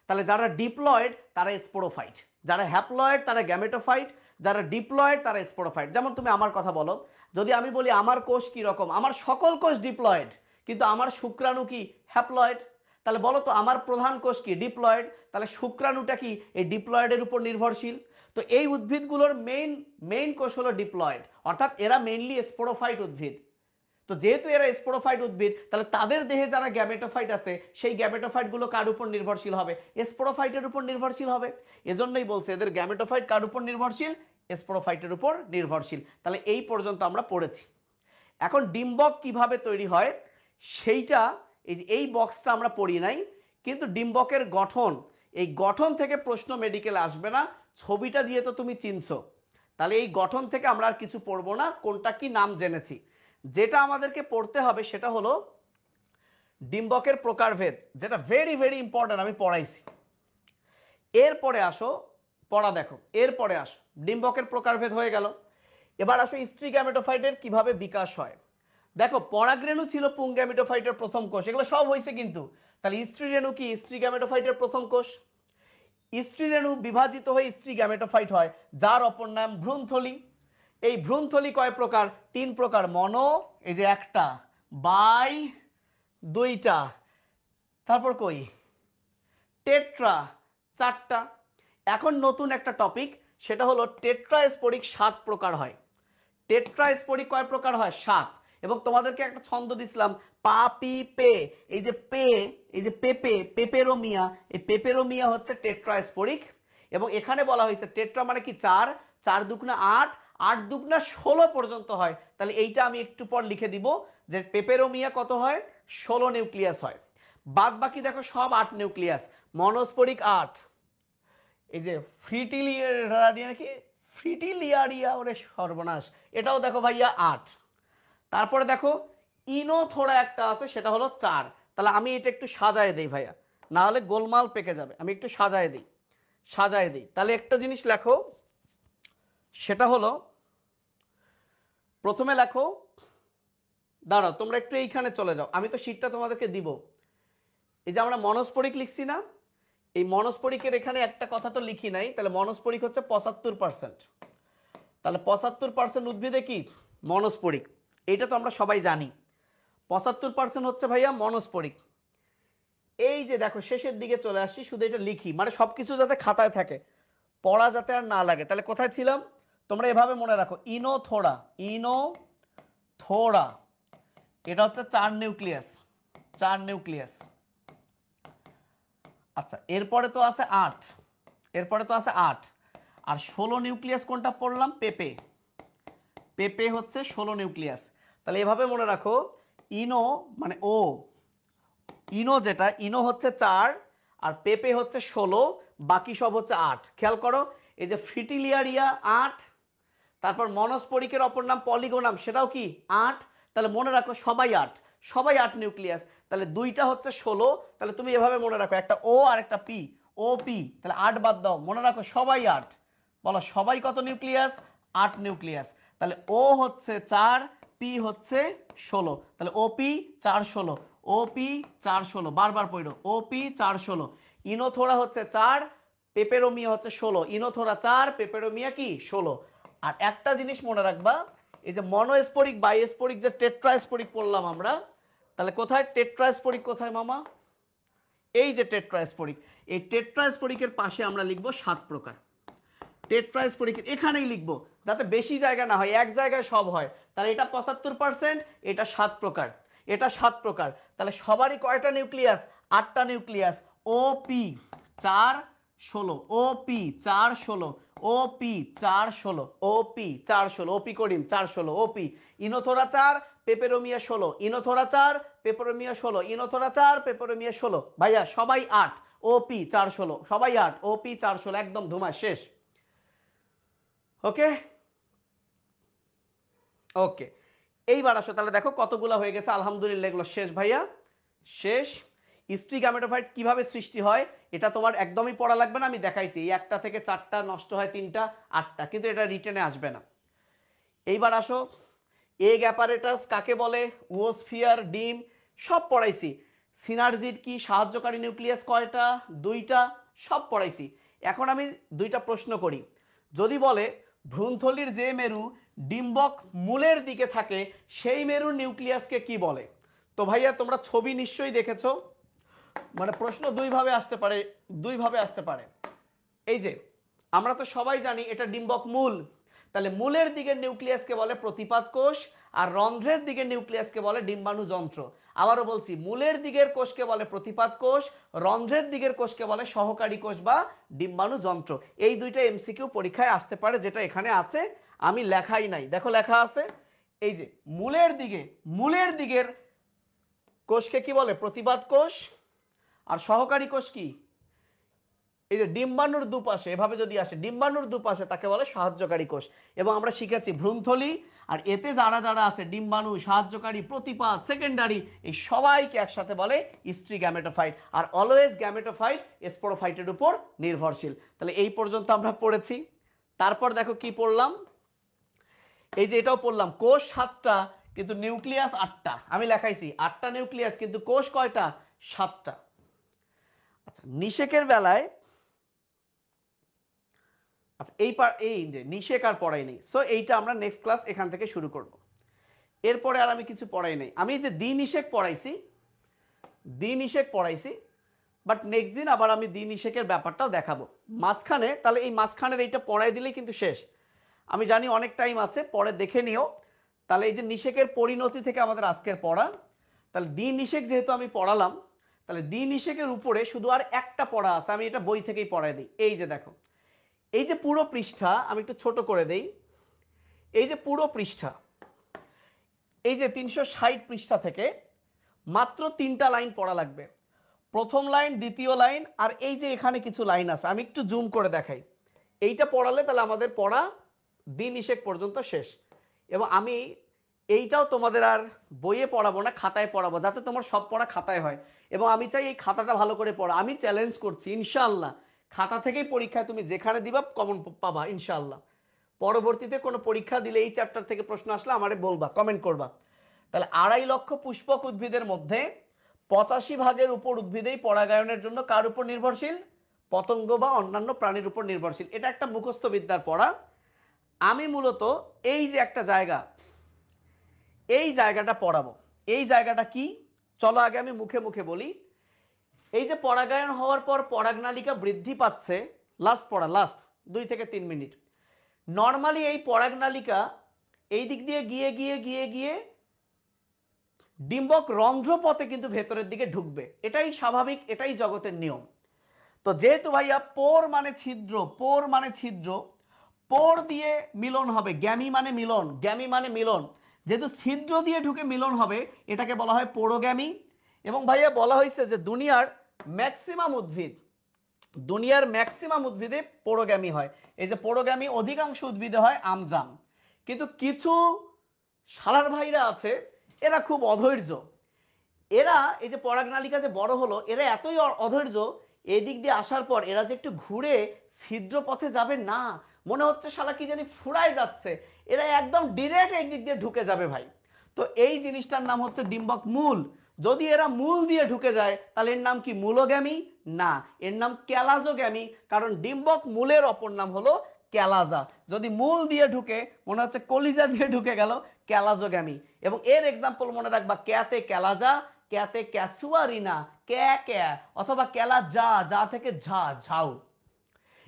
তাহলে যারা ডিপ্লয়েড তারা স্পোরোফাইট। যারা হ্যাপ্লয়েড তারা গ্যামেটোফাইট, যারা ডিপ্লয়েড তারা স্পোরোফাইট। যেমন তুমি আমার কথা বলো, যদি আমি বলি আমার কোষ কি রকম, আমার সকল কোষ ডিপ্লয়েড কিন্তু আমার শুক্রাণু কি? হ্যাপ্লয়েড। তাহলে বলো তো আমার প্রধান কোষ কি? ডিপ্লয়েড। তাহলে শুক্রাণুটা কি এই ডিপ্লয়েডের উপর নির্ভরশীল। তো এই উদ্ভিদগুলোর মেইন কোষ হলো ডিপ্লয়েড, অর্থাৎ এরা মেইনলি স্পোরোফাইট উদ্ভিদ। তো যেহেতু এরা স্পোরোফাইট উদ্ভিদ, তাহলে তাদের দেহে যারা গ্যামেটোফাইট আছে সেই গ্যামেটোফাইট গুলো কার উপর নির্ভরশীল হবে? স্পোরোফাইটের উপর নির্ভরশীল হবে। এজন্যই বলছে এদের গ্যামেটোফাইট কার উপর নির্ভরশীল? স্পোরোফাইটের উপর নির্ভরশীল। তাহলে এই পর্যন্ত আমরা পড়েছি। এখন ডিম্বক কিভাবে তৈরি হয় সেইটা, এই বক্সটা আমরা পড়ি নাই, কিন্তু ডিম্বকের গঠন, এই গঠন থেকে প্রশ্ন মেডিকেলে আসবে না, ছবিটা দিয়ে তো তুমি চিনছো। তাহলে এই গঠন থেকে আমরা আর কিছু পড়বো না, কোনটা কি নাম জেনেছি। যেটা আমাদেরকে পড়তে হবে সেটা হলো ডিম্বকের প্রকারভেদ, যেটা ভেরি ভেরি ইম্পর্টেন্ট, আমি পড়াইছি। এরপরে আসো, পড়া দেখো, এরপরে আসো, ডিম্বকের প্রকারভেদ হয়ে গেল। এবার আসো স্ত্রী গ্যামেটোফাইটের কিভাবে বিকাশ হয়। দেখো, পরাগরেণু ছিল পুংগ্যামেটোফাইটের প্রথম কোষ, এগুলো সব হয়েছে কিন্তু। তাহলে স্ত্রী রেণু কি? স্ত্রী গ্যামেটোফাইটের প্রথম কোষ। স্ত্রী রেণু বিভাজিত হয়ে স্ত্রী গ্যামেটোফাইট হয়, যার অপর নাম ভ্রূণথলি। এই ভ্রূণথলি কয় প্রকার? 3 প্রকার। মনো, এই যে একটা, বাই দুইটা, তারপর কই টেট্রা, 4টা। এখন নতুন একটা টপিক, সেটা হলো টেট্রাস্পোরিক 7 প্রকার হয়। টেট্রাস্পোরিক কয় প্রকার হয়? 7। এবং তোমাদেরকে একটা ছন্দ দিছিলাম, পা পি পে, এই যে পে, এই যে পেপে, পেপেরোমিয়া, এই পেপেরোমিয়া হচ্ছে টেট্রাস্পোরিক। এবং এখানে বলা হয়েছে টেট্রা মানে কি? 4, 4 দুগুণা 8, 8 দুগুণা 16 পর্যন্ত হয়। তাহলে এইটা আমি একটু পর লিখে দিব যে পেপেরোমিয়া কত হয়? 16 নিউক্লিয়াস হয়। বাদ বাকি দেখো সব 8 নিউক্লিয়াস। মনোস্পোরিক 8, এই যে ফ্রিটিলিয়ারিয়া, কি ফ্রিটিলিয়ারিয়া, ওরে সর্বনাশ, এটাও দেখো ভাইয়া 8। তারপরে দেখো ইনোথোরা একটা আছে, সেটা হলো 4। তাহলে আমি এটা একটু সাজায় দেই ভাইয়া, না হলে গোলমাল পেকে যাবে। আমি একটু সাজায় দিই। তাহলে একটা জিনিস লেখো, সেটা হলো প্রথমে লেখো, দাঁড়াও তোমরা একটু এইখানে চলে যাও, আমি তো শীটটা তোমাদেরকে দিব। এই যে আমরা মনোস্পোরিক লিখছি না, এই মনোস্পোরিকের এখানে একটা কথা তো লিখি নাই। তাহলে মনোস্পোরিক হচ্ছে 75%। তাহলে 75% উদ্ভিদে কি? মনোস্পোরিক। এইটা তো আমরা সবাই জানি। 75% হচ্ছে ভাইয়া মনোস্পোরিক। এই যে দেখো শেষের দিকে চলে আসছি, শুধু এটা লিখি, মানে সবকিছু যাতে খাতায় থাকে, পড়া যাতে আর না লাগে। তাহলে কোথায় ছিলাম? তোমরা এভাবে মনে রাখো, ইনোথোরা, এটা হচ্ছে 4 নিউক্লিয়াস, 4 নিউক্লিয়াস। আচ্ছা, এরপরে তো আছে 8, আর 16 নিউক্লিয়াস কোনটা পড়লাম? পেপে হচ্ছে 16 নিউক্লিয়াস। তাহলে এভাবে মনে রাখো, ইনো মানে ও, ইনো যেটা, ইনো হচ্ছে 4 আর পেপে হচ্ছে 16, বাকি সব হচ্ছে 8। খেয়াল করো, এই যে ফ্রিটিলিয়ারিয়া 8, তারপর মনোস্পোরিকের অপর নাম পলিগোনাম, সেটাও কি 8। তাহলে মনে রাখো সবাই 8 নিউক্লিয়াস। তাহলে দুইটা হচ্ছে 16, তাহলে তুমি এভাবে মনে রাখো একটা ও আর একটা পি, ও পি, তাহলে 8 বাদ দাও, মনে রাখো সবাই 8, বলো সবাই কত নিউক্লিয়াস, 8 নিউক্লিয়াস। তাহলে ও হচ্ছে 4, পি হচ্ছে 16, তাহলে ওপি 4 16, ওপি 4 16, বারবার পড়ো ওপি 4 16। ইনোথোরা হচ্ছে 4, পেপেরোমিয়া হচ্ছে 16, ইনোথোরা 4, পেপেরোমিয়া কি 16। আর একটা জিনিস মনে রাখবা, এই যে মনোস্পোরিক বাইস্পোরিক যে টেট্রাস্পোরিক পড়লাম আমরা, তাহলে কোথায় টেট্রাস্পোরিক, কোথায় মামা, এই যে টেট্রাস্পোরিক, এই টেট্রাস্পোরিকের পাশে আমরা লিখবো 7 প্রকার। টেট্রাস্পোরিক এখানেই লিখবো যাতে বেশি জায়গা না হয়, এক জায়গায় সব হয়। তাহলে এটা 75%, এটা 7 প্রকার, এটা 7 প্রকার। তাহলে সবারই কয়টা নিউক্লিয়াস, 8টা নিউক্লিয়াস। ওপি 4 16, ওপি 4 16, ওপি 4 16, ওপি 4 16, ওপি করিম 4 16, ওপি ইনোথোরা 4, পেপেরোমিয়া 16, ইনোথোরা 4, পেপেরোমিয়া 16, ইনোথোরা 4, পেপেরোমিয়া 16। ভাইয়া সবাই 8, ওপি 4 16, সবাই 8, ওপি 4 16, একদম ধুমা শেষ। ওকে ওকে, এইবার আসো তাহলে দেখো কতগুলো হয়ে গেছে, আলহামদুলিল্লাহ এগুলো শেষ ভাইয়া, শেষ। স্ত্রী গ্যামেটোফাইট কিভাবে সৃষ্টি হয় এটা তোমার একদমই পড়া লাগবে না, আমি দেখাইছি। এই 1টা থেকে 4টা নষ্ট হয়, 3টা 8টা, কিন্তু এটা রিটেনে আসবে না। এইবার আসো এগ অ্যাপারেটাস কাকে বলে, ওস্ফিয়ার, ডিম সব পড়াইছি। সিনার্জির কি, সাহায্যকারী নিউক্লিয়াস কয়টা, 2টা, সব পড়াইছি। এখন আমি 2টা প্রশ্ন করি, যদি বলে ভ্রূণথলির যে মেরু ডিম্বক মূলের দিকে থাকে সেই মেরুর নিউক্লিয়াসকে কি বলে? তো ভাইয়া তোমরা ছবি নিশ্চয়ই দেখেছো, মানে প্রশ্ন দুইভাবে আসতে পারে, দুইভাবে আসতে পারে। এই যে আমরা তো সবাই জানি এটা ডিম্বক মূল, তাহলে মূলের দিকের নিউক্লিয়াসকে বলে প্রতিপাদ কোষ, আর রন্ধ্রের দিকের নিউক্লিয়াসকে বলে ডিম্বাণু যন্ত্র। আবারও বলছি, মূলের দিকের কোষকে বলে প্রতিপাদ কোষ, রন্ধ্রের দিকের কোষকে বলে সহকারী কোষ বা ডিম্বাণু যন্ত্র। এই 2টা এমসিকিউ পরীক্ষায় আসতে পারে, যেটা এখানে আছে, আমি লেখাই নাই, দেখো লেখা আছে। এই যে মূলের দিকের কোষকে কি বলে, প্রতিপাদ কোষ, আর সহকারী কোষ কি, এই যে ডিম্বাণুর দুপাশে এভাবে যদি আসে, ডিম্বাণুর দুপাশে তাকে বলে সাহায্যকারী কোষ। এবং আমরা শিখেছি ভ্রূণথলি, আর এতে যারা যারা আছে ডিম্বাণু, সাহায্যকারী, প্রতিপাদ, সেকেন্ডারি, এই সবাইকে একসাথে বলে স্ত্রী গ্যামেটোফাইট। আর অলওয়েজ গ্যামেটোফাইট স্পোরোফাইটের উপর নির্ভরশীল। তাহলে এই পর্যন্ত আমরা পড়েছি। তারপর দেখো কি পড়লাম, এই যে এটাও পড়লাম, কোষ 7টা কিন্তু নিউক্লিয়াস 8টা, আমি লেখাইছি 8টা নিউক্লিয়াস কিন্তু কোষ কয়টা, 7টা। আচ্ছা নিষেকের বেলায়, আচ্ছা এই যে নিষেক আর পড়াই নেই, সো এইটা আমরা নেক্সট ক্লাস এখান থেকে শুরু করব। এরপরে আর আমি কিছু পড়াই নাই, আমি যে দ্বিনিষেক পড়াইছি, বাট নেক্সট দিন আবার আমি দ্বিনিষেকের ব্যাপারটাও দেখাবো মাঝখানে। তাহলে এই মাঝখানের এইটা পড়াই দিলেই কিন্তু শেষ। আমি জানি অনেক টাইম আছে, পরে দেখে নিও। তাহলে এই যে নিষেকের পরিণতি থেকে আমাদের আজকের পড়া, তাহলে দ্বিনিষেক যেহেতু আমি পড়ালাম, তাহলে দ্বিনিষেকের উপরে শুধু আর একটা পড়া আছে, আমি এটা বই থেকেই পড়াই দিই। এই যে দেখো, এই যে পুরো পৃষ্ঠা, আমি একটু ছোট করে দেই, এই যে পুরো পৃষ্ঠা, এই যে 360 পৃষ্ঠা থেকে মাত্র 3টা লাইন পড়া লাগবে। প্রথম লাইন, দ্বিতীয় লাইন, আর এই যে এখানে কিছু লাইন আছে, আমি একটু জুম করে দেখাই। এইটা পড়ালে তাহলে আমাদের পড়া দ্বিনিষেক পর্যন্ত শেষ। এবং আমি এইটাও তোমাদের আর বইয়ে পড়াবো না, খাতায় পড়াবো, যাতে তোমার সব পড়া খাতায় হয়। এবং আমি চাই এই খাতাটা ভালো করে পড়া, আমি চ্যালেঞ্জ করছি ইনশাআল্লাহ খাতা থেকেই পরীক্ষায় তুমি যেখানে দিবা কমন পাবা ইনশাআল্লাহ। পরবর্তীতে কোনো পরীক্ষা দিলে এই চ্যাপ্টার থেকে প্রশ্ন আসলে আমারে বলবা, কমেন্ট করবা। তাহলে 2.5 লক্ষ পুষ্পক উদ্ভিদের মধ্যে 85 ভাগের উপর উদ্ভিদেই পরাগায়নের জন্য কার উপর নির্ভরশীল, পতঙ্গ বা অন্যান্য প্রাণীর উপর নির্ভরশীল। এটা একটা মুখস্থ বিদ্যার পড়া। আমি মূলত এই যে একটা জায়গা, এই জায়গাটা পড়াবো। এই জায়গাটা কি, চলো আগে আমি মুখে মুখে বলি। এই যে পরাগায়ন হওয়ার পর পরাগনালিকা বৃদ্ধি পাচ্ছে, লাস্ট পড়া, লাস্ট 2 থেকে 3 মিনিট। নর্মালি এই পরাগনালিকা এই দিক দিয়ে গিয়ে গিয়ে গিয়ে গিয়ে ডিম্বক রন্ধ্রপথে কিন্তু ভেতরের দিকে ঢুকবে, এটাই স্বাভাবিক, এটাই জগতের নিয়ম। তো যেহেতু ভাইয়া পোর মানে ছিদ্র, পোর মানে ছিদ্র, পোর দিয়ে মিলন হবে, গ্যামি মানে মিলন, গ্যামি মানে মিলন, যেহেতু ছিদ্র দিয়ে ঢুকে মিলন হবে এটাকে বলা হয় পোরোগ্যামি। এবং ভাইয়া বলা হয়েছে যে দুনিয়ার ম্যাক্সিমাম উদ্ভিদে পোরোগ্যামি হয়। এই যে পোরোগ্যামি অধিকাংশ উদ্ভিদে হয়, আমজাম। কিন্তু কিছু শালার ভাইরা আছে, এরা খুব অধৈর্য, এরা এই যে পরাগনালিকা যে বড় হলো, এরা এতই অধৈর্য, এই দিক দিয়ে আসার পর এরা যে একটু ঘুরে ছিদ্র পথে যাবে না, মনে হচ্ছে শালা কি জানি ফুরায় যাচ্ছে, এরা একদম ডিরেক্ট এই দিক দিয়ে ঢুকে যাবে ভাই। তো এই জিনিসটার নাম হচ্ছে ডিম্বক মূল। যদি এরা মূল দিয়ে ঢুকে যায় তাহলে এর নাম কি মূলগামী? না, এর নাম ক্যালাজোগ্যামী, কারণ ডিম্বক মূলের অপর নাম হলো ক্যালাজা। যদি মূল দিয়ে ঢুকে, মনে হচ্ছে কলিজা দিয়ে ঢুকে গেল, ক্যালাজোগ্যামী। এবং এর এক্সাম্পল মনে রাখবা, ক্যাতে ক্যালাজা, ক্যাতে ক্যাসুয়ারিনা, ক্যা ক্যা, অথবা ক্যালা যা, যা থেকে ঝা, ঝাউ।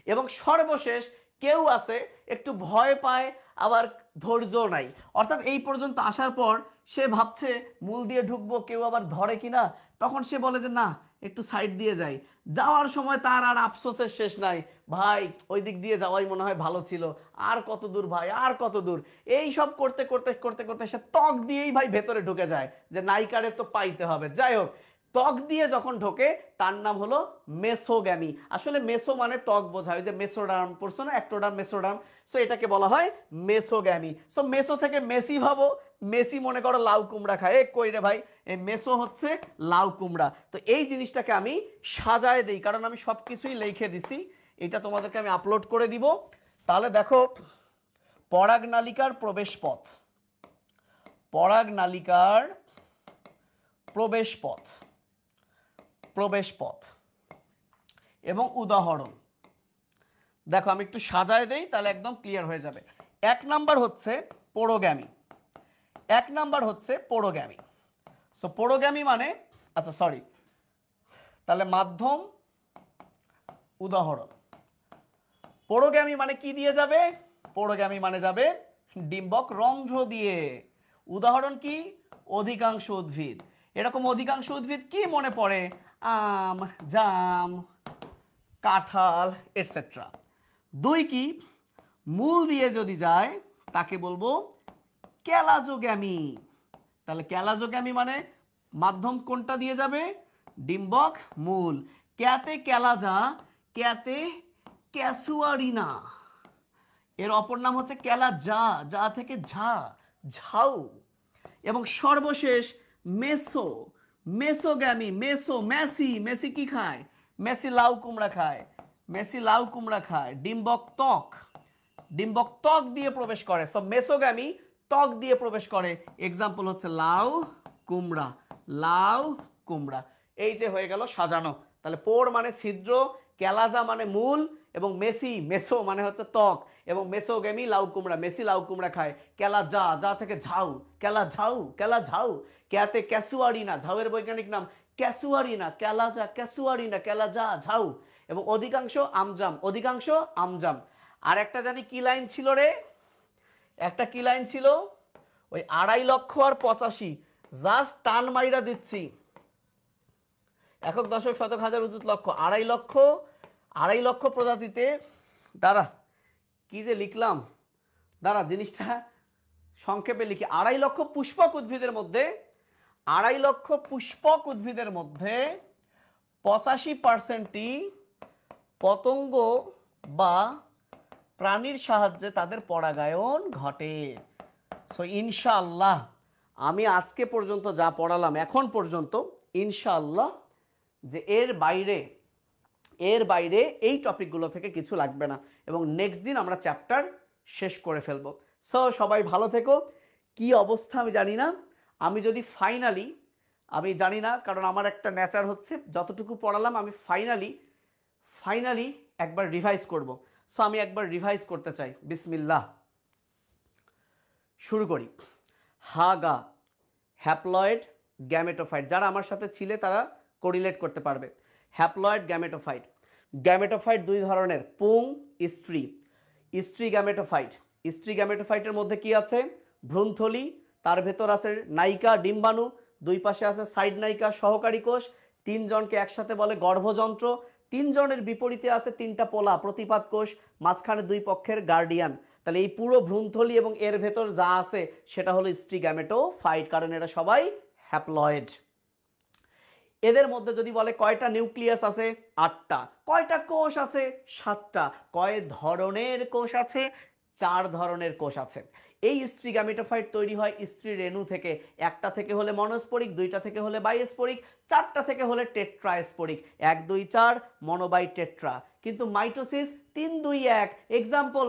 এবং সর্বশেষ কেউ আছে একটু ভয় পায় আবার ধৈর্য নাই, অর্থাৎ এই পর্যন্ত আসার পর সে ভাবছে মূল দিয়ে ঢুকবো, কেউ আবার ধরে কিনা, তখন সে বলে যে না একটু সাইড দিয়ে যাই। যাওয়ার সময় তার আর আফসোসের শেষ নাই, ভাই ওই দিক দিয়ে যাওয়াই মনে হয় ভালো ছিল, আর কত দূর ভাই, আর কত দূর। এই সব করতে করতে করতে করতে সে ত্বক দিয়েই ভাই ভেতরে ঢুকে যায়, যে নায়িকারে তো পাইতে হবে। যাই হোক, ত্বক দিয়ে যখন ঢোকে তার নাম হলো মেসোগ্যামি। আসলে মেসো মানে ত্বক বোঝায়, ওই যে মেসোডার্ম পড়ছো না, একটোডার্ম মেসোডার্ম, সো এটাকে বলা হয় মেসোগ্যামি। সো মেসো থেকে মেসি ভাবো, মেসি মনে করো লাউ কুমড়া খায়, এ কই রে ভাই, এই মেসো হচ্ছে লাউ কুমড়া। তো এই জিনিসটাকে আমি সাজায় দিই, কারণ আমি সবকিছুই লিখে দিছি, এটা তোমাদেরকে আমি আপলোড করে দিব। তাহলে দেখো, পরাগনালিকার প্রবেশ পথ, পরাগনালিকার প্রবেশ পথ, প্রবেশ পথ এবং উদাহরণ। দেখো আমি একটু সাজায় দেই, তাহলে একদম ক্লিয়ার হয়ে যাবে। এক নাম্বার হচ্ছে পোরোগ্যামি, এক নাম্বার হচ্ছে পোরোগ্যামি। সো পোরোগ্যামি মানে, আচ্ছা সরি, তাহলে মাধ্যম, উদাহরণ। পোরোগ্যামি মানে কি দিয়ে যাবে? পোরোগ্যামি মানে যাবে ডিম্বক রন্ধ্র দিয়ে। উদাহরণ কি? অধিকাংশ উদ্ভিদ। এরকম অধিকাংশ উদ্ভিদ কি মনে পড়ে? আম, জাম, কাঁঠাল এটসেট্রা। দুই কি? মূল দিয়ে যদি যায় তাকে বলবো ক্যালাজোগ্যামি। তাহলে ক্যালাজোগ্যামি মানে মাধ্যম কোনটা দিয়ে যাবে? ডিম্বক মূল। ক্যাতে ক্যালাজা, ক্যাতে ক্যাসুয়ারিনা, এর অপর নাম হচ্ছে ক্যালাজা, যা থেকে ঝা, ঝাউ। এবং সর্বশেষ মেসো, মেসোগ্যামি, মেসো, মেসি, মেসি কি খায়? মেসি লাউ কুমড়া খায়, মেসি লাউ কুমড়া খায়। ডিম্বক ত্বক, ডিম্বক ত্বক দিয়ে প্রবেশ করে। সব মেসোগ্যামি ত্বক দিয়ে প্রবেশ করে, এক্সাম্পল হচ্ছে লাউ কুমড়া, লাউ কুমড়া। এই যে হয়ে গেল সাজানো। তাহলে পোর মানে ছিদ্র, ক্যালাজা মানে মূল, এবং মেসি, মেসো মানে হচ্ছে ত্বক, এবং মেসোগ্যামি লাউ কুমড়া, মেসি লাউ কুমড়া খায়। ক্যালাজা, যা থেকে ঝাউ, ক্যালা ঝাউ, ক্যালা ঝাউ। ক্যাতে ক্যাসুয়ারিনা, ঝাউয়ের বৈজ্ঞানিক নাম ক্যাসুয়ারিনা, ক্যালাজা ক্যাসুয়ারিনা, ক্যালাজা ঝাউ। এবং অধিকাংশ আমজাম, অধিকাংশ আমজাম। আর একটা জানি কি লাইন ছিল রে, একটা কি লাইন ছিল, ওই 2,85,85, জাস্ট টান মাইরা দিচ্ছি, একক দশক শতক হাজার উজুত লক্ষ, 2,50,000 প্রজাতিতে, দাঁড়া কি যে লিখলাম, দাঁড়া জিনিসটা সংক্ষেপে লিখি। 2,50,000 পুষ্পক উদ্ভিদের মধ্যে, 2,50,000 পুষ্পক উদ্ভিদের মধ্যে 85%ই পতঙ্গ বা প্রাণীর সাহায্যে তাদের পরাগায়ন ঘটে। সো ইনশাআল্লাহ আমি আজকে পর্যন্ত যা পড়ালাম এখন পর্যন্ত, ইনশাআল্লাহ যে এর বাইরে এই টপিকগুলো থেকে কিছু লাগবে না, এবং নেক্সট দিন আমরা চ্যাপ্টার শেষ করে ফেলবো। সো সবাই ভালো থেকো। কি অবস্থা আমি জানি না, আমি যদি ফাইনালি, আমি জানি না, কারণ আমার একটা নেচার হচ্ছে যতটুকু পড়ালাম আমি ফাইনালি একবার রিভাইজ করব। সো আমি একবার রিভাইজ করতে চাই। বিসমিল্লাহ, শুরু করি। হাগা, হ্যাপ্লয়েড গ্যামেটোফাইট, যারা আমার সাথে ছিলে তারা কোরিলেট করতে পারবে। হ্যাপ্লয়েড গ্যামেটোফাইট, গ্যামেটোফাইট দুই ধরনের, পুং, স্ত্রী। স্ত্রী গ্যামেটোফাইট, স্ত্রী গ্যামেটোফাইটের মধ্যে কি আছে? ভ্রূণথলি, তার ভেতর আছে নায়িকা ডিম্বাণু, দুই পাশে আছে সাইড নায়িকা সহকারী কোষ, তিনজনকে একসাথে বলে গর্ভযন্ত্র, তিনজনের বিপরীতে আছে তিনটা পোলা প্রতিপাদ কোষ, মাঝখানে দুই পক্ষের গার্ডিয়ান। তাহলে এই পুরো ভ্রূণথলি এবং এর ভেতর যা আছে সেটা হলো স্ত্রী গ্যামেটোফাইট, কারণ এরা সবাই হ্যাপ্লয়েড। এদের মধ্যে যদি বলে কয়টা নিউক্লিয়াস আছে? 8টা। কয়টা কোষ আছে? 7টা। কয় ধরনের কোষ আছে? 4 ধরনের কোষ আছে। এই স্ত্রী গ্যামেটোফাইট তৈরি হয় স্ত্রী রেণু থেকে, একটা থেকে হলে মনোস্পোরিক, দুইটা থেকে হলে বাইস্পোরিক, চারটা থেকে হলে টেট্রাস্পোরিক। 1 2 4 মনোবাই টেট্রা। কিন্তু মাইটোসিস 3 2 1। এক্সাম্পল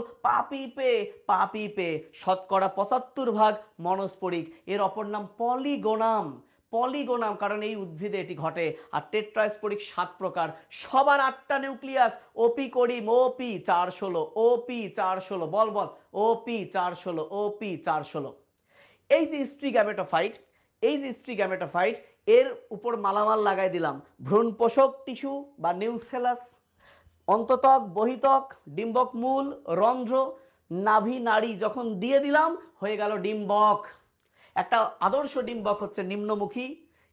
পাপিপে শতকরা 75 মনোস্পোরিক। এর অপর নাম পলিগোনাম। পলিগোনাম কারণ এই উদ্ভিদে এটি ঘটে। আর টেট্রাস্পোরিক 7 প্রকার, সবার 8টা নিউক্লিয়াস। ওপি করিম ওপি 416, ওপি 416, বল ওপি 416, ওপি 416। এই যে স্ত্রী গ্যামেটোফাইট, এর উপর মালামাল লাগাই দিলাম ভ্রূণ পোষক টিস্যু বা নিউসেলাস, অন্ততক, বহিতক, ডিম্বক মূল, রন্ধ্র, নাভি, নাড়ি যখন দিয়ে দিলাম হয়ে গেল ডিম্বক। একটা আদর্শ ডিম্বক হচ্ছে নিম্নমুখী,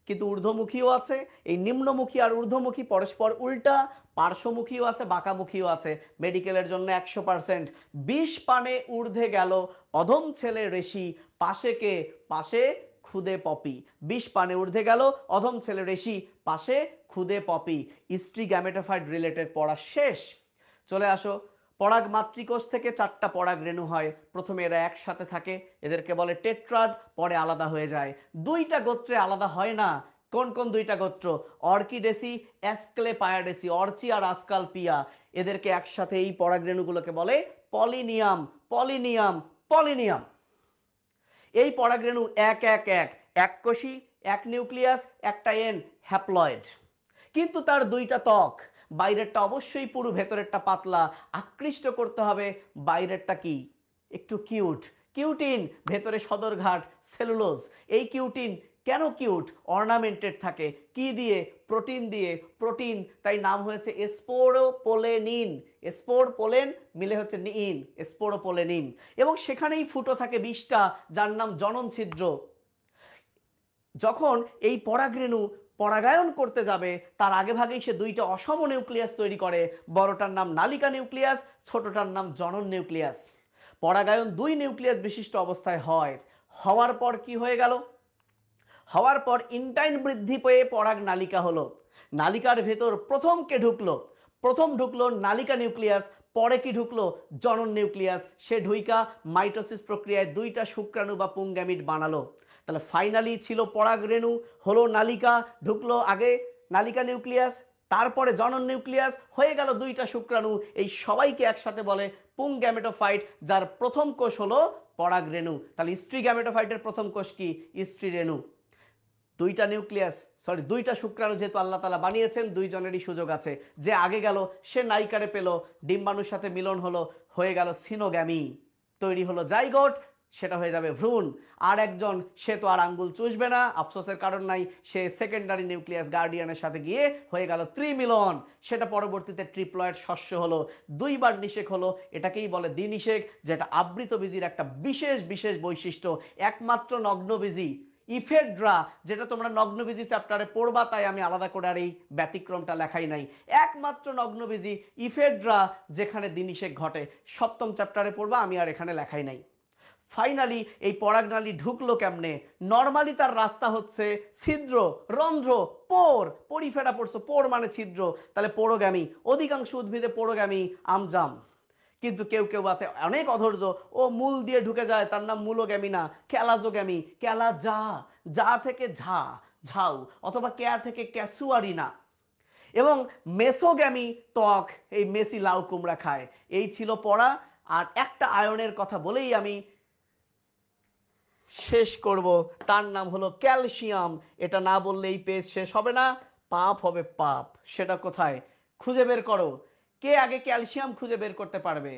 কিন্তু ঊর্ধ্বমুখীও আছে। এই নিম্নমুখী আর ঊর্ধ্বমুখী পরস্পর উল্টা, পার্শ্বমুখীও আছে, বাঁকামুখীও আছে। মেডিকেলের জন্য 100%। 20 পানে ঊর্ধ্বে গেল অধম ছেলে রেশি, পাশে খুদে পপি। 20 পানে ঊর্ধ্বে গেল অধম ছেলে রেশি, পাশে খুদে পপি। স্ত্রী গ্যামেটোফাইট রিলেটেড পড়া শেষ। চলে আসো, পরাগ মাতৃকোষ থেকে 4টা পরাগ রেণু হয়। প্রথমে এরা একসাথে থাকে, এদেরকে বলে টেট্রাড, পরে আলাদা হয়ে যায়। 2টা গোত্রে আলাদা হয় না। কোন কোন 2টা গোত্র? অর্কিডেসি, অ্যাসক্লেপায়াডেসি, অর্চি আর আসকালপিয়া। এদেরকে একসাথে এই পরাগ রেণুগুলোকে বলে পলিনিয়াম। এই পরাগ রেণু এককোষী, এক নিউক্লিয়াস, একটা এন, হ্যাপ্লয়েড। কিন্তু তার 2টা ত্বক, বাইরেরটা অবশ্যই পুরু, ভেতরেরটা পাতলা। আকৃষ্ট করতে হবে বাইরেরটা কি একটু কিউটিন, ভেতরে সদরঘাট, সেলুলোজ। এই কিউটিন কেন কিউট? অর্নামেন্টেড থাকে কি দিয়ে? প্রোটিন দিয়ে। প্রোটিন, তাই নাম হয়েছে স্পোরোপোলেনিন। স্পোরপোলেন মিলে হচ্ছে নিন, স্পোরোপোলেনিন। এবং সেখানেই ফুটো থাকে 20টা, যার নাম জনন ছিদ্র। যখন এই পরাগরেণু পরাগায়ন করতে যাবে তার আগে ভাগেই সে 2টা অসম নিউক্লিয়াস তৈরি করে। বড়টার নাম নালিকা নিউক্লিয়াস, ছোটটার নাম জনন নিউক্লিয়াস। পরাগায়ন 2 নিউক্লিয়াস বিশিষ্ট অবস্থায় হয়। হওয়ার পর কি হয়ে গেল? হওয়ার পর ইনটাইন বৃদ্ধি পেয়ে পরাগ নালিকা হলো। নালিকার ভেতর প্রথম কে ঢুকলো? প্রথম ঢুকলো নালিকা নিউক্লিয়াস। পরে কি ঢুকলো? জনন নিউক্লিয়াস। সে ঢুইকা মাইটোসিস প্রক্রিয়ায় 2টা শুক্রাণু বা পুংগ্যামিট বানালো। তাহলে ফাইনালি ছিল পরাগ রেণু, হলো নালিকা, ঢুকলো আগে নালিকা নিউক্লিয়াস, তারপরে জনন নিউক্লিয়াস, হয়ে গেল 2টা শুক্রাণু। এই সবাইকে একসাথে বলে পুংগ্যামেটোফাইট, যার প্রথম কোষ হলো পরাগ রেণু। তাহলে স্ত্রী গ্যামেটোফাইটের প্রথম কোষ কি? স্ত্রী রেণু। 2টা শুক্রাণু যেহেতু আল্লাহ তাআলা বানিয়েছেন, 2 জনেরই সুযোগ আছে। যে আগে গেল সে নাইকারে পেল, ডিম্বাণুর সাথে মিলন হলো, হয়ে গেল সিনোগ্যামি, তৈরি হলো জাইগোট, সেটা হয়ে যাবে ভ্রূণ। আর একজন, সে তো আর আঙ্গুল চুষবে না, আফসোসের কারণ নাই, সে সেকেন্ডারি নিউক্লিয়াস গার্ডিয়ানের সাথে গিয়ে হয়ে গেল ত্রিমিলন। সেটা পরবর্তীতে ট্রিপ্লয়েড শস্য হলো, 2বার নিষেক হলো। এটাকেই বলে দ্বিনিষেক, যেটা আবৃতবীজির একটা বিশেষ বৈশিষ্ট্য। একমাত্র নগ্নবীজি ইফেড্রা, যেটা তোমরা নগ্নবীজি চ্যাপ্টারে পড়বা, তাই আমি আলাদা করে আর এই ব্যতিক্রমটা লেখাই নাই। একমাত্র নগ্নবীজি ইফেড্রা যেখানে দ্বিনিষেক ঘটে, 7ম চ্যাপ্টারে পড়বা, আমি আর এখানে লেখাই নাই। ফাইনালি এই পরাগনালী ঢুকলো কেমনে? নর্মালি তার রাস্তা হচ্ছে ছিদ্র, রন্ধ্র, পোর। পরিফেরা পড়ছো, পোর মানে ছিদ্র, তাহলে পোরোগ্যামি। অধিকাংশ উদ্ভিদে পোরোগ্যামি, আমজাম। কিন্তু কেউ কেউ আছে অনেক অধৈর্য, ও মূল দিয়ে ঢুকে যায়, তার নাম মূলোগ্যামি না, ক্যালাজোগ্যামি। যা থেকে ঝাউ, অথবা ক্যা থেকে ক্যাসুয়ারিনা। এবং মেসোগ্যামি ত্বক, এই মেসি লাউ কুমড়া খায়। এই ছিল পড়া। আর একটা আয়নের কথা বলেই আমি শেষ করব, তার নাম হলো ক্যালসিয়াম। এটা না বললে এই পেজ শেষ হবে না, পাপ হবে পাপ। সেটা কোথায়? খুঁজে বের করো। কে আগে ক্যালসিয়াম খুঁজে বের করতে পারবে?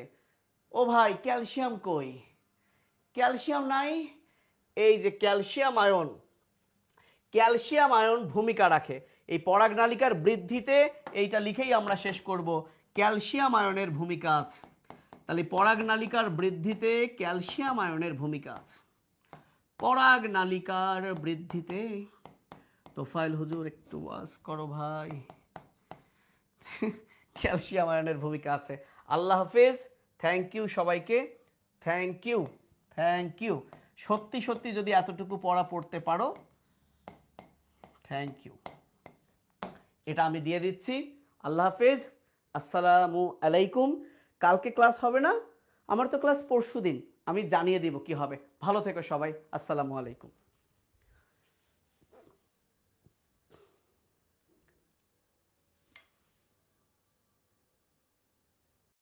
ও ভাই, ক্যালসিয়াম কই? ক্যালসিয়াম নাই। এই যে ক্যালসিয়াম আয়ন ভূমিকা রাখে এই পরাগনালিকার বৃদ্ধিতে। এইটা লিখেই আমরা শেষ করব, ক্যালসিয়াম আয়নের ভূমিকা আছে। তাহলে পরাগনালিকার বৃদ্ধিতে ক্যালসিয়াম আয়নের ভূমিকা আছে। পরাগনালিকার বৃদ্ধিতে তোফাইল হুজুর একটু ওয়াজ করো ভাই। ক্যালসিয়াম আয়নের ভূমিকা আছে। আল্লাহ হাফেজ, থ্যাংক ইউ সবাইকে, থ্যাংক ইউ। সত্যি যদি এতটুকু পড়া পড়তে পারো, থ্যাংক ইউ। এটা আমি দিয়ে দিচ্ছি। আল্লাহ হাফেজ, আসসালামু আলাইকুম। কালকে ক্লাস হবে না, আমার তো ক্লাস পরশুদিন, আমি জানিয়ে দিব কি হবে। ভালো থেকো সবাই, আসসালামু আলাইকুম।